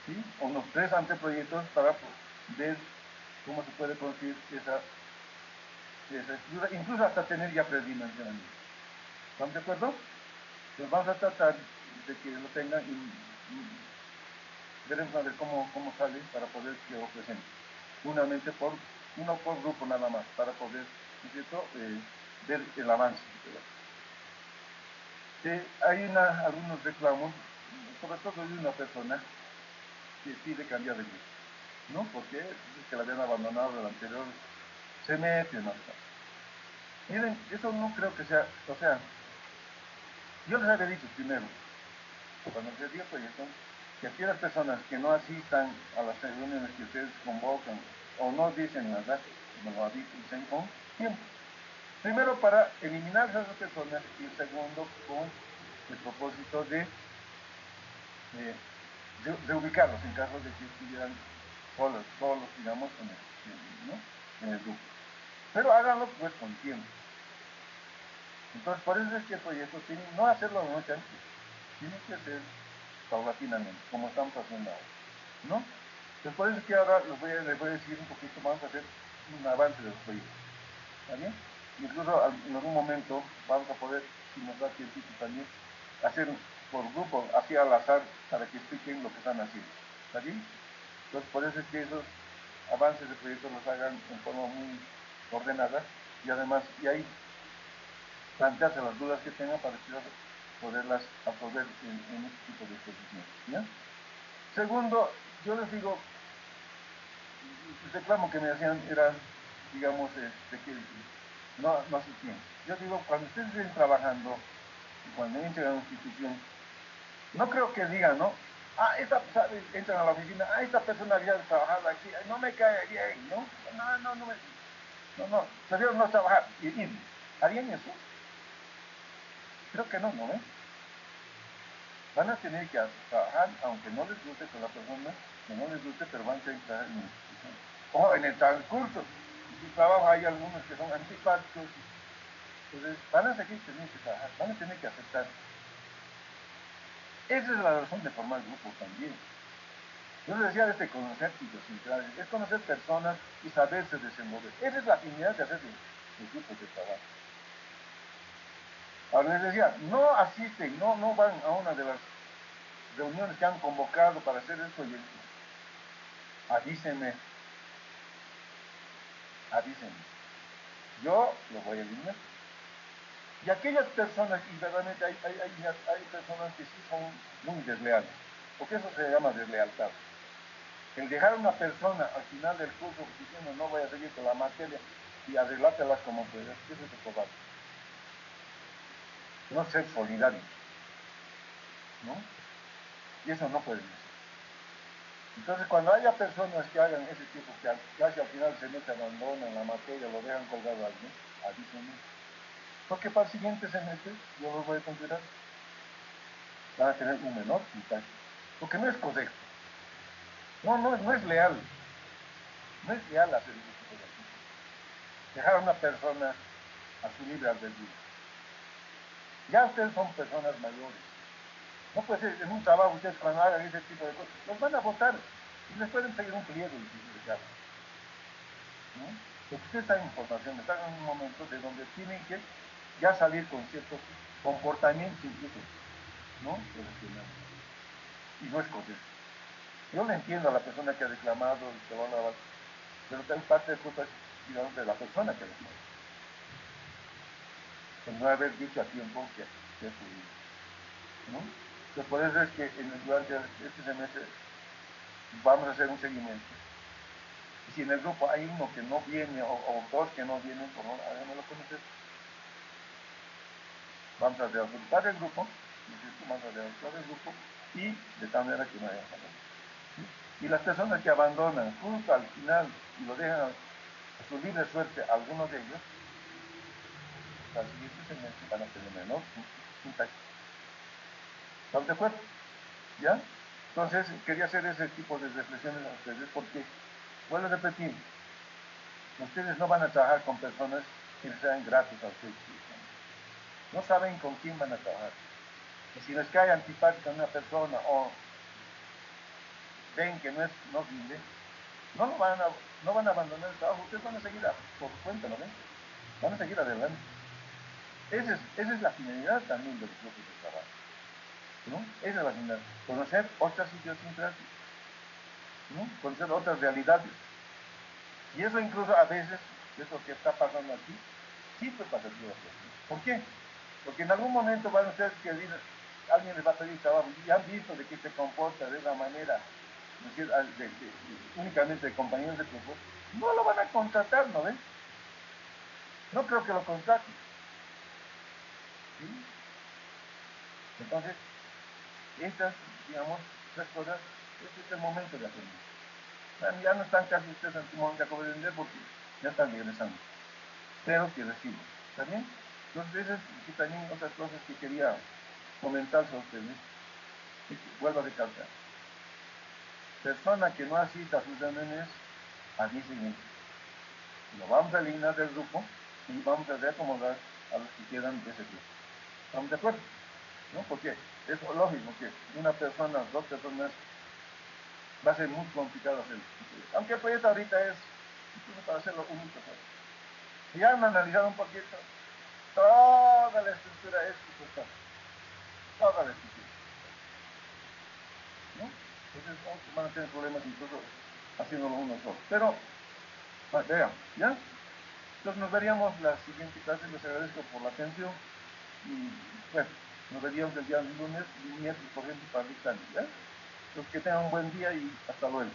¿sí? O unos 3 anteproyectos para ver cómo se puede conseguir esa estructura, incluso hasta tener ya predimensionamiento. ¿Estamos de acuerdo? Entonces vamos a tratar de que lo tengan y veremos a ver cómo sale para poder que lo presente. Uno por grupo nada más, para poder, ¿no es cierto?, ver el avance. Hay algunos reclamos, sobre todo de una persona que pide cambiar de grupo, ¿no? Porque es que la habían abandonado el anterior semestre, ¿no? Miren, eso no creo que sea, o sea, yo les había dicho primero, cuando se dio el proyecto, que aquellas personas que no asistan a las reuniones que ustedes convocan o no dicen nada, no lo dicen con tiempo. Primero para eliminar a esas personas y segundo con el propósito de ubicarlos en caso de que estuvieran solos, digamos, en el grupo. Pero háganlo pues con tiempo. Entonces, por eso es que el proyecto tiene, no hacerlo de noche antes, tiene que ser paulatinamente, como estamos haciendo ahora, ¿no? Entonces, por eso es que ahora les voy a decir un poquito, vamos a hacer un avance de los proyectos, ¿está bien? Incluso en algún momento vamos a poder, si nos da tiempo también, hacer por grupo, así al azar, para que expliquen lo que están haciendo, ¿está bien? Entonces, por eso es que esos avances de proyectos los hagan en forma muy ordenada y además, y ahí plantearse las dudas que tengan para poderlas absorber en este tipo de exposición, ¿ya? Segundo, yo les digo, el reclamo que me hacían era, digamos, de que no asistían. Yo digo, cuando ustedes estén trabajando, cuando entren a una institución, no creo que digan, ¿no? Entran a la oficina, esta persona había trabajado aquí, no me cae bien, ¿no? No, prefiero no trabajar y ir. ¿Harían eso? Creo que no, ¿no ven? Van a tener que trabajar, aunque no les guste con la persona, que no les guste, pero van a tener que trabajar en la institución. O en el transcurso, si trabajo hay algunos que son antipáticos, entonces van a seguir teniendo que trabajar, van a tener que aceptar. Esa es la razón de formar grupos también. Yo les decía de conocer idiosincrasias, es conocer personas y saberse desenvolver. Esa es la finalidad de hacer los grupos de trabajo. Ahora les decía, no asisten, no van a una de las reuniones que han convocado para hacer el proyecto. Avísenme. Yo lo voy a eliminar. Y aquellas personas, y verdaderamente hay personas que sí son muy desleales, porque eso se llama deslealtad. El dejar a una persona al final del curso diciendo no voy a seguir con la materia y arreglártelas como puedas, eso es de cobarde. No ser solidario, ¿no? Y eso no puede ser. Entonces, cuando haya personas que hagan ese tipo, que casi al final se meten, abandonan la materia, lo dejan colgado a alguien, avísenme. Porque para el siguiente semestre yo los voy a considerar, van a tener un menor puntaje. Porque no es correcto. No es leal. No es leal hacer ese tipo de cosas. Dejar a una persona a su libre albedrío. Ya ustedes son personas mayores. No puede ser en un trabajo ustedes cuando hagan ese tipo de cosas, los van a votar y les pueden pedir un pliego y se hagan. ¿No? Porque ustedes están en formación, están en un momento de donde tienen que ya salir con ciertos comportamientos incluso, ¿no? Profesionales. Y no es correcto. Yo le entiendo a la persona que ha reclamado, pero hay parte de culpa, digamos, de la persona que ha reclamado. no haber dicho a tiempo que es judío, ¿no? Entonces, por eso es que durante este semestre vamos a hacer un seguimiento. Y si en el grupo hay uno que no viene o dos que no vienen, por favor, háganmelo conocer. Vamos a reagrupar el grupo, ¿no es cierto? Vamos a reagrupar el grupo y de tal manera que no haya problemas. ¿Sí? Y las personas que abandonan justo al final y lo dejan a su libre suerte, algunos de ellos, al siguiente semestre van a tener menor impacto. ¿Estamos de acuerdo? ¿Ya? Entonces, quería hacer ese tipo de reflexiones a ustedes porque, vuelvo a repetir, ustedes no van a trabajar con personas que les sean gratos a ustedes. No saben con quién van a trabajar. Y si les cae antipática una persona o ven que no rinde, no van a abandonar el trabajo, ustedes van a seguir por su cuenta, ¿no ven? Van a seguir adelante. Esa es la finalidad también de los grupos de trabajo, ¿no? Esa es la finalidad. Conocer otras idiosincrasias, ¿no? Conocer otras realidades. Y eso incluso a veces, eso que está pasando aquí, sí puede pasar aquí. ¿Por qué? Porque en algún momento van ustedes que alguien les va a pedir trabajo y han visto de que se comporta de esa manera, es decir, únicamente de compañeros de grupo, no lo van a contratar, ¿no ven? No creo que lo contraten. ¿Sí? Entonces, estas, digamos, tres cosas, este es el momento de aprender. Ya no están casi ustedes en su momento de aprender porque ya están regresando. Pero que reciban. ¿Está bien? Entonces, esas y también otras cosas que quería comentar sobre ustedes. Y vuelvo a recalcar. Persona que no asista a sus reuniones, avisen eso. Lo vamos a eliminar del grupo y vamos a reacomodar a los que quedan de ese grupo. ¿Estamos de acuerdo? ¿No? Porque es lógico que una persona, dos personas, va a ser muy complicado hacerlo. Aunque el proyecto ahorita es incluso para hacerlo único. Si ya han analizado un poquito, toda la estructura es supuesta. Toda la estructura. ¿No? Entonces van a tener problemas incluso haciéndolo uno solo. Pero, vean, ¿ya? Entonces nos veríamos la siguiente clase. Les agradezco por la atención. Y bueno, nos veríamos el día lunes y miércoles, por ejemplo, para dictamen. ¿Ya? Entonces que tengan un buen día y hasta luego.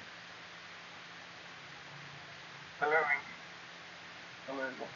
Hasta luego. Hasta luego.